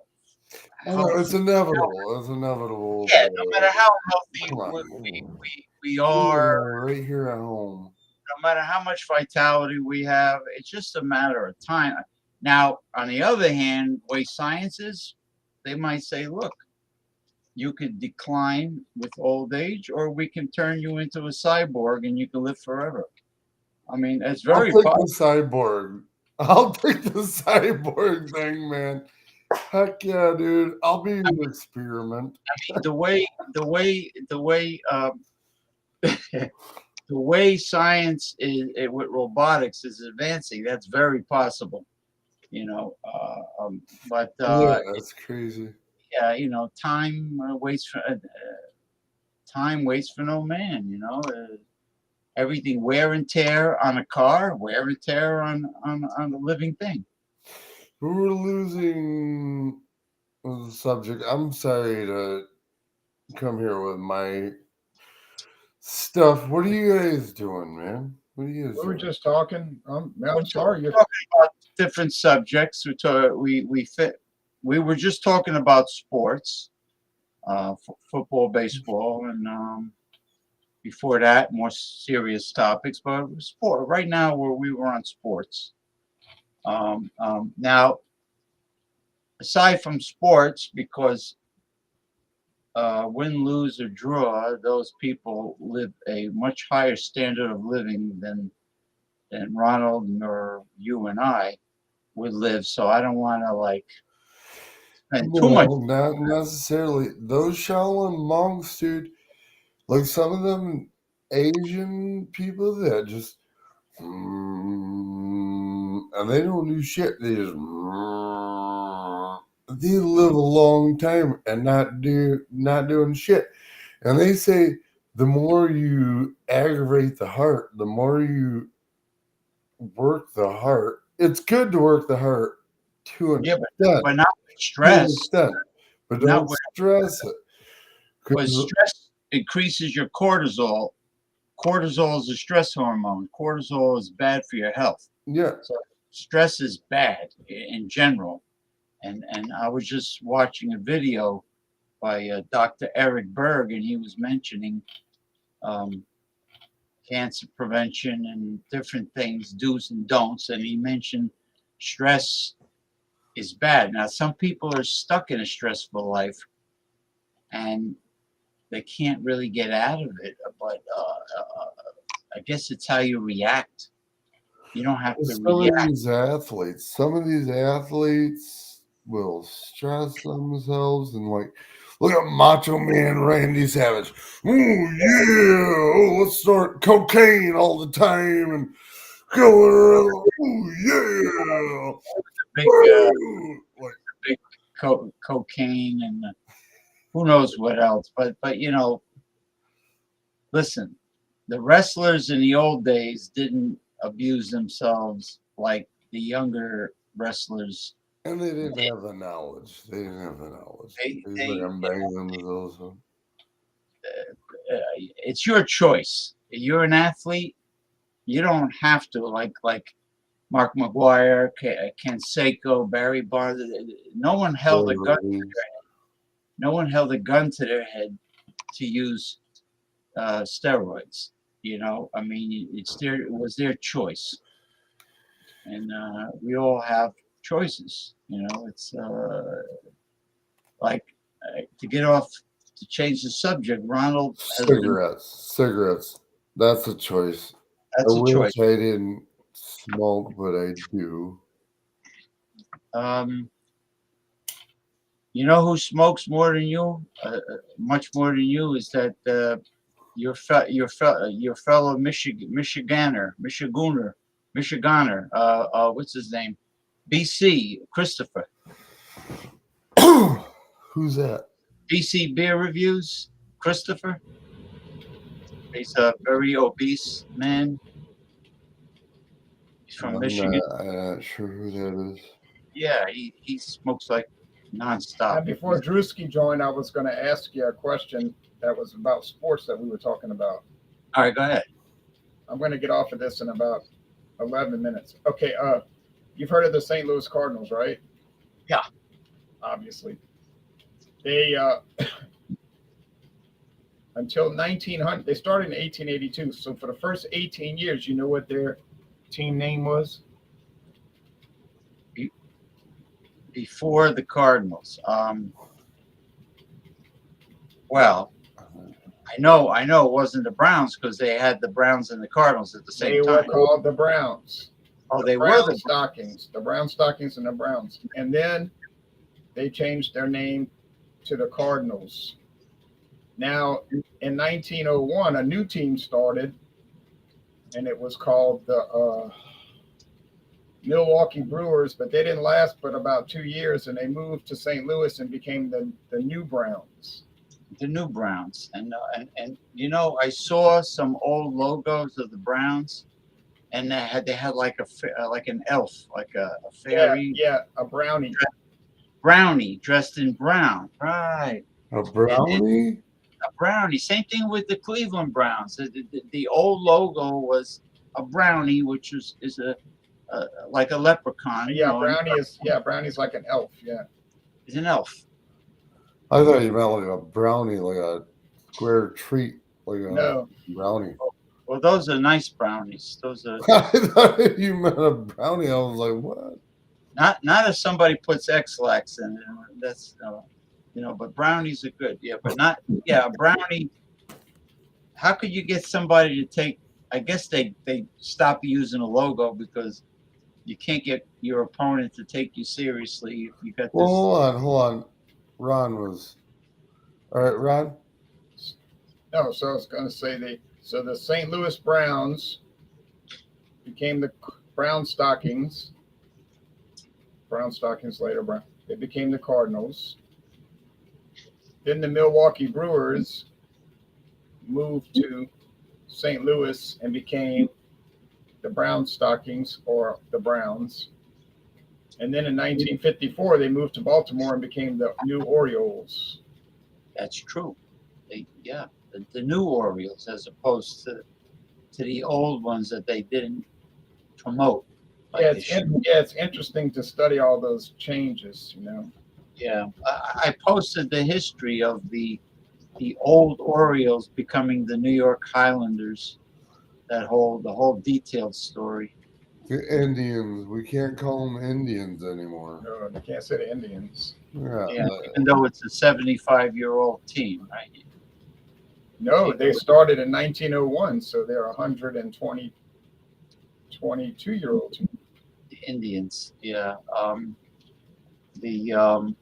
Speaker 5: It's
Speaker 1: healthy,
Speaker 5: inevitable. It's inevitable.
Speaker 1: yeah, no matter how healthy
Speaker 5: Come on.
Speaker 1: we are,
Speaker 5: Right here at home.
Speaker 1: no matter how much vitality we have, it's just a matter of time. Now, on the other hand, way science is, they might say, look, you could decline with old age, or we can turn you into a cyborg and you can live forever. I mean, it's
Speaker 5: I'll
Speaker 1: very
Speaker 5: take
Speaker 1: possible.
Speaker 5: the cyborg. I'll take the cyborg thing, man. Heck yeah, dude. I'll be an experiment.
Speaker 1: The way the way the way the way science with robotics is advancing, that's very possible. But
Speaker 5: Yeah, that's crazy.
Speaker 1: yeah, time waits for no man. everything wear and tear on a car, wear and tear on a living thing.
Speaker 5: We're losing the subject. I'm sorry to come here with my stuff. What are you guys doing, man? What are you guys
Speaker 4: We were
Speaker 5: doing?
Speaker 4: just talking. I'm sorry.
Speaker 1: We're talking about different subjects. We were just talking about sports, football, baseball, and before that, more serious topics. But sport right now, we were on sports. Now, aside from sports, because win, lose, or draw, those people live a much higher standard of living than Ronald nor you and I would live. So I don't want to like spend too much.
Speaker 5: Well, not necessarily. Those Shaolin monks, dude, like some of them Asian people that just and they don't do shit. They just they live a long time and not doing shit. And they say the more you aggravate the heart, the more you work the heart. It's good to work the heart to an
Speaker 1: Yeah,
Speaker 5: extent,
Speaker 1: but not with
Speaker 5: to an
Speaker 1: stress.
Speaker 5: extent, but
Speaker 1: Not
Speaker 5: don't
Speaker 1: with
Speaker 5: stress it.
Speaker 1: Because
Speaker 5: 'Cause-
Speaker 1: stress increases your cortisol. Cortisol is a stress hormone. Cortisol is bad for your health.
Speaker 5: yeah,
Speaker 1: So stress is bad in general. And I was just watching a video by Dr. Eric Berg, and he was mentioning um, cancer prevention and different things, do's and don'ts. And he mentioned stress is bad. Now, some people are stuck in a stressful life, and they can't really get out of it. But I guess it's how you react. You don't have to react.
Speaker 5: some of these athletes will stress themselves and like, look at Macho Man Randy Savage. Oh yeah, oh, let's start cocaine all the time and going around. Oh
Speaker 1: Big,
Speaker 5: yeah, like
Speaker 1: big cocaine and who knows what else. But listen, the wrestlers in the old days didn't abuse themselves like the younger wrestlers.
Speaker 5: and they didn't have the knowledge. They didn't have the knowledge.
Speaker 1: They,
Speaker 5: He's like,
Speaker 1: they,
Speaker 5: I'm banging themselves.
Speaker 1: it's your choice. You're an athlete. You don't have to like Mark McGuire, Canseco, Barry Bonds. No one held a gun. No one held a gun to their head to use steroids. I mean, it was their choice, and we all have choices. It's like to get off to change the subject. Ronald has been.
Speaker 5: Cigarettes. That's a choice. I
Speaker 1: That's a choice.
Speaker 5: wish I didn't smoke, but I do.
Speaker 1: Um, you know who smokes more than you, much more than you, is that your fellow Michiganer. What's his name? BC Christopher.
Speaker 5: Who's that?
Speaker 1: BC Beer Reviews. Christopher. He's a very obese man. He's from Michigan.
Speaker 5: I'm not sure who that is.
Speaker 1: Yeah, he smokes like nonstop.
Speaker 4: And before Drewski joined, I was going to ask you a question that was about sports that we were talking about.
Speaker 1: All right, go ahead.
Speaker 4: I'm going to get off of this in about 11 minutes. Okay, you've heard of the St. Louis Cardinals, right?
Speaker 1: Yeah.
Speaker 4: Obviously. They until 1900, they started in 1882. So for the first 18 years, you know what their team name was?
Speaker 1: Before the Cardinals. Well, I know it wasn't the Browns because they had the Browns and the Cardinals at the same time.
Speaker 4: They were called the Browns.
Speaker 1: Oh, they were the
Speaker 4: Stockings. The Brown Stockings and the Browns. And then they changed their name to the Cardinals. Now, in 1901, a new team started, and it was called the Milwaukee Brewers, but they didn't last but about 2 years, and they moved to St. Louis and became the New Browns.
Speaker 1: The new Browns, and you know, I saw some old logos of the Browns, and they had like like an elf, like a fairy
Speaker 4: Yeah, a brownie.
Speaker 1: brownie dressed in brown, right?
Speaker 5: A
Speaker 1: And
Speaker 5: brownie?
Speaker 1: a brownie. Same thing with the Cleveland Browns. The old logo was a brownie, which is a like a leprechaun, you
Speaker 4: Yeah,
Speaker 1: know, and
Speaker 4: brownie's like an elf. Yeah.
Speaker 1: is an elf.
Speaker 5: I thought you meant like a brownie, like a square treat, like a
Speaker 4: No.
Speaker 5: brownie.
Speaker 1: Well, those are nice brownies. Those are
Speaker 5: I thought you meant a brownie. I was like, what?
Speaker 1: not if somebody puts X-Lax in it. That's you know, but brownies are good. Yeah, but not a brownie. How could you get somebody to take? I guess they stop using a logo because you can't get your opponent to take you seriously if you got
Speaker 5: Well,
Speaker 1: this.
Speaker 5: hold on. Ron was. All right, Ron?
Speaker 4: No, so I was going to say the St. Louis Browns became the Brown Stockings. Brown Stockings later, they became the Cardinals. Then the Milwaukee Brewers moved to St. Louis and became the Brown Stockings or the Browns. And then in 1954, they moved to Baltimore and became the New Orioles.
Speaker 1: That's true. The new Orioles as opposed to the old ones that they didn't promote like
Speaker 4: Yeah,
Speaker 1: they should.
Speaker 4: it's interesting to study all those changes, you know.
Speaker 1: Yeah, I posted the history of the old Orioles becoming the New York Highlanders. The whole detailed story.
Speaker 5: The Indians. We can't call them Indians anymore.
Speaker 4: No, you can't say the Indians.
Speaker 5: Yeah.
Speaker 1: Yeah, even though it's a 75-year-old team, right?
Speaker 4: No, they started in 1901, so they're a 22-year-old team.
Speaker 1: The Indians, yeah. The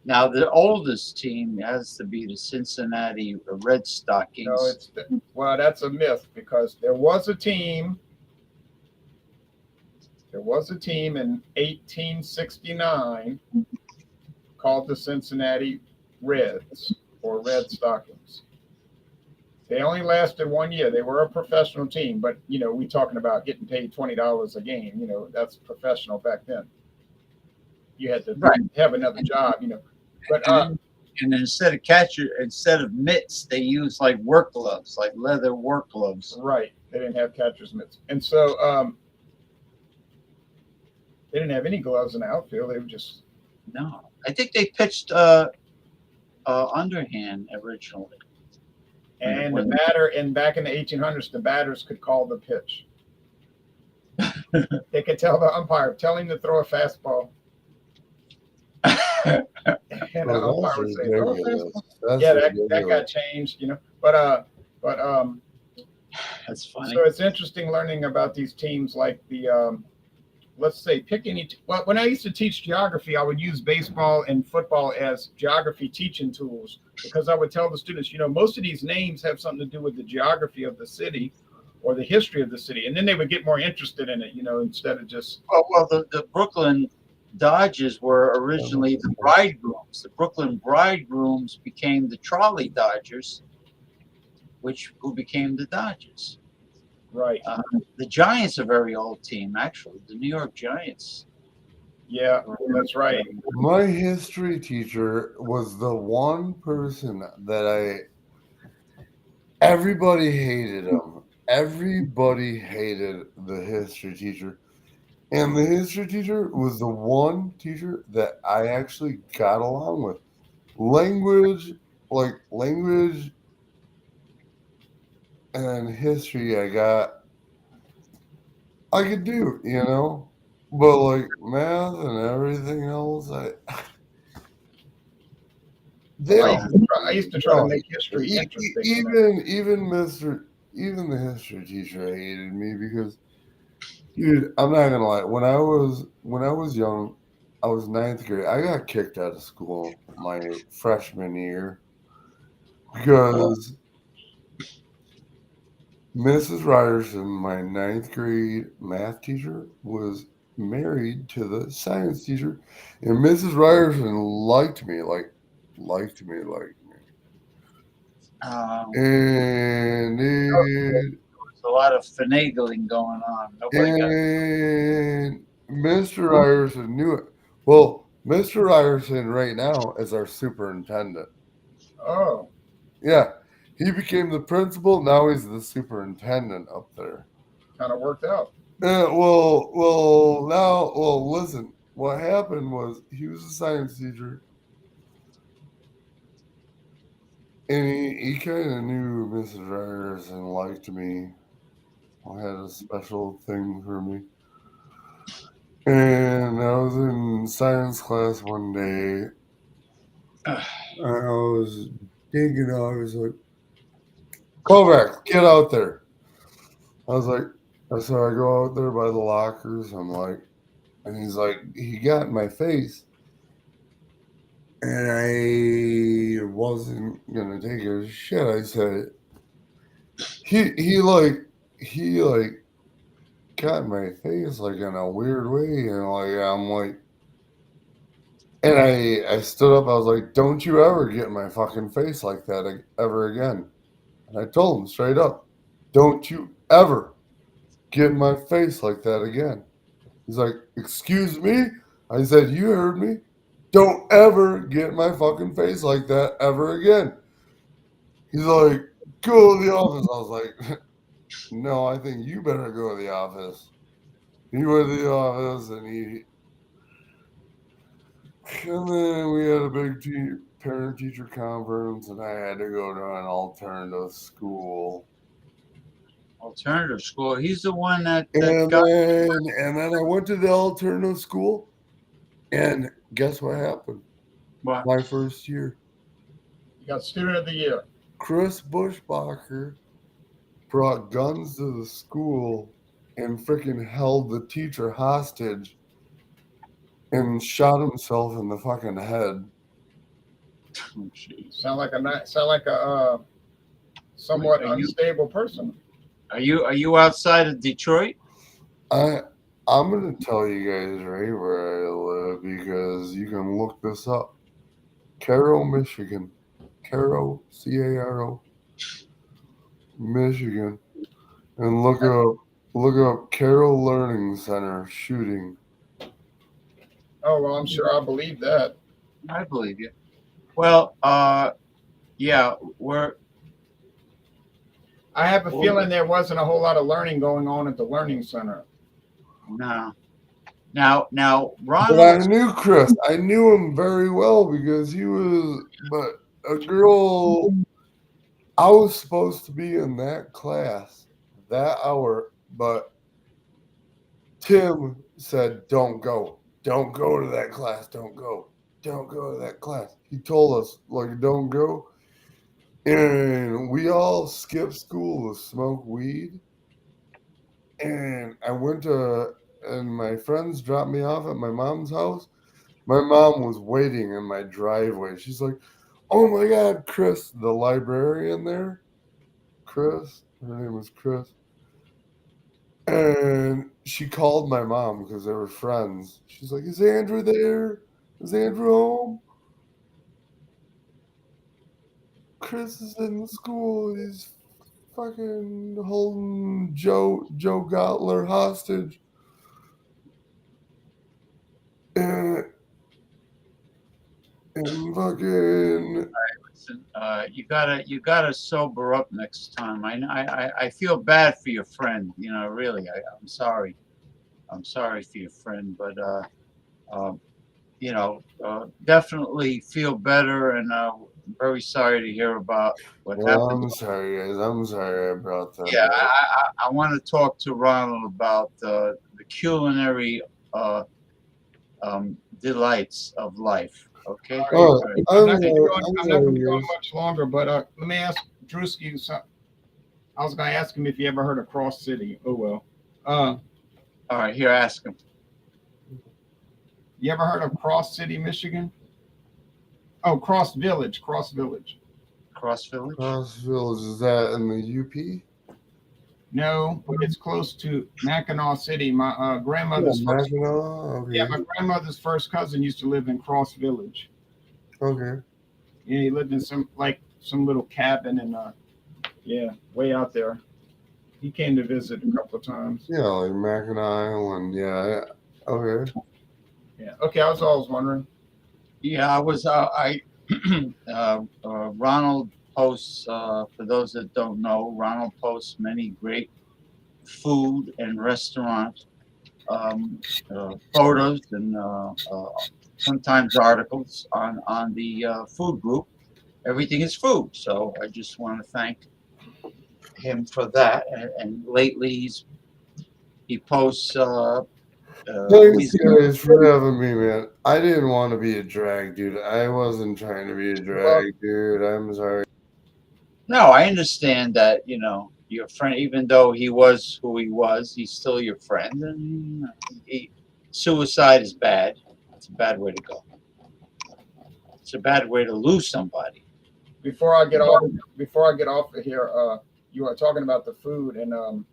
Speaker 1: Now the oldest team has to be the Cincinnati Red
Speaker 4: No,
Speaker 1: Stockings.
Speaker 4: that's a myth because there was a team. There was a team in 1869 called the Cincinnati Reds or Red Stockings. They only lasted 1 year. They were a professional team, but you know, we talking about getting paid $20 a game. You know, that's professional back then. You had to
Speaker 1: Right.
Speaker 4: have another job, you know. But
Speaker 1: And instead of mitts, they used like work gloves, like leather work gloves.
Speaker 4: right, they didn't have catcher's mitts, and so they didn't have any gloves in the outfield. They were just
Speaker 1: No, I think they pitched underhand originally.
Speaker 4: and the batter. And back in the 1800s, the batters could call the pitch. They could tell the umpire, tell him to throw a fastball. And the
Speaker 5: Oh,
Speaker 4: umpire would say, "Throw a fastball."
Speaker 5: That's
Speaker 4: Yeah,
Speaker 5: ridiculous.
Speaker 4: that got changed, you know. But
Speaker 1: That's funny.
Speaker 4: so it's interesting learning about these teams like the let's say pick any. Well, when I used to teach geography, I would use baseball and football as geography teaching tools because I would tell the students, you know, most of these names have something to do with the geography of the city or the history of the city, and then they would get more interested in it, you know, instead of just
Speaker 1: Well, the Brooklyn Dodgers were originally the Bridegrooms. The Brooklyn Bridegrooms became the Trolley Dodgers, who became the Dodgers.
Speaker 4: right.
Speaker 1: The Giants are a very old team, actually. The New York Giants.
Speaker 4: Yeah, that's right.
Speaker 5: My history teacher was the one person that everybody hated him. Everybody hated the history teacher. And the history teacher was the one teacher that I actually got along with. Language and history I could do, you know? But like math and everything else, I
Speaker 4: used to try to make history interesting.
Speaker 5: Even the history teacher hated me because, dude, I'm not gonna lie. When I was young, I was ninth grade. I got kicked out of school my freshman year because Mrs. Ryerson, my ninth grade math teacher, was married to the science teacher, and Mrs. Ryerson liked me like And
Speaker 1: There's a lot of finagling going on. Nobody got.
Speaker 5: and Mr. Ryerson knew it. Well, Mr. Ryerson right now is our superintendent.
Speaker 4: Oh,
Speaker 5: Yeah, he became the principal. Now he's the superintendent up there.
Speaker 4: kind of worked out.
Speaker 5: Listen. What happened was he was a science teacher, and he kind of knew Mrs. Ryerson liked me. I had a special thing for me. And I was in science class one day. I was thinking, I was like, Kovac, get out there. I was like, so I go out there by the lockers. I'm like, and he's like, he got in my face. And I wasn't gonna take a shit. I said, he like got in my face like in a weird way, and like I'm like, and I stood up. I was like, "Don't you ever get in my fucking face like that ever again." And I told him straight up, "Don't you ever get in my face like that again." He's like, "Excuse me?" I said, "You heard me. Don't ever get in my fucking face like that ever again." He's like, "Go to the office." I was like, "No, I think you better go to the office." He went to the office and then we had a big parent-teacher conference, and I had to go to an alternative school.
Speaker 1: Alternative school. He's the one that
Speaker 5: And
Speaker 1: got.
Speaker 5: then I went to the alternative school, and guess what happened?
Speaker 1: What?
Speaker 5: My first year,
Speaker 4: You got student of the year.
Speaker 5: Chris Bushbacher brought guns to the school and freaking held the teacher hostage and shot himself in the fucking head.
Speaker 1: Oh, jeez.
Speaker 4: Sound like a somewhat
Speaker 1: Are you-
Speaker 4: unstable person.
Speaker 1: Are you outside of Detroit?
Speaker 5: I'm gonna tell you guys right where I live because you can look this up. Caro, Michigan. Caro, Caro, Michigan, and look up Carroll Learning Center shooting.
Speaker 4: Oh well, I'm sure I believe that.
Speaker 1: I believe you. Well, yeah,
Speaker 4: I have a feeling there wasn't a whole lot of learning going on at the learning center.
Speaker 1: no. Now,
Speaker 5: But I
Speaker 1: Ronald.
Speaker 5: knew Chris. I knew him very well because he was. But a girl, I was supposed to be in that class that hour, but Tim said, "Don't go. Don't go to that class. Don't go. Don't go to that class." He told us, like, don't go. And we all skipped school to smoke weed. And and my friends dropped me off at my mom's house. My mom was waiting in my driveway. She's like, "Oh my God, Chris, the librarian there." Chris, her name was Chris. And she called my mom because they were friends. She's like, "Is Andrew there? Is Andrew home?" Chris is in the school. He's fucking holding Joe Gottler hostage. And fucking
Speaker 1: Listen, you gotta sober up next time. I feel bad for your friend. You know, really, I'm sorry. I'm sorry for your friend, but definitely feel better, and very sorry to hear about what happened.
Speaker 5: I'm sorry, guys. I'm sorry I brought that
Speaker 1: Yeah,
Speaker 5: up.
Speaker 1: I want to talk to Ronald about the culinary delights of life. Okay.
Speaker 5: Oh,
Speaker 4: I'm
Speaker 5: I'm
Speaker 4: not
Speaker 5: sorry.
Speaker 4: going to be on much longer, but let me ask Drewski something. I was going to ask him if you ever heard of Cross City. Oh well.
Speaker 1: All right, here, ask him.
Speaker 4: You ever heard of Cross City, Michigan? Oh, Cross Village.
Speaker 1: Cross Village.
Speaker 5: Crossville, is that in the UP?
Speaker 4: No, it's close to Mackinac City. My grandmother's first,
Speaker 5: Mackinac? Okay.
Speaker 4: yeah, my grandmother's first cousin used to live in Cross Village.
Speaker 5: Okay.
Speaker 4: Yeah, he lived in some like some little cabin and yeah, way out there. He came to visit a couple of times.
Speaker 5: Yeah, like Mackinac Island. Yeah. Okay.
Speaker 4: Yeah. Okay, I was always wondering.
Speaker 1: Yeah, Ronald posts, for those that don't know, Ronald posts many great food and restaurant photos and sometimes articles on the food group. Everything is food, so I just want to thank him for that. And lately he posts.
Speaker 5: Thanks, guys, for having me, man. I didn't want to be a drag, dude. I wasn't trying to be a
Speaker 4: Well,
Speaker 5: drag, dude. I'm sorry.
Speaker 1: No, I understand that, your friend, even though he was who he was, he's still your friend. And suicide is bad. It's a bad way to go. It's a bad way to lose somebody.
Speaker 4: before I get off of here, you are talking about the food, and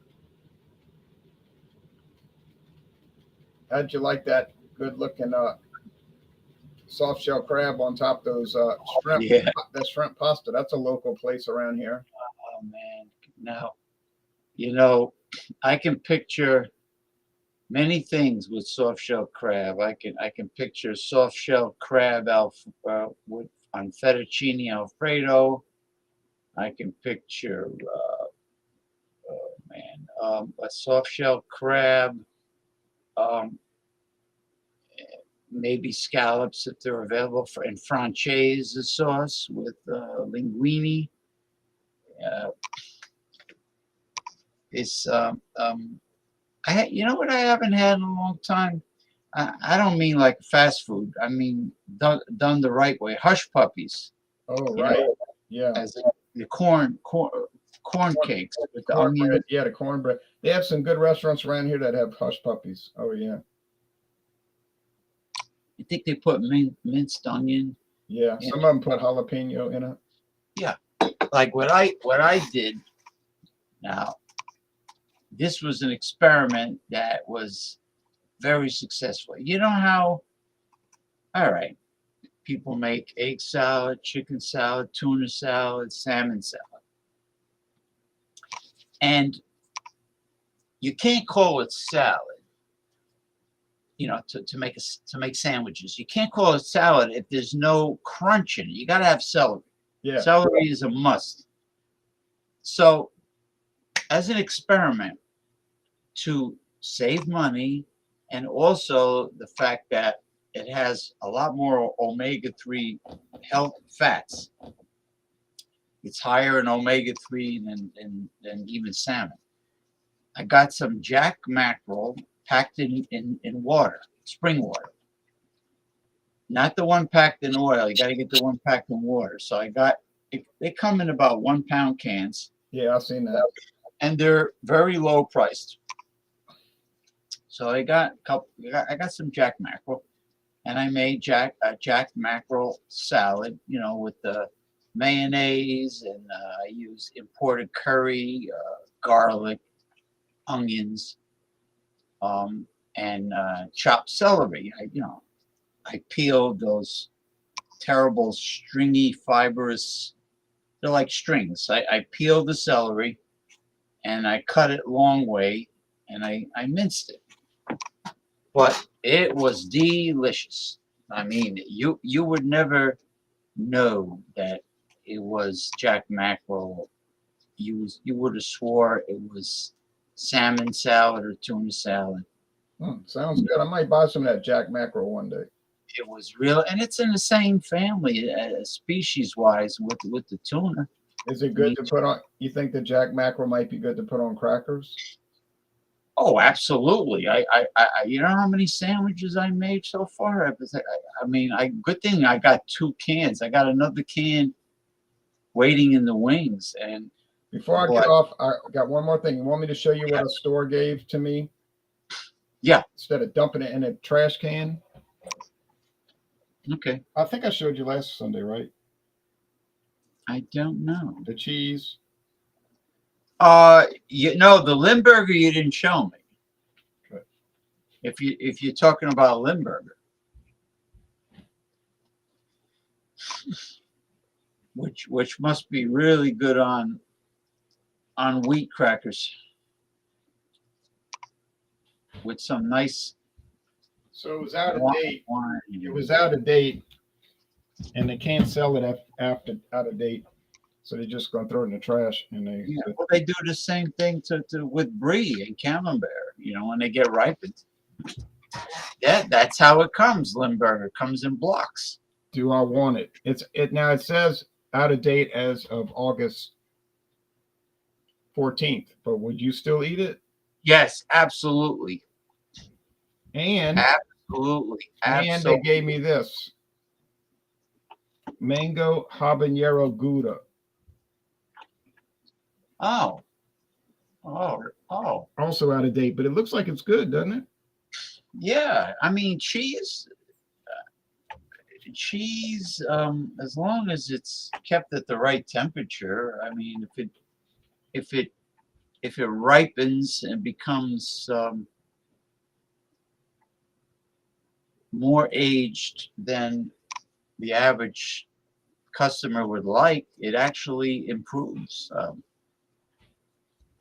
Speaker 4: how'd you like that good looking soft shell crab on top of those shrimp?
Speaker 1: Yeah.
Speaker 4: That shrimp pasta. That's a local place around here.
Speaker 1: Oh, man. Now, I can picture many things with soft shell crab. I can picture soft shell crab with on fettuccine alfredo. I can picture, a soft shell crab, um, maybe scallops if they're available in franchise sauce with linguine. Uh, it's you know what I haven't had in a long time. I don't mean like fast food. I mean done the right way. Hush puppies.
Speaker 4: Oh,
Speaker 1: You
Speaker 4: right.
Speaker 1: know,
Speaker 4: Yeah.
Speaker 1: as the corn cakes with the onion.
Speaker 4: Cornbread. Yeah, the cornbread. They have some good restaurants around here that have hush puppies. Oh, yeah.
Speaker 1: I think they put minced onion.
Speaker 4: Yeah. Some of them put jalapeno in it.
Speaker 1: Yeah, like what I did. Now, this was an experiment that was very successful. You know how? All right, people make egg salad, chicken salad, tuna salad, salmon salad, and you can't call it salad. To make sandwiches, you can't call it salad if there's no crunch in it. You got to have celery.
Speaker 4: Yeah.
Speaker 1: Celery is a must. So, as an experiment to save money, and also the fact that it has a lot more omega-3 health fats. It's higher in omega-3 than even salmon. I got some jack mackerel packed in water, spring water. Not the one packed in oil. You got to get the one packed in water. So they come in about 1 pound cans.
Speaker 4: Yeah, I've seen that.
Speaker 1: And they're very low priced. So I got some jack mackerel, and I made jack mackerel salad, with the mayonnaise, and I used imported curry, garlic, onions, and chopped celery. I peeled those terrible stringy fibrous. They're like strings. I peeled the celery, and I cut it long way, and I minced it. But it was delicious. I mean, you would never know that it was jack mackerel. You would have swore it was salmon salad or tuna salad.
Speaker 4: Sounds good. I might buy some of that jack mackerel one day.
Speaker 1: It was real, and it's in the same family, species wise, with the tuna.
Speaker 4: Is it good to put on? You think the jack mackerel might be good to put on crackers?
Speaker 1: Oh, absolutely. I you know how many sandwiches I made so far? Good thing I got 2 cans. I got another can waiting in the wings. And
Speaker 4: before I get off, I got one more thing. You want me to show you what a store gave to me?
Speaker 1: Yeah.
Speaker 4: Instead of dumping it in a trash can.
Speaker 1: Okay.
Speaker 4: I think I showed you last Sunday, right?
Speaker 1: I don't know.
Speaker 4: The cheese.
Speaker 1: The Limburger you didn't show me.
Speaker 4: Okay.
Speaker 1: If you're talking about a Limburger. which must be really good on wheat crackers with some nice
Speaker 4: So it was out of
Speaker 1: wine.
Speaker 4: date. It was out of date, and they can't sell it after out of date. So they're just gonna throw it in the trash. And
Speaker 1: Yeah, well, they do the same thing to with brie and camembert. You know, when they get ripened. Yeah, that's how it comes. Limburger comes in blocks.
Speaker 4: do I want it? It now. It says out of date as of August 14th. But would you still eat it?
Speaker 1: Yes, absolutely,
Speaker 4: And
Speaker 1: absolutely,
Speaker 4: they
Speaker 1: absolutely.
Speaker 4: gave me this mango habanero gouda.
Speaker 1: Oh, oh.
Speaker 4: Also out of date, but it looks like it's good, doesn't it?
Speaker 1: Yeah, I mean cheese, as long as it's kept at the right temperature. I mean, if it if it ripens and becomes more aged than the average customer would like, it actually improves.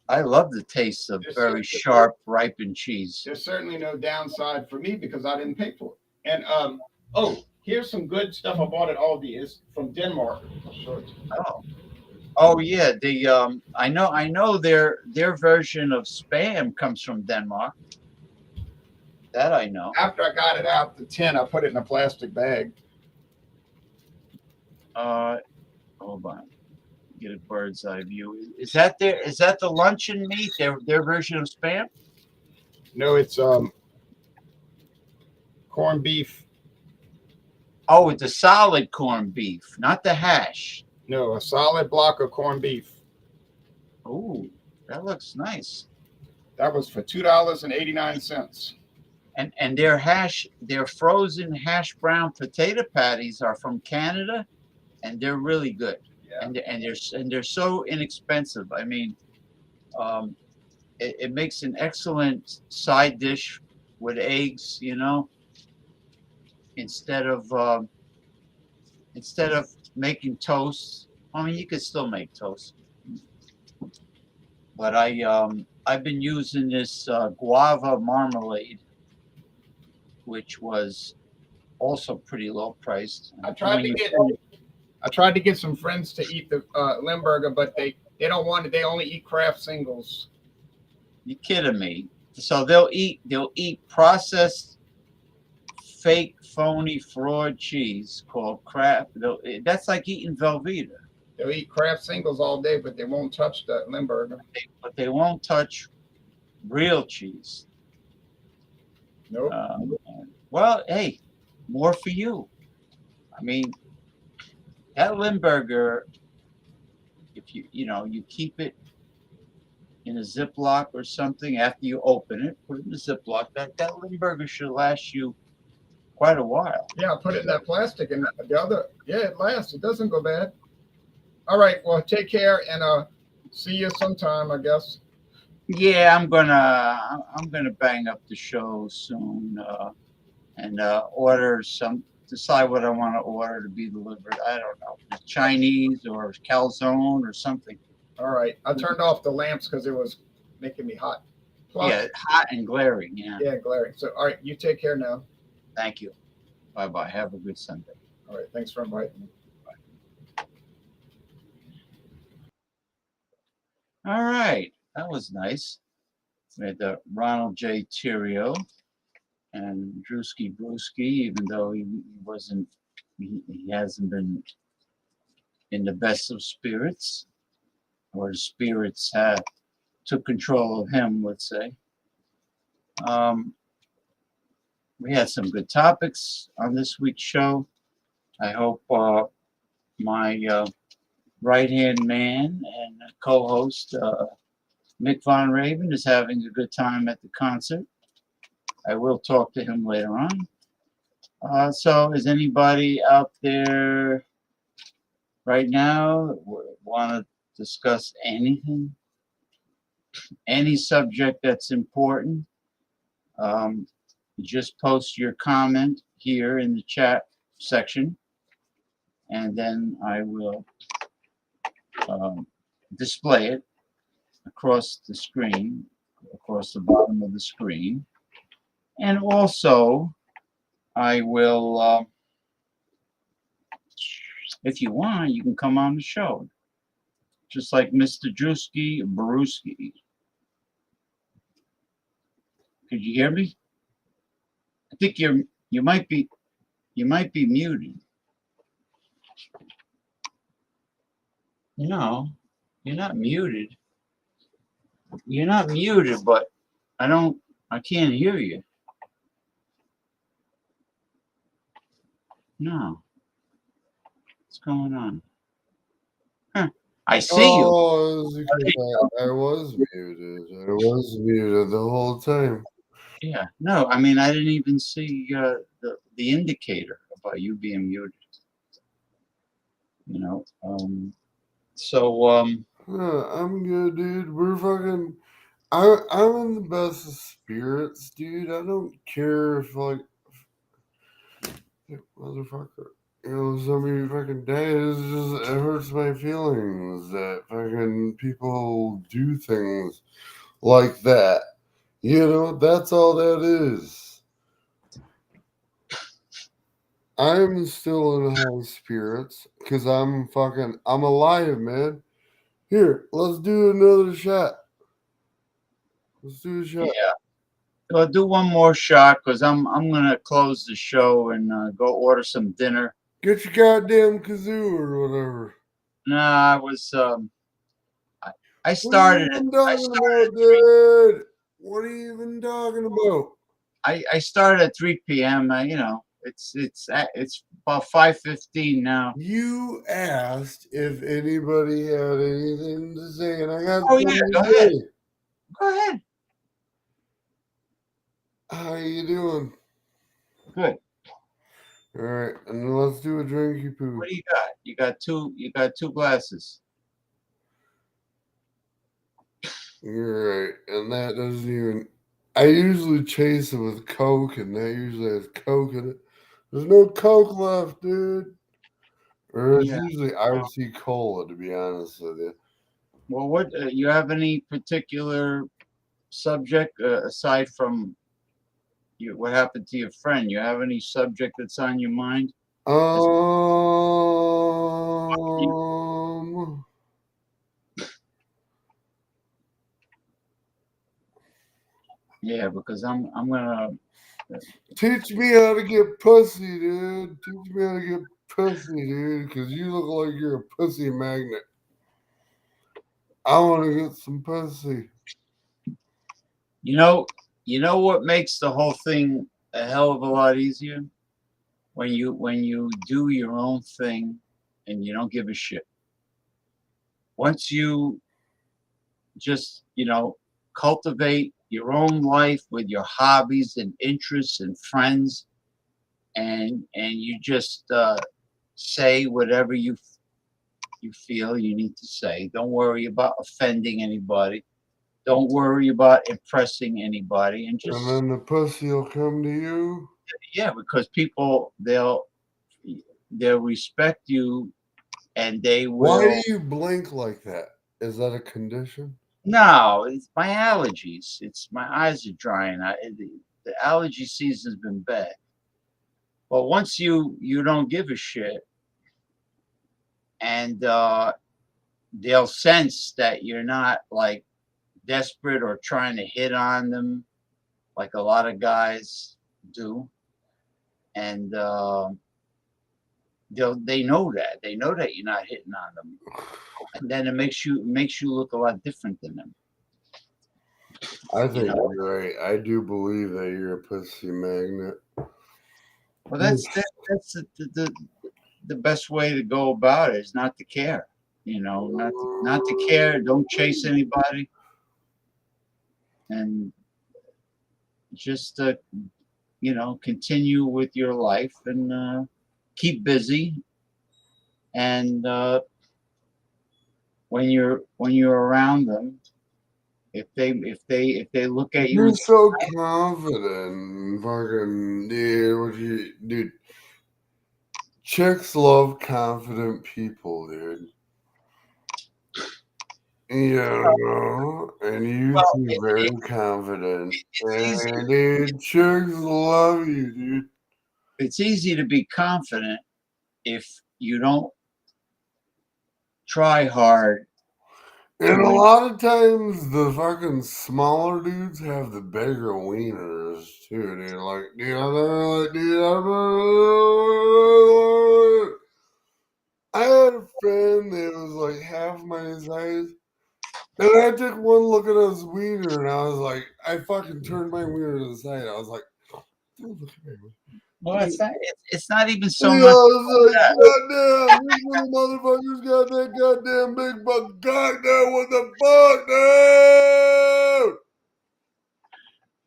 Speaker 1: I love the taste of very sharp, ripened cheese.
Speaker 4: There's certainly no downside for me because I didn't pay for it. And here's some good stuff I bought at Aldi. It's from Denmark.
Speaker 1: Oh yeah, the I know their version of Spam comes from Denmark. That I know.
Speaker 4: After I got it out the tin, I put it in a plastic bag.
Speaker 1: Hold on. Get a bird's eye view. Is that the luncheon meat? Their version of Spam?
Speaker 4: No, it's corned beef.
Speaker 1: Oh, it's a solid corned beef, not the hash.
Speaker 4: No, a solid block of corned beef.
Speaker 1: Oh, that looks nice.
Speaker 4: That was for $2.89.
Speaker 1: And their frozen hash brown potato patties are from Canada, and they're really good. Yeah. And they're so inexpensive. I mean, it makes an excellent side dish with eggs. You know, instead of making toast. I mean, you could still make toast, but I've been using this guava marmalade, which was also pretty low priced.
Speaker 4: I tried to get some friends to eat the Limburger, but they don't want it. They only eat Kraft singles.
Speaker 1: You kidding me? So they'll eat processed, fake, phony, fraud cheese called Kraft. That's like eating Velveeta.
Speaker 4: They'll eat Kraft singles all day, but they won't touch the Limburger.
Speaker 1: But they won't touch real cheese.
Speaker 4: Nope.
Speaker 1: Well, hey, more for you. I mean, that Limburger, if you keep it in a Ziploc or something after you open it, put it in a Ziploc. That Limburger should last you quite a while.
Speaker 4: Yeah, put it in that plastic, and the other, it lasts. It doesn't go bad. All right, well, take care, and see you sometime, I guess.
Speaker 1: Yeah, I'm gonna bang up the show soon, and order decide what I want to order to be delivered. I don't know, Chinese or calzone or something.
Speaker 4: All right, I turned off the lamps because it was making me hot.
Speaker 1: Plus, yeah, hot and glaring. Yeah.
Speaker 4: Yeah, glaring. So, all right, you take care now.
Speaker 1: Thank you. Bye bye. Have a good Sunday.
Speaker 4: All right, thanks for inviting me.
Speaker 1: All right, that was nice. We had Ronald J. Theriot and Drewski Brewski, even though he hasn't been in the best of spirits, or the spirits took control of him, let's say. We had some good topics on this week's show. I hope my right-hand man and co-host Mick Von Raven is having a good time at the concert. I will talk to him later on. So is anybody out there right now want to discuss anything? Any subject that's important? Just post your comment here in the chat section. and then I will display it across the screen, across the bottom of the screen. And also, I will, if you want, you can come on the show, just like Mr. Drewski Brewski. Could you hear me? I think you might be muted. No, you're not muted. You're not muted, but I can't hear you. No. What's going on? Huh. I see you.
Speaker 5: Oh, it's because I was muted. I was muted the whole time.
Speaker 1: Yeah. No, I mean, I didn't even see the indicator about you being muted. You know.
Speaker 5: I'm good, dude. We're fucking. I'm in the best of spirits, dude. I don't care if like motherfucker. You know, somebody fucking dies. It hurts my feelings that fucking people do things like that. You know, that's all that is. I'm still in high spirits because I'm alive, man. Here, let's do another shot. Let's do a shot.
Speaker 1: yeah. I'll do one more shot because I'm gonna close the show and go order some dinner.
Speaker 5: Get your goddamn kazoo or whatever.
Speaker 1: Nah, I was I
Speaker 5: What are
Speaker 1: started
Speaker 5: you
Speaker 1: it.
Speaker 5: even
Speaker 1: I
Speaker 5: talking
Speaker 1: started
Speaker 5: about, dude? What are you even talking about?
Speaker 1: I started at 3 p.m. You know, it's about 5:15 now.
Speaker 5: You asked if anybody had anything to say, and I got
Speaker 1: Oh yeah,
Speaker 5: something
Speaker 1: go
Speaker 5: to
Speaker 1: ahead.
Speaker 5: say.
Speaker 1: Go ahead.
Speaker 5: How you doing?
Speaker 1: Good.
Speaker 5: All right, and let's do a drinky poo.
Speaker 1: What do you got? You got two glasses.
Speaker 5: You're right, and that doesn't even. I usually chase it with Coke, and that usually has Coke in it. There's no Coke left, dude. Or it's
Speaker 1: Yeah.
Speaker 5: usually RC Cola, to be honest with you.
Speaker 1: Well, what you have any particular subject aside from what happened to your friend? You have any subject that's on your mind? Yeah, because I'm gonna.
Speaker 5: Teach me how to get pussy, dude. Teach me how to get pussy, dude. Because you look like you're a pussy magnet. I want to get some pussy.
Speaker 1: You know what makes the whole thing a hell of a lot easier when you do your own thing and you don't give a shit. Once you just cultivate your own life with your hobbies and interests and friends, and you just say whatever you feel you need to say. Don't worry about offending anybody. Don't worry about impressing anybody, and
Speaker 5: And
Speaker 1: just
Speaker 5: then the pussy will come to you.
Speaker 1: yeah, because people they'll respect you, and they
Speaker 5: Why
Speaker 1: will.
Speaker 5: do you blink like that? Is that a condition?
Speaker 1: No, it's my allergies. It's my eyes are drying. The allergy season's been bad. But once you don't give a shit, and they'll sense that you're not like desperate or trying to hit on them, like a lot of guys do, and they know that you're not hitting on them, and then it makes you look a lot different than them.
Speaker 5: I think you're right. I do believe that you're a pussy magnet.
Speaker 1: Well, that's the best way to go about it is not to care. Not to care. Don't chase anybody, and just continue with your life and keep busy. And when you're around them, if they look at you
Speaker 5: You're
Speaker 1: and
Speaker 5: so confident, fucking dude. What you, dude? chicks love confident people, dude. You know, and you
Speaker 1: Well,
Speaker 5: seem very confident.
Speaker 1: easy.
Speaker 5: And dude, chicks love you, dude.
Speaker 1: It's easy to be confident if you don't try hard
Speaker 5: And a
Speaker 1: to.
Speaker 5: lot of times the fucking smaller dudes have the bigger wieners too, dude. Like, dude, I had a friend that was like half my size. And I took one look at his wiener and I was like, I fucking turned my wiener to the side. I was like, don't look at me.
Speaker 1: Well, it's not even
Speaker 5: Yeah,
Speaker 1: so
Speaker 5: I
Speaker 1: much
Speaker 5: was like,
Speaker 1: that.
Speaker 5: goddamn, these little motherfuckers got that goddamn big butt. Goddamn, what the fuck,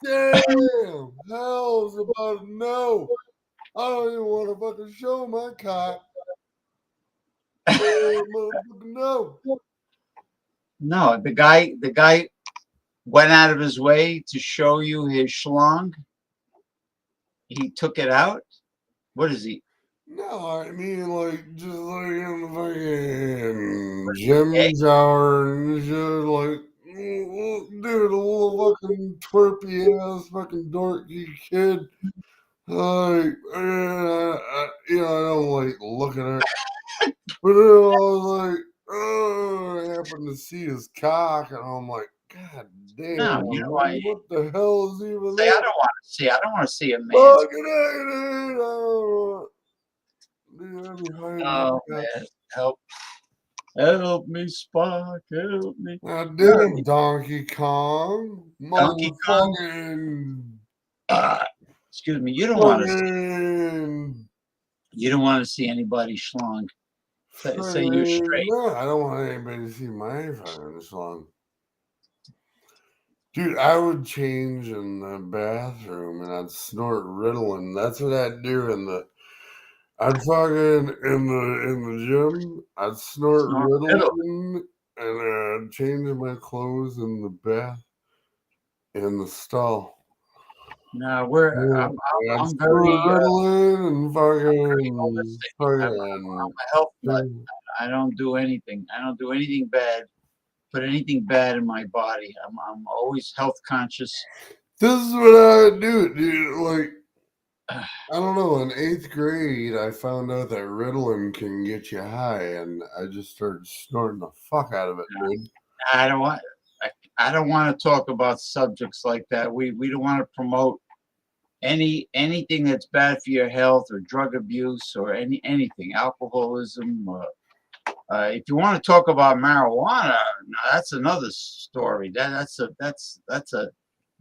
Speaker 5: dude? Damn, hell's about no. I don't even want to fucking show my cock. Motherfucker, no.
Speaker 1: No, the guy went out of his way to show you his schlong. He took it out. What is he?
Speaker 5: No, I mean, like, just like in the fucking
Speaker 1: Hey,
Speaker 5: gym shower and shit, like, dude, a little fucking twerpy ass fucking dorky kid. Like, I don't like look at it. But then I was like, oh, I happened to see his cock, and I'm like, God
Speaker 1: no,
Speaker 5: damn,
Speaker 1: you know
Speaker 5: man, what the hell is even
Speaker 1: say I
Speaker 5: that?
Speaker 1: don't want to see. I don't want to see a man's.
Speaker 5: Fucking A, dude. Dude, I'd be hiding
Speaker 1: Oh
Speaker 5: my cock.
Speaker 1: man, help me, Spock, help me.
Speaker 5: God
Speaker 1: No,
Speaker 5: damn, Donkey Kong.
Speaker 1: Donkey Kong.
Speaker 5: Motherfucking.
Speaker 1: Uh, excuse me.
Speaker 5: Fucking.
Speaker 1: You don't want to see anybody schlong. Say you're straight.
Speaker 5: No, I don't want anybody to see my fucking song. Dude, I would change in the bathroom and I'd snort Ritalin. That's what I'd do in the. I'd fucking in the gym. I'd snort
Speaker 1: Snort middle.
Speaker 5: Ritalin and I'd change my clothes in the bath in the stall.
Speaker 1: No,
Speaker 5: Yeah, I'd
Speaker 1: I'm
Speaker 5: snort
Speaker 1: very
Speaker 5: Ritalin and fucking
Speaker 1: holistic. I'm
Speaker 5: fucking.
Speaker 1: a health nut. I don't do anything. I don't do anything bad. Put anything bad in my body. I'm always health conscious.
Speaker 5: This is what I would do, dude. Like, I don't know. In 8th grade, I found out that Ritalin can get you high, and I just started snorting the fuck out of it, dude.
Speaker 1: I don't want. I don't want to talk about subjects like that. We don't want to promote anything that's bad for your health or drug abuse or anything, alcoholism. If you want to talk about marijuana, now that's another story. That's a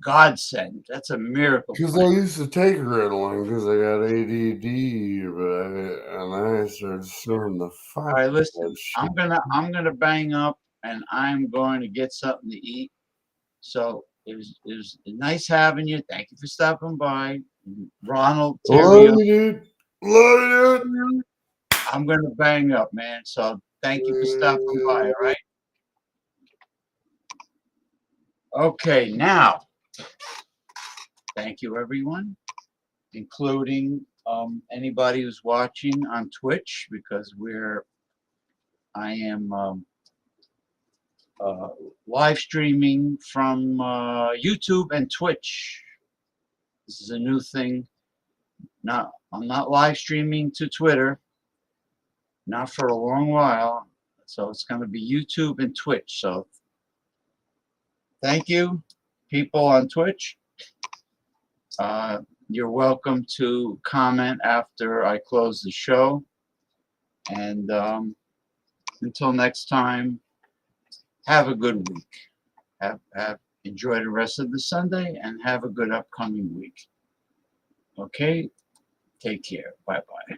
Speaker 1: godsend. That's a miracle.
Speaker 5: Because I used to take Ritalin because I got ADD, and I started snorting the fuck
Speaker 1: All right,
Speaker 5: out of
Speaker 1: listen.
Speaker 5: that shit.
Speaker 1: I'm gonna bang up and I'm going to get something to eat. So it was nice having you. Thank you for stopping by, Ronald
Speaker 5: Love
Speaker 1: Terrio.
Speaker 5: you, dude. Love you,
Speaker 1: I'm gonna bang up, man. So thank you for stopping by.
Speaker 5: dude.
Speaker 1: All right. Okay, now thank you everyone, including anybody who's watching on Twitch because I am uh, live streaming from YouTube and Twitch. This is a new thing. I'm not live streaming to Twitter, not for a long while. So it's going to be YouTube and Twitch. So thank you, people on Twitch. You're welcome to comment after I close the show. And until next time, have a good week. Enjoy the rest of the Sunday and have a good upcoming week. Okay? Take care. Bye-bye.